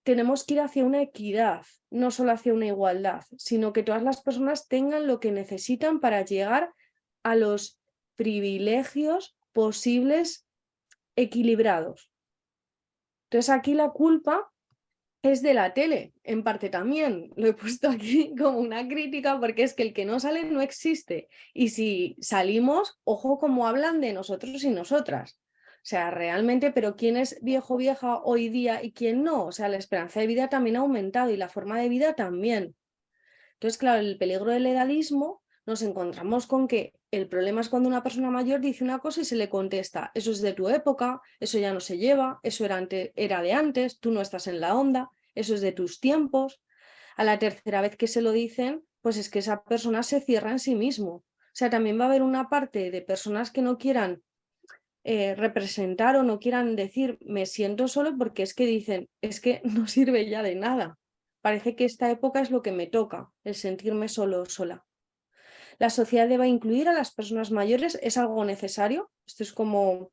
[SPEAKER 6] tenemos que ir hacia una equidad, no solo hacia una igualdad, sino que todas las personas tengan lo que necesitan para llegar a los privilegios posibles equilibrados. Entonces aquí la culpa es de la tele, en parte también. Lo he puesto aquí como una crítica porque es que el que no sale no existe. Y si salimos, ojo cómo hablan de nosotros y nosotras. O sea, realmente, pero ¿quién es viejo o vieja hoy día y quién no? O sea, la esperanza de vida también ha aumentado y la forma de vida también. Entonces, claro, el peligro del edadismo, nos encontramos con que el problema es cuando una persona mayor dice una cosa y se le contesta, eso es de tu época, eso ya no se lleva, eso era de antes, tú no estás en la onda, eso es de tus tiempos. A la tercera vez que se lo dicen, pues es que esa persona se cierra en sí mismo. O sea, también va a haber una parte de personas que no quieran representar o no quieran decir me siento solo porque es que dicen, es que no sirve ya de nada. Parece que esta época es lo que me toca, el sentirme solo o sola. La sociedad debe incluir a las personas mayores, es algo necesario. Esto es como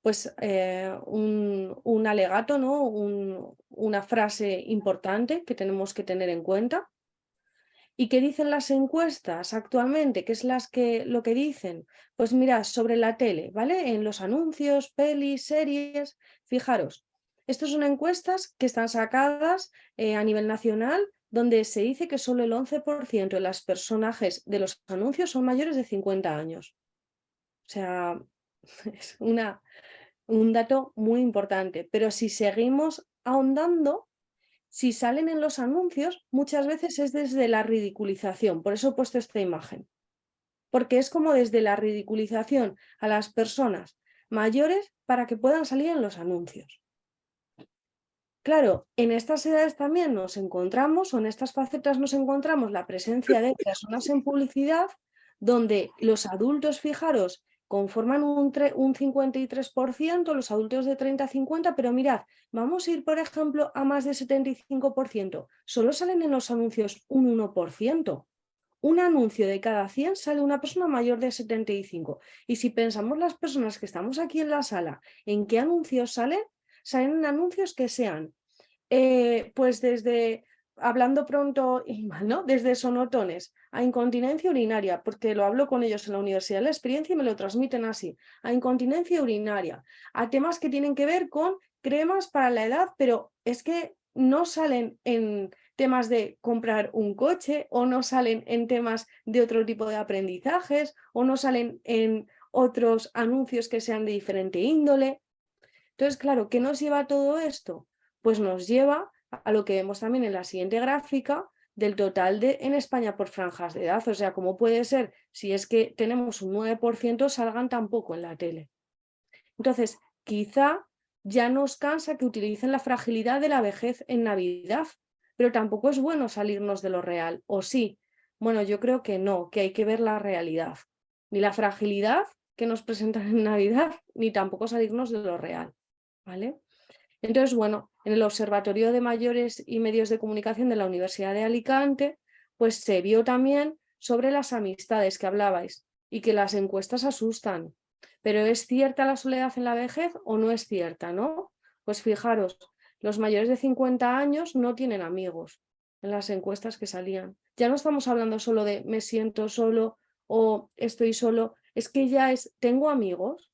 [SPEAKER 6] pues, un alegato, ¿no? Una frase importante que tenemos que tener en cuenta. ¿Y qué dicen las encuestas actualmente? ¿Qué es lo que dicen? Pues mira, sobre la tele, ¿vale? En los anuncios, pelis, series, fijaros, estas son encuestas que están sacadas a nivel nacional, donde se dice que solo el 11% de los personajes de los anuncios son mayores de 50 años. O sea, es un dato muy importante. Pero si seguimos ahondando, si salen en los anuncios, muchas veces es desde la ridiculización. Por eso he puesto esta imagen. Porque es como desde la ridiculización a las personas mayores para que puedan salir en los anuncios. Claro, en estas edades también nos encontramos, o en estas facetas nos encontramos la presencia de personas en publicidad donde los adultos, fijaros, conforman un 53%, los adultos de 30 a 50, pero mirad, vamos a ir, por ejemplo, a más de 75%. Solo salen en los anuncios un 1%. Un anuncio de cada 100 sale una persona mayor de 75. Y si pensamos las personas que estamos aquí en la sala, ¿en qué anuncios salen? Salen en anuncios que sean pues desde hablando pronto y mal, ¿no? Desde sonotones a incontinencia urinaria, porque lo hablo con ellos en la universidad de la experiencia y me lo transmiten así, a incontinencia urinaria, a temas que tienen que ver con cremas para la edad, pero es que no salen en temas de comprar un coche o no salen en temas de otro tipo de aprendizajes o no salen en otros anuncios que sean de diferente índole. Entonces, claro, ¿qué nos lleva a todo esto? Pues nos lleva a lo que vemos también en la siguiente gráfica del total en España por franjas de edad. O sea, ¿cómo puede ser si es que tenemos un 9% salgan tampoco en la tele? Entonces, quizá ya nos cansa que utilicen la fragilidad de la vejez en Navidad, pero tampoco es bueno salirnos de lo real, ¿o sí? Bueno, yo creo que no, que hay que ver la realidad, ni la fragilidad que nos presentan en Navidad, ni tampoco salirnos de lo real, ¿vale? Entonces, bueno, en el Observatorio de Mayores y Medios de Comunicación de la Universidad de Alicante, pues se vio también sobre las amistades que hablabais y que las encuestas asustan. Pero ¿es cierta la soledad en la vejez o no es cierta, no? Pues fijaros, los mayores de 50 años no tienen amigos en las encuestas que salían. Ya no estamos hablando solo de me siento solo o estoy solo, es que ya es tengo amigos.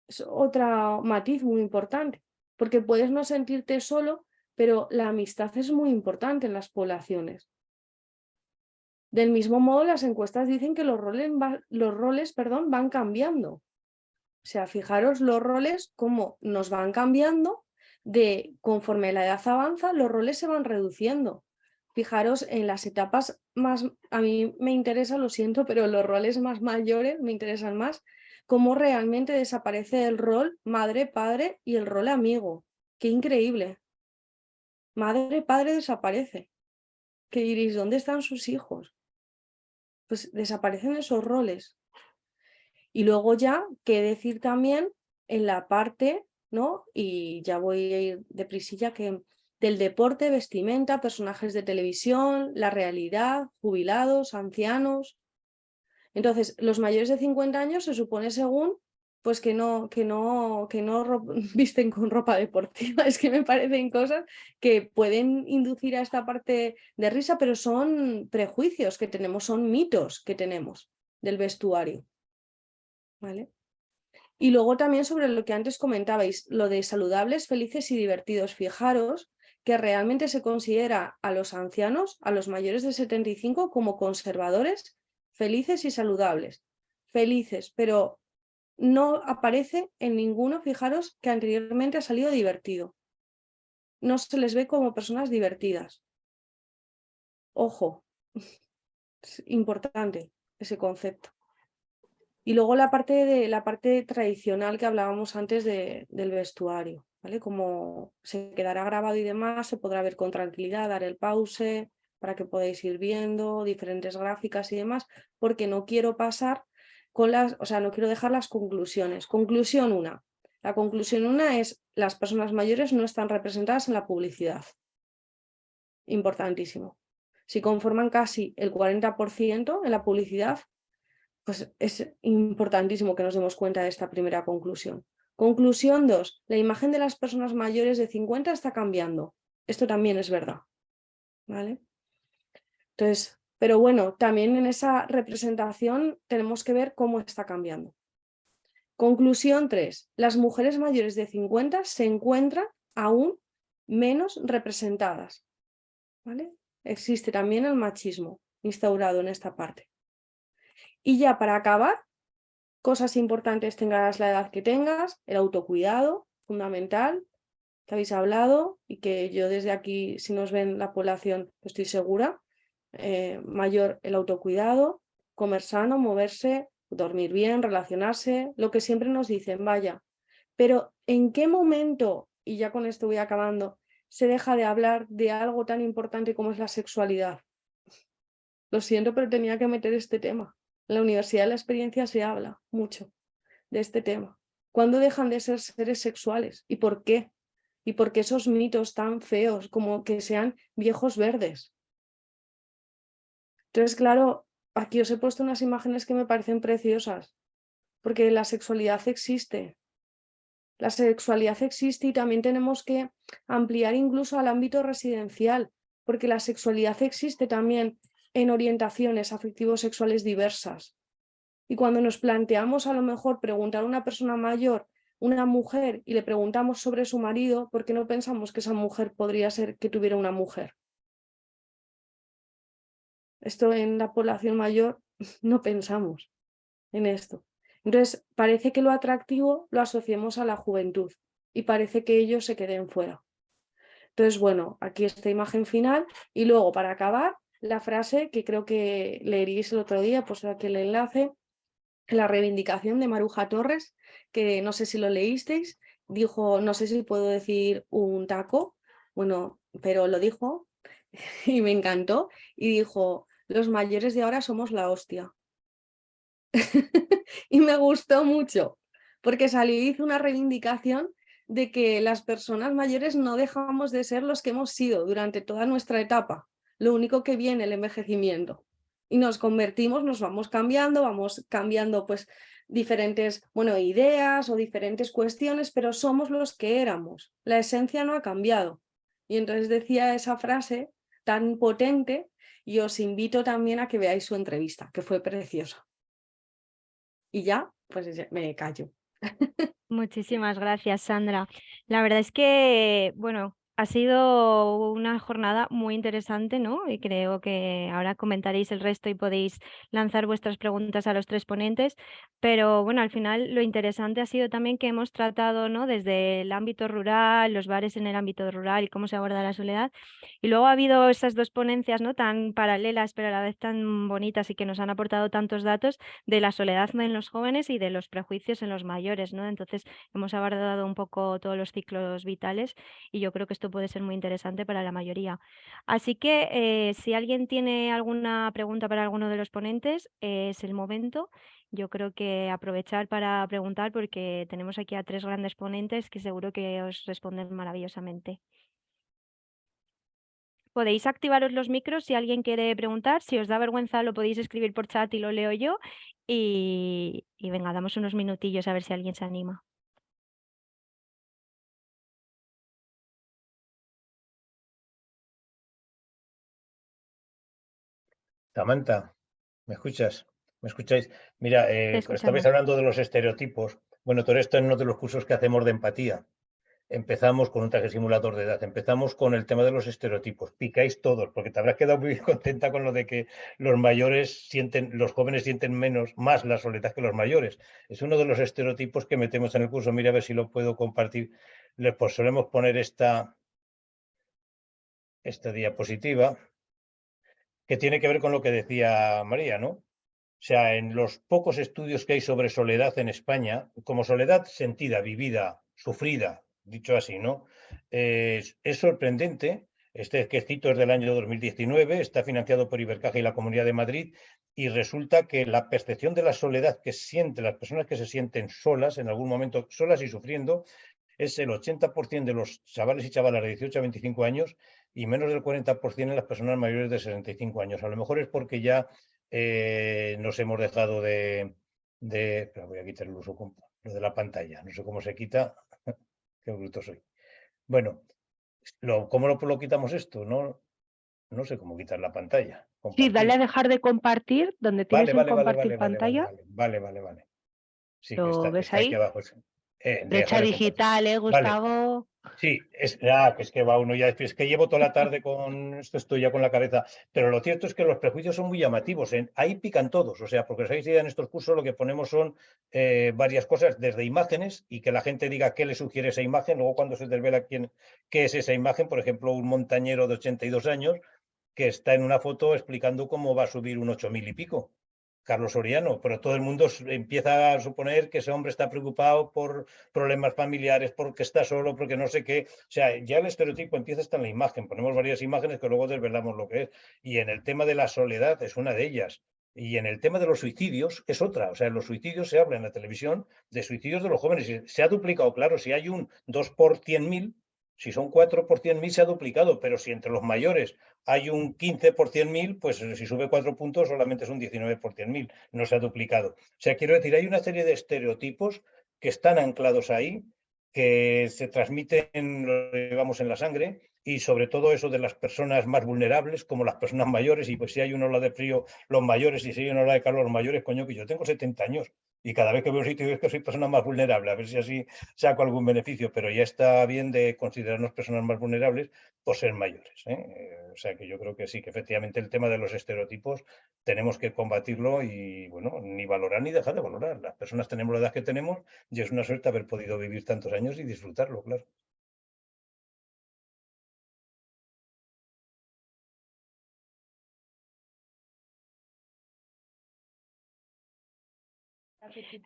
[SPEAKER 6] Es otro matiz muy importante, porque puedes no sentirte solo, pero la amistad es muy importante en las poblaciones. Del mismo modo, las encuestas dicen que los roles van cambiando. O sea, fijaros los roles cómo nos van cambiando, conforme la edad avanza, los roles se van reduciendo. Fijaros en las etapas más, a mí me interesa, lo siento, pero los roles más mayores me interesan más, cómo realmente desaparece el rol madre-padre y el rol amigo. ¡Qué increíble! Madre-padre desaparece. ¿Qué diréis? ¿Dónde están sus hijos? Pues desaparecen esos roles. Y luego ya, qué decir también en la parte, ¿no? Y ya voy a ir deprisilla, que del deporte, vestimenta, personajes de televisión, la realidad, jubilados, ancianos. Entonces, los mayores de 50 años se supone según pues que no visten con ropa deportiva. Es que me parecen cosas que pueden inducir a esta parte de risa, pero son prejuicios que tenemos, son mitos que tenemos del vestuario. ¿Vale? Y luego también sobre lo que antes comentabais, lo de saludables, felices y divertidos. Fijaros que realmente se considera a los ancianos, a los mayores de 75, como conservadores, felices y saludables. Felices, pero no aparece en ninguno, fijaros, que anteriormente ha salido divertido. No se les ve como personas divertidas. Ojo, es importante ese concepto. Y luego la parte tradicional que hablábamos antes del vestuario, ¿vale? Como se quedará grabado y demás, se podrá ver con tranquilidad, dar el pause para que podáis ir viendo diferentes gráficas y demás, porque no quiero pasar no quiero dejar las conclusiones. Conclusión 1. La conclusión 1 es las personas mayores no están representadas en la publicidad. Importantísimo. Si conforman casi el 40% en la publicidad, pues es importantísimo que nos demos cuenta de esta primera conclusión. Conclusión 2. La imagen de las personas mayores de 50 está cambiando. Esto también es verdad. ¿Vale? Entonces, pero bueno, también en esa representación tenemos que ver cómo está cambiando. Conclusión 3. Las mujeres mayores de 50 se encuentran aún menos representadas. ¿Vale? Existe también el machismo instaurado en esta parte. Y ya para acabar, cosas importantes tengas la edad que tengas, el autocuidado, fundamental, que habéis hablado y que yo desde aquí, si nos ven la población, estoy segura, mayor el autocuidado, comer sano, moverse, dormir bien, relacionarse, lo que siempre nos dicen, vaya, pero ¿en qué momento, y ya con esto voy acabando, se deja de hablar de algo tan importante como es la sexualidad? Lo siento, pero tenía que meter este tema. En la Universidad de la Experiencia se habla mucho de este tema. ¿Cuándo dejan de ser seres sexuales? ¿Y por qué? ¿Y por qué esos mitos tan feos como que sean viejos verdes? Entonces, claro, aquí os he puesto unas imágenes que me parecen preciosas, porque la sexualidad existe. La sexualidad existe y también tenemos que ampliar incluso al ámbito residencial. porque la sexualidad existe también en orientaciones afectivo-sexuales diversas. Y cuando nos planteamos a lo mejor preguntar a una persona mayor, una mujer, y le preguntamos sobre su marido, ¿por qué no pensamos que esa mujer podría ser que tuviera una mujer? Esto en la población mayor no pensamos en esto. Entonces, parece que lo atractivo lo asociemos a la juventud y parece que ellos se queden fuera. Entonces, bueno, aquí esta imagen final y luego para acabar la frase que creo que leeríais el otro día, pues aquí el enlace, la reivindicación de Maruja Torres, que no sé si lo leísteis, dijo, no sé si puedo decir un taco, bueno, pero lo dijo y me encantó y dijo, los mayores de ahora somos la hostia. Y me gustó mucho, porque salió y hizo una reivindicación de que las personas mayores no dejamos de ser los que hemos sido durante toda nuestra etapa. Lo único que viene el envejecimiento. Y nos convertimos, nos vamos cambiando pues diferentes, bueno, ideas o diferentes cuestiones, pero somos los que éramos. La esencia no ha cambiado. Y entonces decía esa frase tan potente y os invito también a que veáis su entrevista, que fue preciosa. Y ya, pues me callo.
[SPEAKER 3] Muchísimas gracias, Sandra. La verdad es que, bueno, ha sido una jornada muy interesante, ¿no? Y creo que ahora comentaréis el resto y podéis lanzar vuestras preguntas a los tres ponentes. Pero bueno, al final lo interesante ha sido también que hemos tratado, ¿no? Desde el ámbito rural, los bares en el ámbito rural y cómo se aborda la soledad. Y luego ha habido esas dos ponencias, ¿no? Tan paralelas, pero a la vez tan bonitas y que nos han aportado tantos datos de la soledad en los jóvenes y de los prejuicios en los mayores, ¿no? Entonces hemos abordado un poco todos los ciclos vitales y yo creo que esto puede ser muy interesante para la mayoría. Así que si alguien tiene alguna pregunta para alguno de los ponentes, es el momento. Yo creo que aprovechar para preguntar porque tenemos aquí a tres grandes ponentes que seguro que os responden maravillosamente. Podéis activaros los micros si alguien quiere preguntar. Si os da vergüenza lo podéis escribir por chat y lo leo yo. Y venga, damos unos minutillos a ver si alguien se anima.
[SPEAKER 4] Samantha, ¿me escuchas? ¿Me escucháis? Mira,
[SPEAKER 3] Te
[SPEAKER 4] estabais
[SPEAKER 3] escuchamos.
[SPEAKER 4] hablando de los estereotipos. Bueno, todo esto en uno de los cursos que hacemos de empatía. Empezamos con un traje simulador de edad, empezamos con el tema de los estereotipos. Picáis todos, porque te habrás quedado muy contenta con lo de que los mayores sienten, los jóvenes sienten más la soledad que los mayores. Es uno de los estereotipos que metemos en el curso. Mira a ver si lo puedo compartir. Pues solemos poner esta diapositiva, que tiene que ver con lo que decía María, ¿no? O sea, en los pocos estudios que hay sobre soledad en España, como soledad sentida, vivida, sufrida, dicho así, ¿no? Es sorprendente. Este que cito es del año 2019, está financiado por Ibercaja y la Comunidad de Madrid, y resulta que la percepción de la soledad que sienten las personas que se sienten solas, en algún momento solas y sufriendo, es el 80% de los chavales y chavalas de 18 a 25 años y menos del 40% en las personas mayores de 65 años. A lo mejor es porque ya nos hemos dejado pero voy a quitar el uso lo de la pantalla, no sé cómo se quita, qué bruto soy. Bueno, ¿cómo lo quitamos esto? No sé cómo quitar la pantalla.
[SPEAKER 7] Sí,
[SPEAKER 4] Compartir.
[SPEAKER 7] dale a dejar de compartir, donde tienes
[SPEAKER 4] Vale,
[SPEAKER 7] en compartir pantalla.
[SPEAKER 4] Vale. Sí, que
[SPEAKER 7] ¿Lo ves
[SPEAKER 4] está aquí
[SPEAKER 7] ahí?
[SPEAKER 4] abajo.
[SPEAKER 7] Brecha
[SPEAKER 4] Dejar de compartir.
[SPEAKER 7] digital,
[SPEAKER 4] Vale.
[SPEAKER 7] Gustavo.
[SPEAKER 4] Sí, es que va uno ya, es que llevo toda la tarde con esto, estoy ya con la cabeza, pero lo cierto es que los prejuicios son muy llamativos, ahí pican todos, o sea, porque os habéis ido en estos cursos, lo que ponemos son varias cosas, desde imágenes, y que la gente diga qué le sugiere esa imagen, luego cuando se desvela qué es esa imagen, por ejemplo, un montañero de 82 años que está en una foto explicando cómo va a subir un 8000 y pico. Carlos Soriano, pero todo el mundo empieza a suponer que ese hombre está preocupado por problemas familiares, porque está solo, porque no sé qué. O sea, ya el estereotipo empieza hasta en la imagen. Ponemos varias imágenes que luego desvelamos lo que es. Y en el tema de la soledad es una de ellas. Y en el tema de los suicidios es otra. O sea, en los suicidios se habla en la televisión de suicidios de los jóvenes. Se ha duplicado, claro, si hay un 2 por 100.000, si son 4 por 100.000 se ha duplicado, pero si entre los mayores hay un 15 por 100.000, pues si sube 4 puntos solamente es un 19 por 100.000, no se ha duplicado. O sea, quiero decir, hay una serie de estereotipos que están anclados ahí, que se transmiten, lo llevamos en la sangre, y sobre todo eso de las personas más vulnerables, como las personas mayores, y pues si hay una ola de frío, los mayores, y si hay una ola de calor, los mayores, coño, que yo tengo 70 años, y cada vez que veo un sitio es que soy persona más vulnerable, a ver si así saco algún beneficio, pero ya está bien de considerarnos personas más vulnerables por ser mayores, ¿eh? O sea que yo creo que sí, que efectivamente el tema de los estereotipos tenemos que combatirlo y, bueno, ni valorar ni dejar de valorar. Las personas tenemos la edad que tenemos y es una suerte haber podido vivir tantos años y disfrutarlo, claro.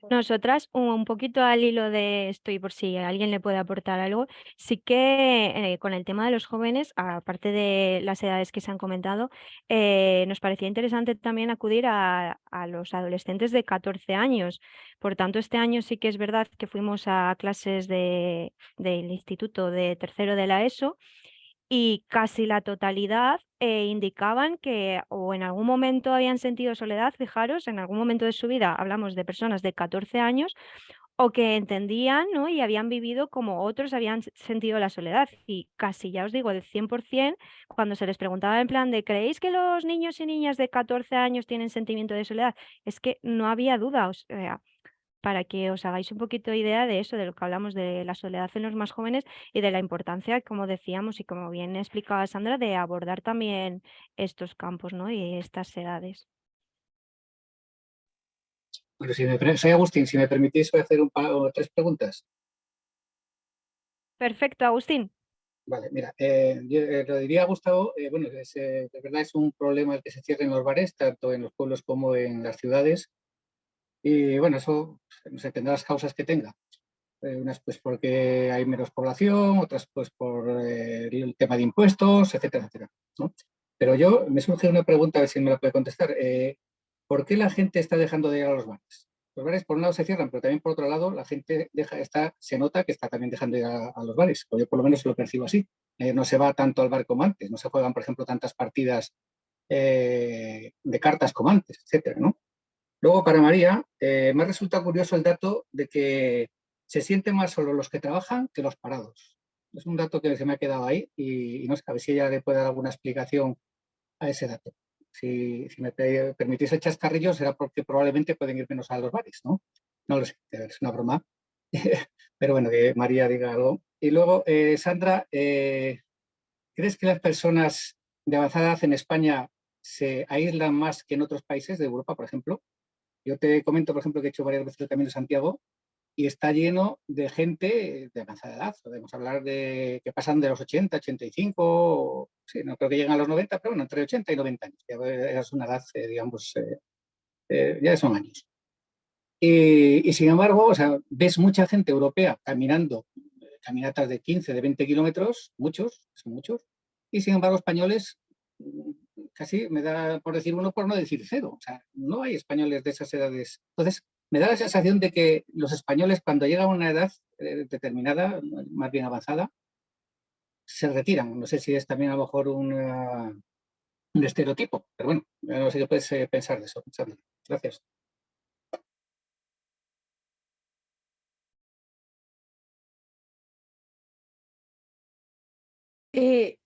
[SPEAKER 3] Nosotras, un poquito al hilo de esto y por si alguien le puede aportar algo, sí que con el tema de los jóvenes, aparte de las edades que se han comentado, nos parecía interesante también acudir a los adolescentes de 14 años. Por tanto, este año sí que es verdad que fuimos a clases del instituto de tercero de la ESO y casi la totalidad indicaban que o en algún momento habían sentido soledad, fijaros, en algún momento de su vida hablamos de personas de 14 años, o que entendían, ¿no? Y habían vivido como otros habían sentido la soledad. Y casi, ya os digo, el 100%, cuando se les preguntaba en plan de ¿creéis que los niños y niñas de 14 años tienen sentimiento de soledad? Es que no había duda, o sea, para que os hagáis un poquito idea de eso, de lo que hablamos de la soledad en los más jóvenes y de la importancia, como decíamos y como bien explicaba Sandra, de abordar también estos campos, ¿no? Y estas edades.
[SPEAKER 8] Bueno, soy Agustín, si me permitís voy a hacer tres preguntas.
[SPEAKER 3] Perfecto, Agustín.
[SPEAKER 8] Vale, mira, yo lo diría a Gustavo, bueno, de verdad es un problema el que se cierren los bares, tanto en los pueblos como en las ciudades. Y bueno, eso no sé, tendrá las causas que tenga. Unas pues porque hay menos población, otras pues por el tema de impuestos, etcétera, etcétera, ¿no? Pero me surge una pregunta, a ver si me la puede contestar. ¿Por qué la gente está dejando de ir a los bares? Los bares por un lado se cierran, pero también por otro lado la gente se nota que está también dejando de ir a los bares, o yo por lo menos lo percibo así. No se va tanto al bar como antes, no se juegan, por ejemplo, tantas partidas de cartas como antes, etcétera, ¿no? Luego, para María, me resulta curioso el dato de que se sienten más solo los que trabajan que los parados. Es un dato que se me ha quedado ahí y no sé, a ver si ella le puede dar alguna explicación a ese dato. Si me permitís el chascarrillo, será porque probablemente pueden ir menos a los bares, ¿no? No lo sé, es una broma. Pero bueno, que María diga algo. Y luego, Sandra, ¿crees que las personas de avanzada edad en España se aíslan más que en otros países de Europa, por ejemplo? Yo te comento, por ejemplo, que he hecho varias veces el Camino de Santiago y está lleno de gente de avanzada edad. Podemos hablar de que pasan de los 80, 85, sí, no creo que lleguen a los 90, pero bueno, entre 80 y 90 años. Ya es una edad, digamos, ya son años. Y sin embargo, o sea, ves mucha gente europea caminando, caminatas de 15, de 20 kilómetros, son muchos, y sin embargo españoles, casi me da por decir uno, por no decir cero. O sea, no hay españoles de esas edades. Entonces, me da la sensación de que los españoles, cuando llegan a una edad determinada, más bien avanzada, se retiran. No sé si es también a lo mejor un estereotipo, pero bueno, no sé qué puedes pensar de eso. Gracias.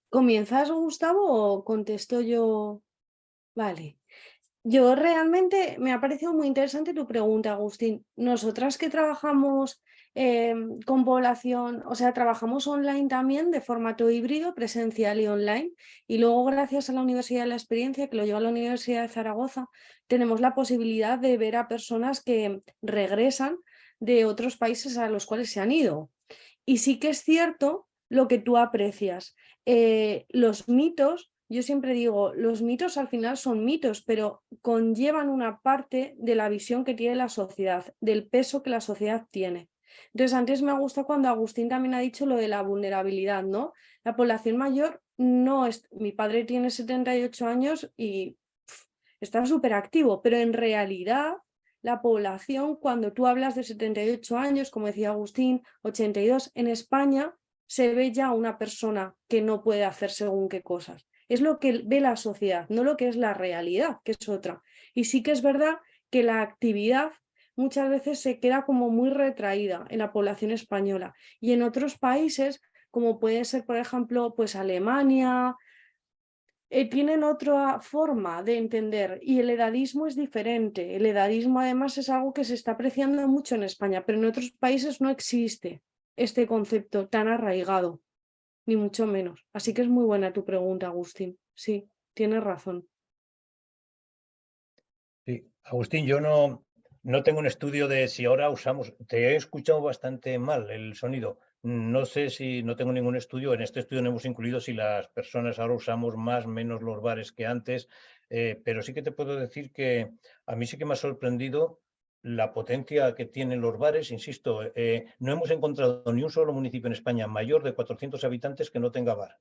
[SPEAKER 6] ¿Comienzas, Gustavo, o contesto yo? Vale. Yo realmente me ha parecido muy interesante tu pregunta, Agustín. Nosotras que trabajamos con población, o sea, trabajamos online también de formato híbrido, presencial y online. Y luego, gracias a la Universidad de la Experiencia, que lo lleva la Universidad de Zaragoza, tenemos la posibilidad de ver a personas que regresan de otros países a los cuales se han ido. Y sí que es cierto lo que tú aprecias. Los mitos, yo siempre digo, los mitos al final son mitos, pero conllevan una parte de la visión que tiene la sociedad, del peso que la sociedad tiene. Entonces, antes me gusta cuando Agustín también ha dicho lo de la vulnerabilidad, ¿no? La población mayor no es... Mi padre tiene 78 años y está súper activo, pero en realidad la población, cuando tú hablas de 78 años, como decía Agustín, 82, en España se ve ya una persona que no puede hacer según qué cosas. Es lo que ve la sociedad, no lo que es la realidad, que es otra. Y sí que es verdad que la actividad muchas veces se queda como muy retraída en la población española. Y en otros países, como puede ser, por ejemplo, pues Alemania, tienen otra forma de entender y el edadismo es diferente. El edadismo además es algo que se está apreciando mucho en España, pero en otros países no existe este concepto tan arraigado, ni mucho menos. Así que es muy buena tu pregunta, Agustín. Sí, tienes razón.
[SPEAKER 4] Sí, Agustín, yo no tengo un estudio de si ahora usamos, te he escuchado bastante mal el sonido. No sé si no tengo ningún estudio, en este estudio no hemos incluido si las personas ahora usamos más, menos los bares que antes, pero sí que te puedo decir que a mí sí que me ha sorprendido la potencia que tienen los bares. Insisto, no hemos encontrado ni un solo municipio en España mayor de 400 habitantes que no tenga bar.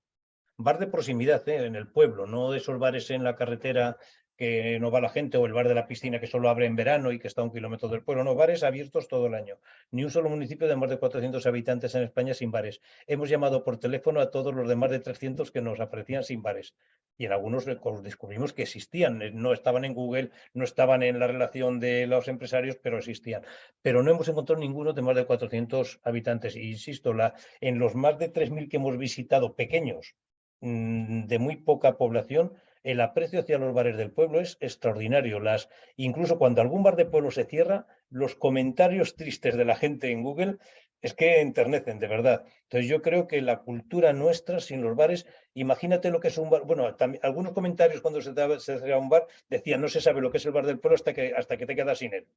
[SPEAKER 4] Bar de proximidad, en el pueblo, no de esos bares en la carretera que no va la gente, o el bar de la piscina que solo abre en verano y que está a 1 kilómetro del pueblo. No, bares abiertos todo el año. Ni un solo municipio de más de 400 habitantes en España sin bares. Hemos llamado por teléfono a todos los de más de 300 que nos aparecían sin bares. Y en algunos descubrimos que existían. No estaban en Google, no estaban en la relación de los empresarios, pero existían. Pero no hemos encontrado ninguno de más de 400 habitantes. E insisto, en los más de 3.000 que hemos visitado, pequeños, de muy poca población, el aprecio hacia los bares del pueblo es extraordinario. Incluso cuando algún bar de pueblo se cierra, los comentarios tristes de la gente en Google es que enternecen, de verdad. Entonces yo creo que la cultura nuestra sin los bares, imagínate lo que es un bar. Bueno, también, algunos comentarios cuando se cierra un bar decían no se sabe lo que es el bar del pueblo hasta que te quedas sin él.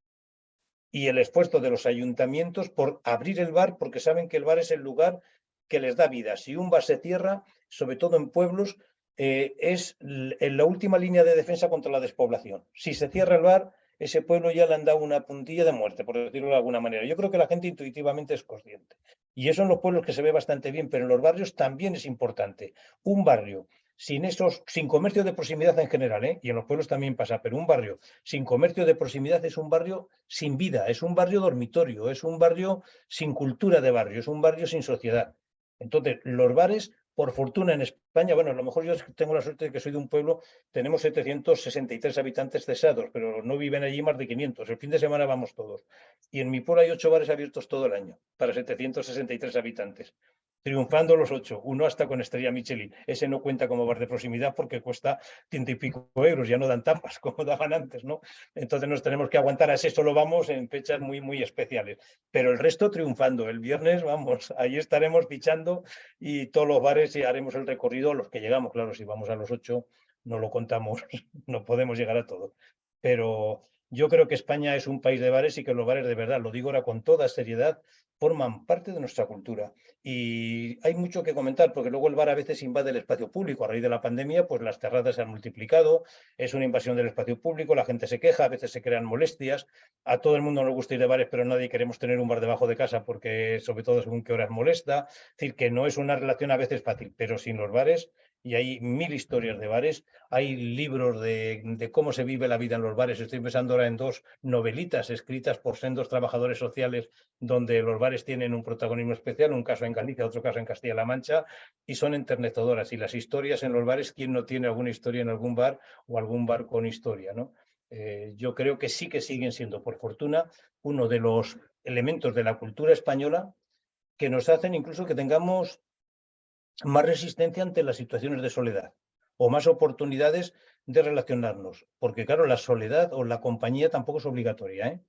[SPEAKER 4] Y el esfuerzo de los ayuntamientos por abrir el bar, porque saben que el bar es el lugar que les da vida. Si un bar se cierra, sobre todo en pueblos, es en la última línea de defensa contra la despoblación. Si se cierra el bar, ese pueblo ya le han dado una puntilla de muerte, por decirlo de alguna manera. Yo creo que la gente intuitivamente es consciente. Y eso en los pueblos que se ve bastante bien, pero en los barrios también es importante. Un barrio sin comercio de proximidad en general, y en los pueblos también pasa, pero un barrio sin comercio de proximidad es un barrio sin vida, es un barrio dormitorio, es un barrio sin cultura de barrio, es un barrio sin sociedad. Entonces, los bares, por fortuna en España, bueno, a lo mejor yo tengo la suerte de que soy de un pueblo, tenemos 763 habitantes cesados, pero no viven allí más de 500. El fin de semana vamos todos. Y en mi pueblo hay 8 bares abiertos todo el año, para 763 habitantes. Triunfando los 8, uno hasta con estrella Michelin. Ese no cuenta como bar de proximidad porque cuesta 100 y pico euros, ya no dan tapas como daban antes, ¿no? Entonces nos tenemos que aguantar, a ese solo vamos en fechas muy, muy especiales. Pero el resto triunfando. El viernes, vamos, ahí estaremos fichando y todos los bares y haremos el recorrido a los que llegamos. Claro, si vamos a los 8, no lo contamos, no podemos llegar a todo. Pero yo creo que España es un país de bares y que los bares, de verdad, lo digo ahora con toda seriedad, forman parte de nuestra cultura. Y hay mucho que comentar, porque luego el bar a veces invade el espacio público. A raíz de la pandemia, pues las terrazas se han multiplicado, es una invasión del espacio público, la gente se queja, a veces se crean molestias. A todo el mundo nos gusta ir de bares, pero nadie queremos tener un bar debajo de casa porque, sobre todo, según qué horas molesta. Es decir, que no es una relación a veces fácil, pero sin los bares, y hay 1000 historias de bares, hay libros de cómo se vive la vida en los bares. Estoy pensando ahora en 2 novelitas escritas por sendos trabajadores sociales donde los bares tienen un protagonismo especial, un caso en Galicia, otro caso en Castilla-La Mancha, y son enternezadoras. Y las historias en los bares, ¿quién no tiene alguna historia en algún bar o algún bar con historia, ¿no? Yo creo que sí que siguen siendo, por fortuna, uno de los elementos de la cultura española que nos hacen incluso que tengamos más resistencia ante las situaciones de soledad o más oportunidades de relacionarnos. Porque, claro, la soledad o la compañía tampoco es obligatoria, ¿eh?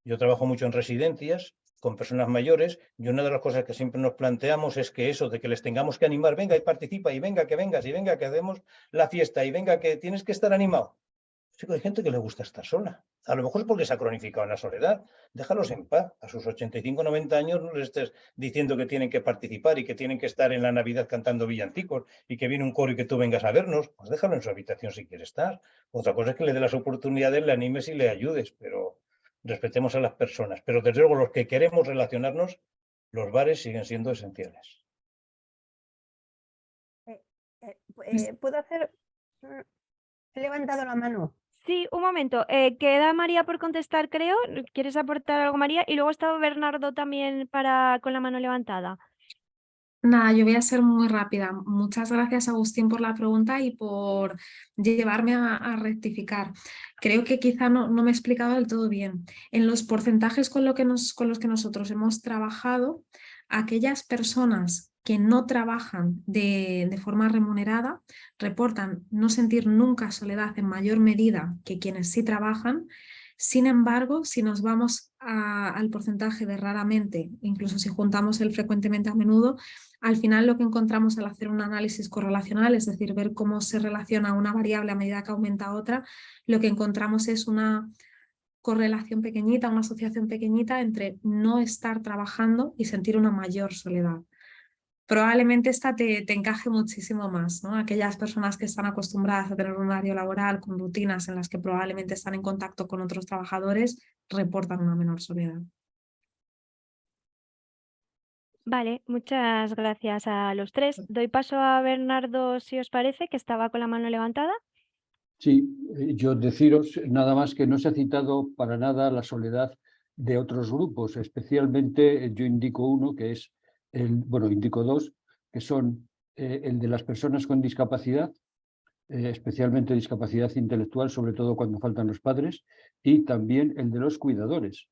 [SPEAKER 4] Yo trabajo mucho en residencias con personas mayores y una de las cosas que siempre nos planteamos es que eso de que les tengamos que animar, venga y participa, y venga que vengas, y venga que hacemos la fiesta, y venga que tienes que estar animado. Sí, hay gente que le gusta estar sola. A lo mejor es porque se ha cronificado en la soledad. Déjalos en paz. A sus 85 o 90 años no les estés diciendo que tienen que participar y que tienen que estar en la Navidad cantando villancicos y que viene un coro y que tú vengas a vernos. Pues déjalo en su habitación si quiere estar. Otra cosa es que le dé las oportunidades, le animes y le ayudes, pero respetemos a las personas. Pero desde luego los que queremos relacionarnos, los bares siguen siendo esenciales.
[SPEAKER 9] ¿Puedo hacer? He levantado la mano.
[SPEAKER 3] Sí, un momento. Queda María por contestar, creo. ¿Quieres aportar algo, María? Y luego estaba Bernardo también con la mano levantada.
[SPEAKER 5] Nada, yo voy a ser muy rápida. Muchas gracias, Agustín, por la pregunta y por llevarme a rectificar. Creo que quizá no me he explicado del todo bien. En los porcentajes con los que nosotros hemos trabajado, aquellas personas que no trabajan de forma remunerada reportan no sentir nunca soledad en mayor medida que quienes sí trabajan. Sin embargo, si nos vamos al porcentaje de raramente, incluso si juntamos el frecuentemente a menudo, al final lo que encontramos al hacer un análisis correlacional, es decir, ver cómo se relaciona una variable a medida que aumenta otra, lo que encontramos es una correlación pequeñita, una asociación pequeñita entre no estar trabajando y sentir una mayor soledad. Probablemente esta te encaje muchísimo más, ¿no? Aquellas personas que están acostumbradas a tener un horario laboral con rutinas en las que probablemente están en contacto con otros trabajadores, reportan una menor soledad.
[SPEAKER 3] Vale, muchas gracias a los tres. Doy paso a Bernardo, si os parece, que estaba con la mano levantada.
[SPEAKER 10] Sí, yo deciros nada más que no se ha citado para nada la soledad de otros grupos, especialmente yo indico uno que es, indico dos, que son el de las personas con discapacidad, especialmente discapacidad intelectual, sobre todo cuando faltan los padres, y también el de los cuidadores.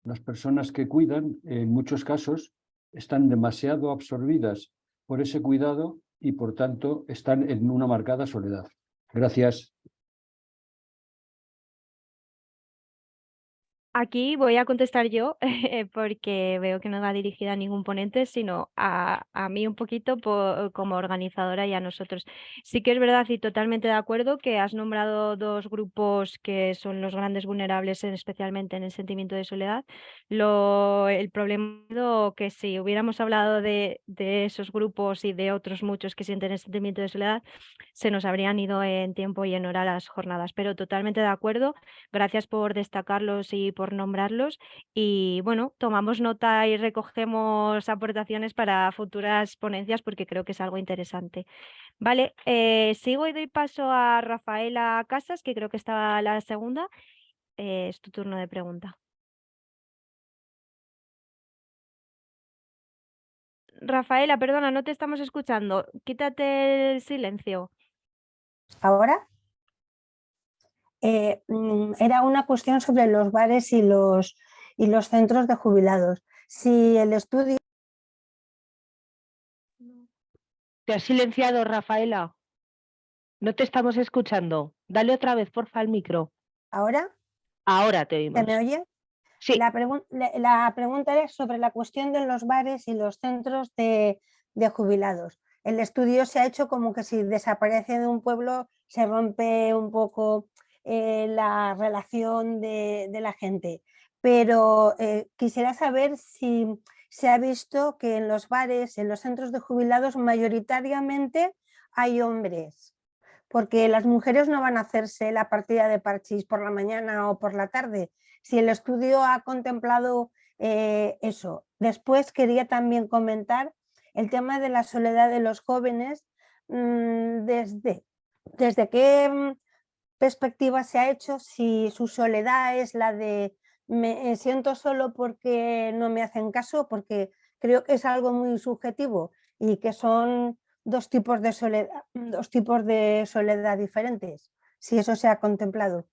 [SPEAKER 10] Las personas que cuidan, en muchos casos, están demasiado absorbidas por ese cuidado y, por tanto, están en una marcada soledad. Gracias.
[SPEAKER 3] Aquí voy a contestar yo porque veo que no va dirigida a ningún ponente, sino a mí un poquito como organizadora y a nosotros. Sí que es verdad y totalmente de acuerdo que has nombrado dos grupos que son los grandes vulnerables, especialmente en el sentimiento de soledad. El problema es que si hubiéramos hablado de esos grupos y de otros muchos que sienten el sentimiento de soledad, se nos habrían ido en tiempo y en hora las jornadas, pero totalmente de acuerdo. Gracias por destacarlos y por nombrarlos. Y bueno, tomamos nota y recogemos aportaciones para futuras ponencias porque creo que es algo interesante. Vale, sigo y doy paso a Rafaela Casas, que creo que estaba la segunda. Es tu turno de pregunta. Rafaela, perdona, no te estamos escuchando. Quítate el silencio.
[SPEAKER 9] ¿Ahora? Era una cuestión sobre los bares y los centros de jubilados. Si el estudio...
[SPEAKER 7] Te has silenciado, Rafaela. No te estamos escuchando. Dale otra vez, porfa, al micro.
[SPEAKER 9] ¿Ahora?
[SPEAKER 7] Ahora te oímos.
[SPEAKER 9] ¿Se me oye?
[SPEAKER 7] Sí.
[SPEAKER 9] La pregunta es sobre la cuestión de los bares y los centros de jubilados. El estudio se ha hecho como que si desaparece de un pueblo se rompe un poco la relación de la gente. Pero quisiera saber si se ha visto que en los bares, en los centros de jubilados, mayoritariamente hay hombres. Porque las mujeres no van a hacerse la partida de parchís por la mañana o por la tarde. Si el estudio ha contemplado eso. Después quería también comentar el tema de la soledad de los jóvenes. ¿Desde qué perspectiva se ha hecho? Si su soledad es la de me siento solo porque no me hacen caso, porque creo que es algo muy subjetivo y que son dos tipos de soledad diferentes, si eso se ha contemplado.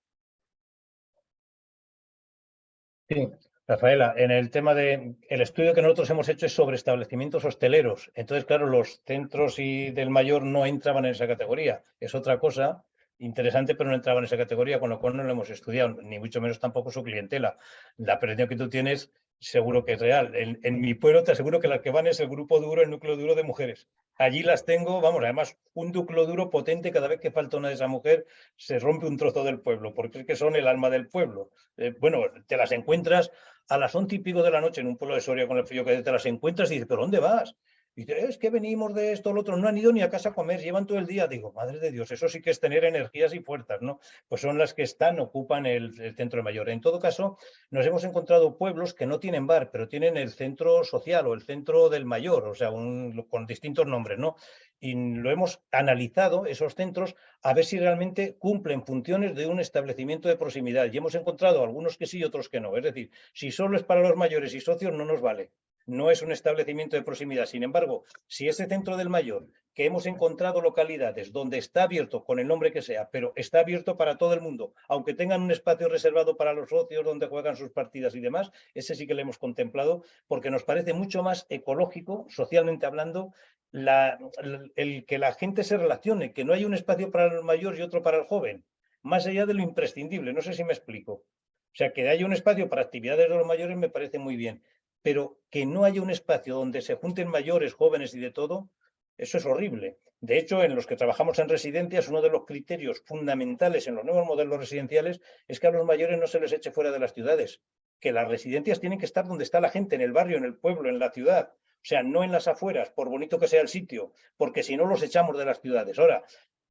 [SPEAKER 4] Sí, Rafaela, en el tema el estudio que nosotros hemos hecho es sobre establecimientos hosteleros. Entonces, claro, los centros y del mayor no entraban en esa categoría. Es otra cosa interesante, pero no entraban en esa categoría, con lo cual no lo hemos estudiado, ni mucho menos tampoco su clientela. La percepción que tú tienes seguro que es real. En mi pueblo te aseguro que las que van es el grupo duro, el núcleo duro de mujeres. Allí las tengo, vamos, además un núcleo duro potente. Cada vez que falta una de esa mujer se rompe un trozo del pueblo, porque es que son el alma del pueblo. Bueno, te las encuentras a las 11 y pico de la noche en un pueblo de Soria con el frío que te las encuentras y dices, ¿pero dónde vas? Y dices, es que venimos de esto, lo otro, no han ido ni a casa a comer, llevan todo el día. Digo, madre de Dios, eso sí que es tener energías y fuerzas, ¿no? Pues son las que ocupan el centro mayor. En todo caso, nos hemos encontrado pueblos que no tienen bar, pero tienen el centro social o el centro del mayor, o sea, con distintos nombres, ¿no? Y lo hemos analizado, esos centros, a ver si realmente cumplen funciones de un establecimiento de proximidad. Y hemos encontrado algunos que sí y otros que no. Es decir, si solo es para los mayores y socios, no nos vale. no es un establecimiento de proximidad. Sin embargo, si ese centro del mayor, que hemos encontrado localidades donde está abierto, con el nombre que sea, pero está abierto para todo el mundo, aunque tengan un espacio reservado para los socios donde juegan sus partidas y demás, ese sí que lo hemos contemplado, porque nos parece mucho más ecológico, socialmente hablando, el que la gente se relacione, que no hay un espacio para el mayor y otro para el joven, más allá de lo imprescindible. No sé si me explico. O sea, que haya un espacio para actividades de los mayores me parece muy bien, pero que no haya un espacio donde se junten mayores, jóvenes y de todo, eso es horrible. De hecho, en los que trabajamos en residencias, uno de los criterios fundamentales en los nuevos modelos residenciales es que a los mayores no se les eche fuera de las ciudades, que las residencias tienen que estar donde está la gente, en el barrio, en el pueblo, en la ciudad. O sea, no en las afueras, por bonito que sea el sitio, porque si no los echamos de las ciudades. Ahora,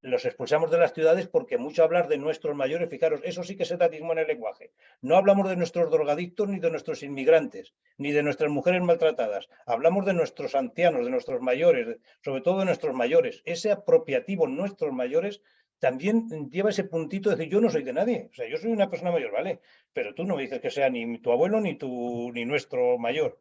[SPEAKER 4] los expulsamos de las ciudades porque mucho hablar de nuestros mayores, fijaros, eso sí que es edatismo en el lenguaje. No hablamos de nuestros drogadictos, ni de nuestros inmigrantes, ni de nuestras mujeres maltratadas. Hablamos de nuestros ancianos, de nuestros mayores, sobre todo de nuestros mayores. Ese apropiativo en nuestros mayores también lleva ese puntito de decir, yo no soy de nadie. O sea, yo soy una persona mayor, ¿vale? Pero tú no me dices que sea ni tu abuelo ni nuestro mayor.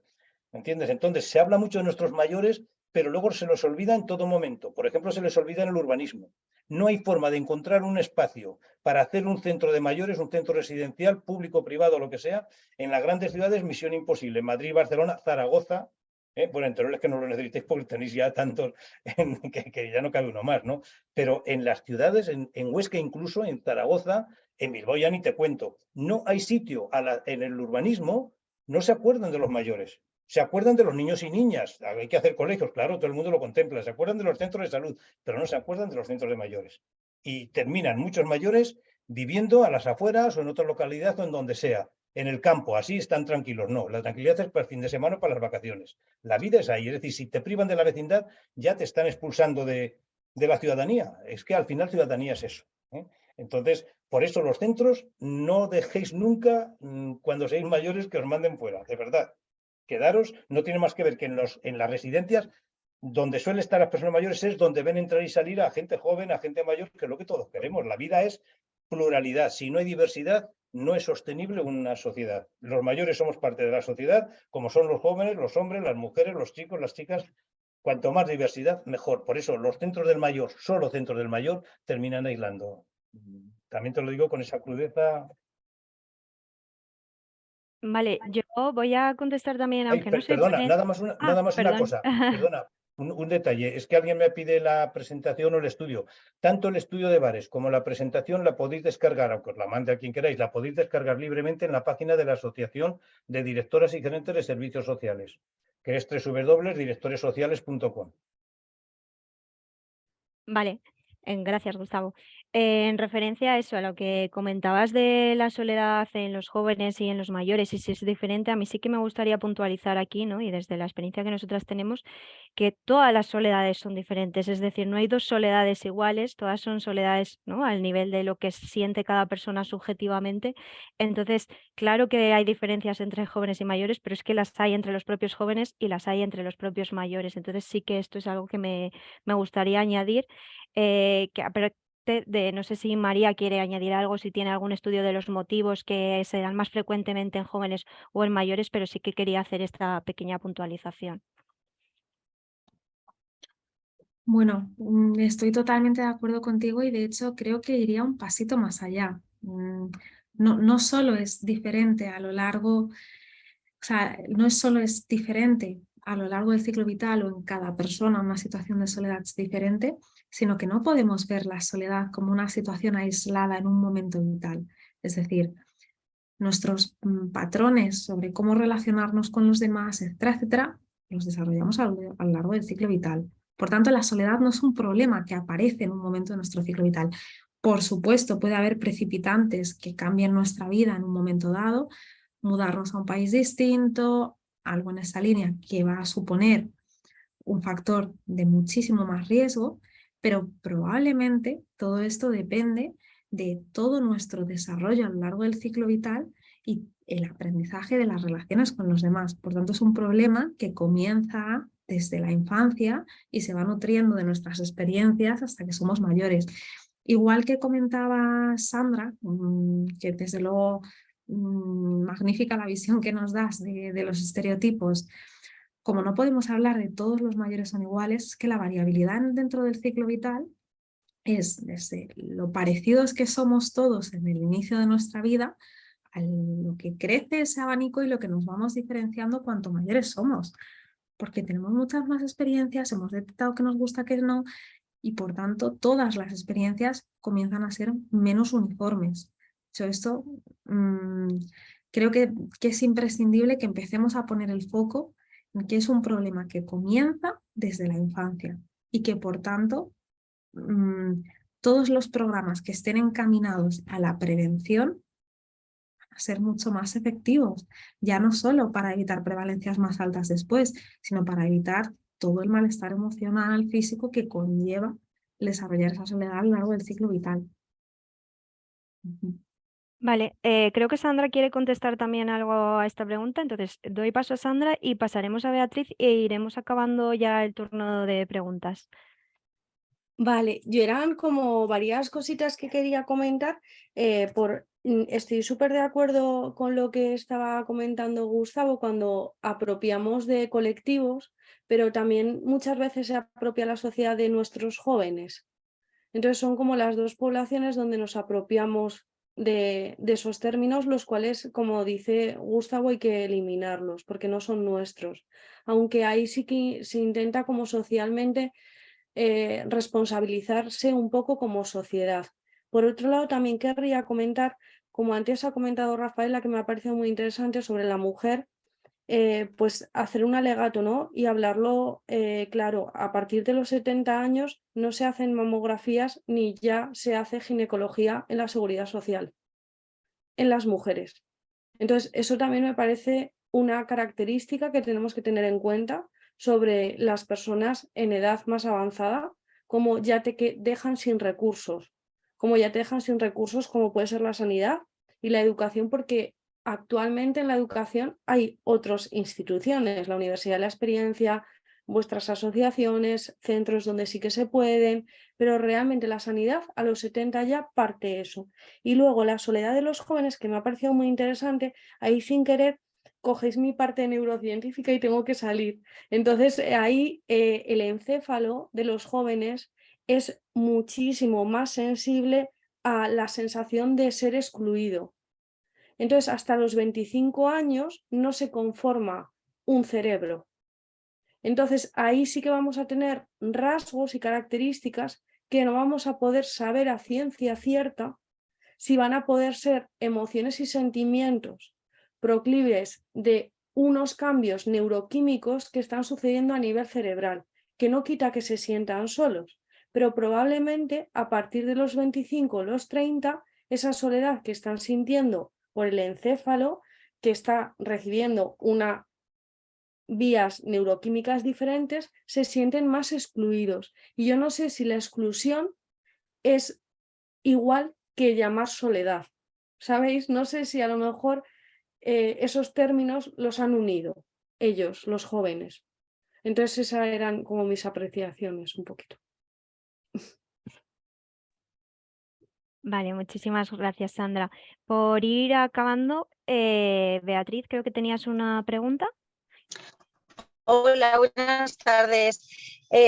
[SPEAKER 4] ¿Entiendes? Entonces, se habla mucho de nuestros mayores, pero luego se los olvida en todo momento. Por ejemplo, se les olvida en el urbanismo. No hay forma de encontrar un espacio para hacer un centro de mayores, un centro residencial, público, privado, lo que sea, en las grandes ciudades, misión imposible. Madrid, Barcelona, Zaragoza. Bueno, en Teruel es que no lo necesitéis porque tenéis ya tantos que ya no cabe uno más, ¿no? Pero en las ciudades, en Huesca incluso, en Zaragoza, en Bilbao ya ni te cuento. No hay sitio en el urbanismo, no se acuerdan de los mayores. Se acuerdan de los niños y niñas, hay que hacer colegios, claro, todo el mundo lo contempla, se acuerdan de los centros de salud, pero no se acuerdan de los centros de mayores. Y terminan muchos mayores viviendo a las afueras o en otra localidad o en donde sea, en el campo, así están tranquilos. No, la tranquilidad es para el fin de semana o para las vacaciones. La vida es ahí, es decir, si te privan de la vecindad, ya te están expulsando de la ciudadanía. Es que al final ciudadanía es eso. Entonces, por eso los centros, no dejéis nunca, cuando seáis mayores, que os manden fuera, de verdad. Quedaros, no tiene más que ver que en las residencias, donde suelen estar las personas mayores, es donde ven entrar y salir a gente joven, a gente mayor, que es lo que todos queremos. La vida es pluralidad. Si no hay diversidad, no es sostenible una sociedad. Los mayores somos parte de la sociedad, como son los jóvenes, los hombres, las mujeres, los chicos, las chicas. Cuanto más diversidad, mejor. Por eso los centros del mayor, solo centros del mayor, terminan aislando. También te lo digo con esa crudeza.
[SPEAKER 3] Vale, yo voy a contestar también,
[SPEAKER 4] Ay,
[SPEAKER 3] aunque no soy
[SPEAKER 4] perdona,
[SPEAKER 3] ponente.
[SPEAKER 4] nada más una
[SPEAKER 3] Perdón.
[SPEAKER 4] cosa. Perdona, un detalle. Es que alguien me pide la presentación o el estudio. Tanto el estudio de bares como la presentación la podéis descargar, aunque os la mande a quien queráis, la podéis descargar libremente en la página de la Asociación de Directoras y Gerentes de Servicios Sociales, que es www.directoressociales.com.
[SPEAKER 3] Vale, gracias, Gustavo. En referencia a eso, a lo que comentabas de la soledad en los jóvenes y en los mayores, y si es diferente, a mí sí que me gustaría puntualizar aquí, ¿no? Y desde la experiencia que nosotras tenemos, que todas las soledades son diferentes, es decir, no hay dos soledades iguales, todas son soledades, ¿no? Al nivel de lo que siente cada persona subjetivamente. Entonces, claro que hay diferencias entre jóvenes y mayores, pero es que las hay entre los propios jóvenes y las hay entre los propios mayores. Entonces, sí que esto es algo que me gustaría añadir. Que aparte no sé si María quiere añadir algo, si tiene algún estudio de los motivos que se dan más frecuentemente en jóvenes o en mayores, pero sí que quería hacer esta pequeña puntualización.
[SPEAKER 5] Bueno, estoy totalmente de acuerdo contigo y de hecho creo que iría un pasito más allá. No solo es diferente a lo largo, o sea, no solo es diferente a lo largo del ciclo vital o en cada persona una situación de soledad es diferente, sino que no podemos ver la soledad como una situación aislada en un momento vital. Es decir, nuestros patrones sobre cómo relacionarnos con los demás, etcétera, etcétera, los desarrollamos a lo largo del ciclo vital. Por tanto, la soledad no es un problema que aparece en un momento de nuestro ciclo vital. Por supuesto, puede haber precipitantes que cambien nuestra vida en un momento dado, mudarnos a un país distinto, algo en esta línea que va a suponer un factor de muchísimo más riesgo, pero probablemente todo esto depende de todo nuestro desarrollo a lo largo del ciclo vital y el aprendizaje de las relaciones con los demás. Por tanto, es un problema que comienza desde la infancia y se va nutriendo de nuestras experiencias hasta que somos mayores. Igual que comentaba Sandra, que desde luego magnífica la visión que nos das de los estereotipos, como no podemos hablar de todos los mayores son iguales, es que la variabilidad dentro del ciclo vital es desde lo parecidos que somos todos en el inicio de nuestra vida, a lo que crece ese abanico y lo que nos vamos diferenciando cuanto mayores somos, porque tenemos muchas más experiencias, hemos detectado que nos gusta, que no, y por tanto todas las experiencias comienzan a ser menos uniformes. Esto creo que es imprescindible que empecemos a poner el foco en que es un problema que comienza desde la infancia y que por tanto todos los programas que estén encaminados a la prevención van a ser mucho más efectivos, ya no solo para evitar prevalencias más altas después, sino para evitar todo el malestar emocional, físico que conlleva el desarrollar esa soledad a lo largo del ciclo vital.
[SPEAKER 3] Vale, creo que Sandra quiere contestar también algo a esta pregunta, entonces doy paso a Sandra y pasaremos a Beatriz e iremos acabando ya el turno de preguntas.
[SPEAKER 6] Vale, yo eran como varias cositas que quería comentar. Estoy súper de acuerdo con lo que estaba comentando Gustavo cuando apropiamos de colectivos, pero también muchas veces se apropia la sociedad de nuestros jóvenes. Entonces son como las dos poblaciones donde nos apropiamos de esos términos, los cuales, como dice Gustavo, hay que eliminarlos porque no son nuestros. Aunque ahí sí que se intenta como socialmente responsabilizarse un poco como sociedad. Por otro lado, también querría comentar, como antes ha comentado Rafaela, que me ha parecido muy interesante sobre la mujer, pues hacer un alegato, ¿no? Y hablarlo claro, a partir de los 70 años no se hacen mamografías ni ya se hace ginecología en la seguridad social, en las mujeres. Entonces, eso también me parece una característica que tenemos que tener en cuenta sobre las personas en edad más avanzada, como ya te dejan sin recursos, como ya te dejan sin recursos como puede ser la sanidad y la educación, porque actualmente en la educación hay otras instituciones, la Universidad de la Experiencia, vuestras asociaciones, centros donde sí que se pueden, pero realmente la sanidad a los 70 ya parte eso. Y luego la soledad de los jóvenes, que me ha parecido muy interesante, ahí sin querer cogéis mi parte neurocientífica y tengo que salir. Entonces ahí el encéfalo de los jóvenes es muchísimo más sensible a la sensación de ser excluido. Entonces hasta los 25 años no se conforma un cerebro. Entonces ahí sí que vamos a tener rasgos y características que no vamos a poder saber a ciencia cierta si van a poder ser emociones y sentimientos proclives de unos cambios neuroquímicos que están sucediendo a nivel cerebral, que no quita que se sientan solos, pero probablemente a partir de los 25 o los 30, esa soledad que están sintiendo por el encéfalo, que está recibiendo unas vías neuroquímicas diferentes, se sienten más excluidos. Y yo no sé si la exclusión es igual que llamar soledad, ¿sabéis? No sé si a lo mejor esos términos los han unido ellos, los jóvenes. Entonces esas eran como mis apreciaciones un poquito.
[SPEAKER 3] Vale, muchísimas gracias, Sandra. Por ir acabando, Beatriz, creo que tenías una pregunta.
[SPEAKER 11] Hola, buenas tardes.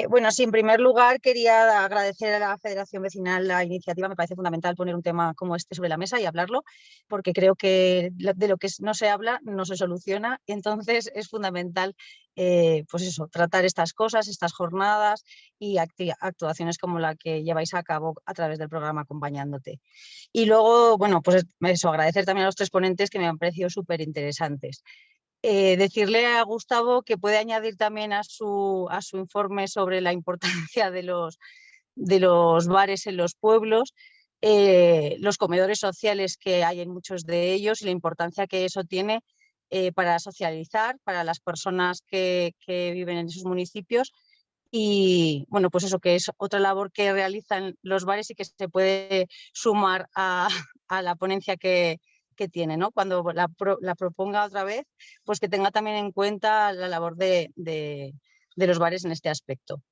[SPEAKER 11] Bueno, sí, en primer lugar quería agradecer a la Federación Vecinal la iniciativa. Me parece fundamental poner un tema como este sobre la mesa y hablarlo, porque creo que de lo que no se habla no se soluciona. Entonces es fundamental pues eso, tratar estas cosas, estas jornadas y actuaciones como la que lleváis a cabo a través del programa Acompañándote. Y luego, bueno, pues eso, agradecer también a los tres ponentes que me han parecido súper interesantes. Decirle a Gustavo que puede añadir también a su informe sobre la importancia de los bares en los pueblos, los comedores sociales que hay en muchos de ellos y la importancia que eso tiene para socializar, para las personas que viven en esos municipios. Y bueno, pues eso, que es otra labor que realizan los bares y que se puede sumar a la ponencia que tiene, ¿no? Cuando la proponga otra vez, pues que tenga también en cuenta la labor de los bares en este aspecto.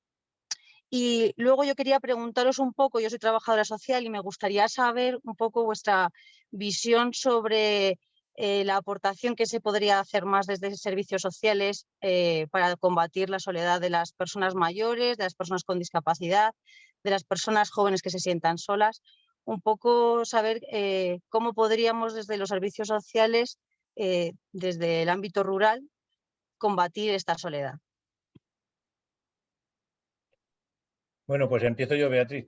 [SPEAKER 11] Y luego yo quería preguntaros un poco, yo soy trabajadora social y me gustaría saber un poco vuestra visión sobre la aportación que se podría hacer más desde servicios sociales para combatir la soledad de las personas mayores, de las personas con discapacidad, de las personas jóvenes que se sientan solas. Un poco saber cómo podríamos desde los servicios sociales, desde el ámbito rural, combatir esta soledad.
[SPEAKER 4] Bueno, pues empiezo yo, Beatriz.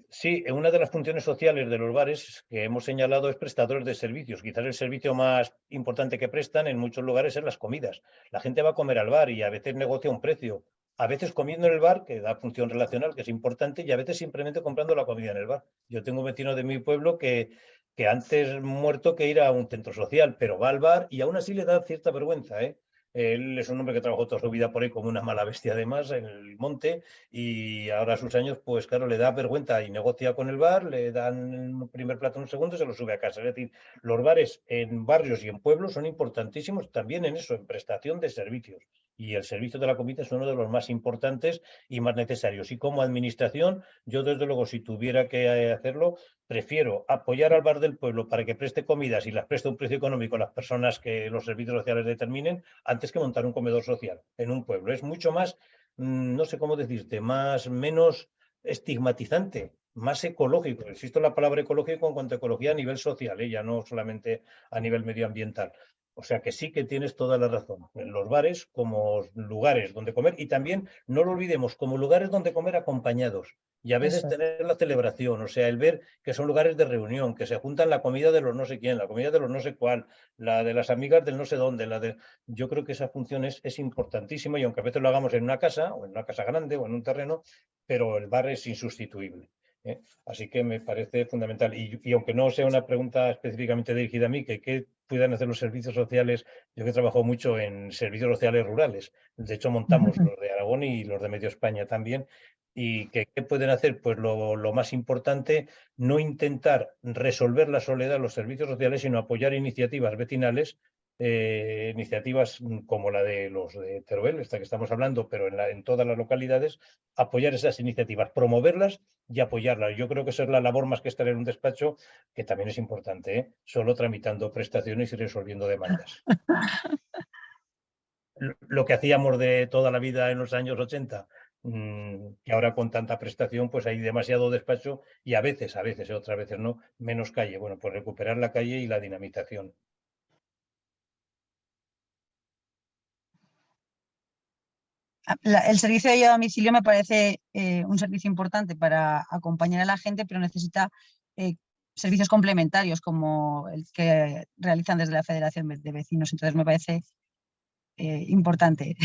[SPEAKER 4] Sí, una de las funciones sociales de los bares que hemos señalado es prestadores de servicios. Quizás el servicio más importante que prestan en muchos lugares es las comidas. La gente va a comer al bar y a veces negocia un precio. A veces comiendo en el bar, que da función relacional, que es importante, y a veces simplemente comprando la comida en el bar. Yo tengo un vecino de mi pueblo que antes muerto que ir a un centro social, pero va al bar y aún así le da cierta vergüenza, ¿eh? Él es un hombre que trabajó toda su vida por ahí como una mala bestia además en el monte y ahora a sus años pues claro le da vergüenza y negocia con el bar, le dan un primer plato en un segundo y se lo sube a casa. Es decir, los bares en barrios y en pueblos son importantísimos también en eso, en prestación de servicios y el servicio de la comida es uno de los más importantes y más necesarios. Y como administración, yo desde luego si tuviera que hacerlo, prefiero apoyar al bar del pueblo para que preste comidas y las preste a un precio económico a las personas que los servicios sociales determinen antes que montar un comedor social en un pueblo. Es mucho más, no sé cómo decirte, menos estigmatizante, más ecológico. Existe la palabra ecológico en cuanto a ecología a nivel social, ya no solamente a nivel medioambiental. O sea que sí que tienes toda la razón. Los bares como lugares donde comer y también, no lo olvidemos, como lugares donde comer acompañados. Y a veces tener la celebración, o sea, el ver que son lugares de reunión, que se juntan la comida de los no sé quién, la comida de los no sé cuál, la de las amigas del no sé dónde, yo creo que esa función es importantísima y aunque a veces lo hagamos en una casa, o en una casa grande, o en un terreno, pero el bar es insustituible. Así que me parece fundamental. Y aunque no sea una pregunta específicamente dirigida a mí, que qué puedan hacer los servicios sociales, yo que trabajo mucho en servicios sociales rurales, de hecho montamos los de Aragón y los de Medio España también, y que qué pueden hacer, pues lo más importante, no intentar resolver la soledad de los servicios sociales, sino apoyar iniciativas vecinales, iniciativas como la de los de Teruel, esta que estamos hablando, pero en todas las localidades, apoyar esas iniciativas, promoverlas y apoyarlas. Yo creo que esa es la labor más que estar en un despacho, que también es importante, solo tramitando prestaciones y resolviendo demandas. Lo que hacíamos de toda la vida en los años 80, que ahora con tanta prestación pues hay demasiado despacho y a veces, otras veces no, menos calle. Bueno, pues recuperar la calle y la dinamización.
[SPEAKER 11] El servicio de ayuda a domicilio me parece un servicio importante para acompañar a la gente, pero necesita servicios complementarios como el que realizan desde la Federación de Vecinos. Entonces me parece importante.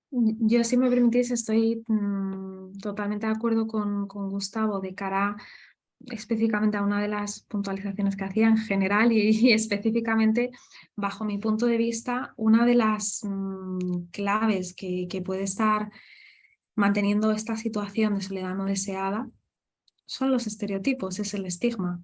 [SPEAKER 5] Yo, si me permitís, estoy totalmente de acuerdo con Gustavo de cara específicamente a una de las puntualizaciones que hacía en general y específicamente, bajo mi punto de vista, una de las claves que puede estar manteniendo esta situación de soledad no deseada son los estereotipos, es el estigma.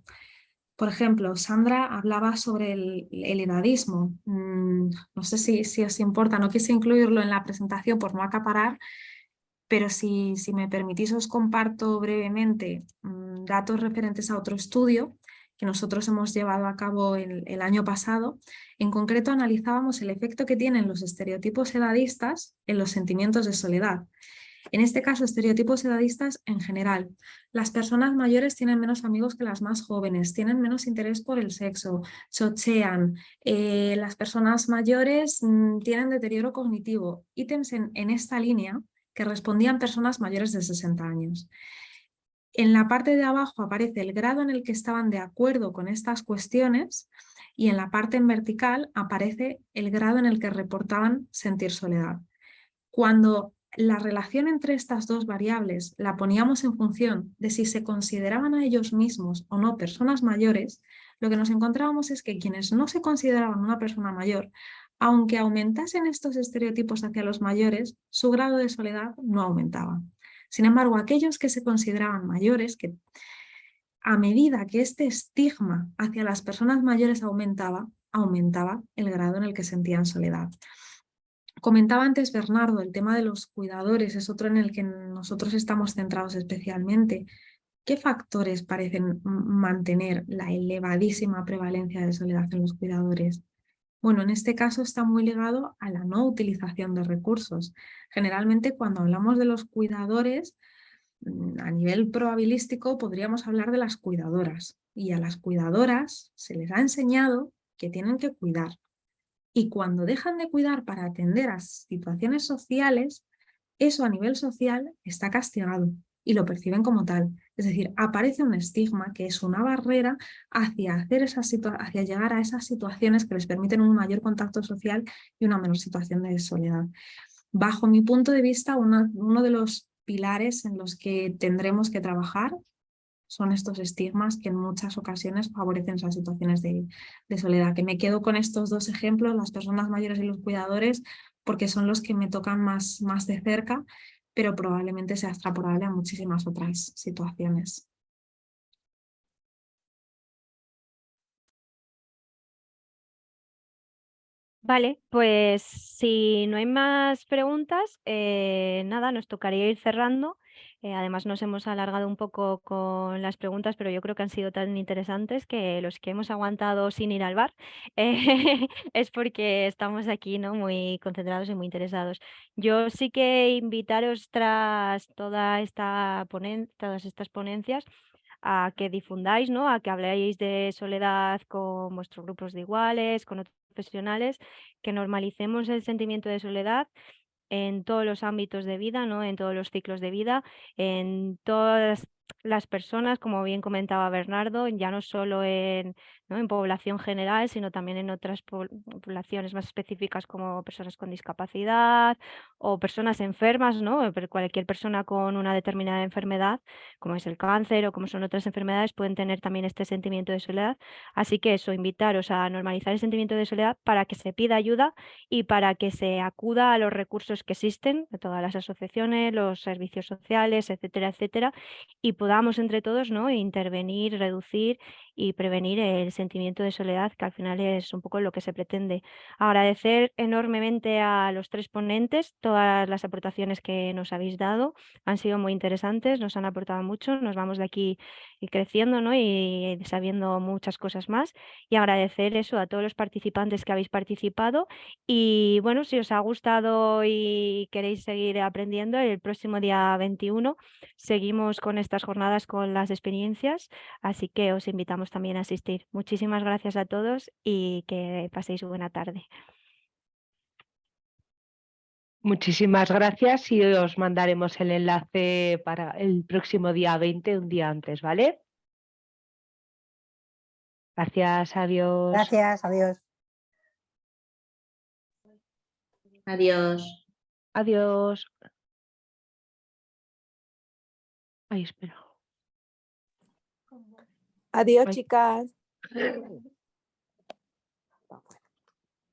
[SPEAKER 5] Por ejemplo, Sandra hablaba sobre el edadismo. No sé si os importa, no quise incluirlo en la presentación por no acaparar, pero si me permitís os comparto brevemente datos referentes a otro estudio que nosotros hemos llevado a cabo el año pasado. En concreto analizábamos el efecto que tienen los estereotipos edadistas en los sentimientos de soledad. En este caso, estereotipos edadistas en general. Las personas mayores tienen menos amigos que las más jóvenes, tienen menos interés por el sexo, chochean, las personas mayores tienen deterioro cognitivo. Ítems en esta línea que respondían personas mayores de 60 años. En la parte de abajo aparece el grado en el que estaban de acuerdo con estas cuestiones y en la parte en vertical aparece el grado en el que reportaban sentir soledad. Cuando la relación entre estas dos variables la poníamos en función de si se consideraban a ellos mismos o no personas mayores, lo que nos encontrábamos es que quienes no se consideraban una persona mayor, aunque aumentasen estos estereotipos hacia los mayores, su grado de soledad no aumentaba. Sin embargo, aquellos que se consideraban mayores, que a medida que este estigma hacia las personas mayores aumentaba el grado en el que sentían soledad. Comentaba antes Bernardo, el tema de los cuidadores es otro en el que nosotros estamos centrados especialmente. ¿Qué factores parecen mantener la elevadísima prevalencia de soledad en los cuidadores? Bueno, en este caso está muy ligado a la no utilización de recursos. Generalmente cuando hablamos de los cuidadores, a nivel probabilístico podríamos hablar de las cuidadoras. Y a las cuidadoras se les ha enseñado que tienen que cuidar. Y cuando dejan de cuidar para atender a situaciones sociales, eso a nivel social está castigado y lo perciben como tal. Es decir, aparece un estigma que es una barrera hacia llegar a esas situaciones que les permiten un mayor contacto social y una menor situación de soledad. Bajo mi punto de vista, uno de los pilares en los que tendremos que trabajar son estos estigmas que en muchas ocasiones favorecen esas situaciones de soledad. Que me quedo con estos dos ejemplos, las personas mayores y los cuidadores, porque son los que me tocan más de cerca, pero probablemente sea extrapolable a muchísimas otras situaciones.
[SPEAKER 3] Vale, pues si no hay más preguntas, nada, nos tocaría ir cerrando. Además nos hemos alargado un poco con las preguntas, pero yo creo que han sido tan interesantes que los que hemos aguantado sin ir al bar es porque estamos aquí, ¿no? Muy concentrados y muy interesados. Yo sí que invitaros tras todas estas ponencias a que difundáis, ¿no? A que habléis de soledad con vuestros grupos de iguales, con otros profesionales, que normalicemos el sentimiento de soledad en todos los ámbitos de vida, ¿no? En todos los ciclos de vida, en todas las personas, como bien comentaba Bernardo, ya no solo ¿no? en población general, sino también en otras poblaciones más específicas como personas con discapacidad o personas enfermas, ¿no? Pero cualquier persona con una determinada enfermedad, como es el cáncer o como son otras enfermedades, pueden tener también este sentimiento de soledad. Así que eso, invitaros a normalizar el sentimiento de soledad para que se pida ayuda y para que se acuda a los recursos que existen, de todas las asociaciones, los servicios sociales, etcétera, etcétera, y podamos entre todos, ¿no? intervenir, reducir y prevenir el sentimiento de soledad, que al final es un poco lo que se pretende. Agradecer enormemente a los tres ponentes todas las aportaciones que nos habéis dado, han sido muy interesantes, nos han aportado mucho, nos vamos de aquí creciendo, ¿no? y sabiendo muchas cosas más, y agradecer eso a todos los participantes que habéis participado. Y bueno, si os ha gustado y queréis seguir aprendiendo, el próximo día 21 seguimos con estas jornadas con las experiencias, así que os invitamos también a asistir. Muchísimas gracias a todos y que paséis buena tarde.
[SPEAKER 7] Muchísimas gracias y os mandaremos el enlace para el próximo día 20, un día antes, ¿vale? Gracias, adiós.
[SPEAKER 9] Gracias, adiós.
[SPEAKER 12] Adiós.
[SPEAKER 7] Adiós. Ay, espera.
[SPEAKER 13] Adiós,
[SPEAKER 7] Ay.
[SPEAKER 13] chicas.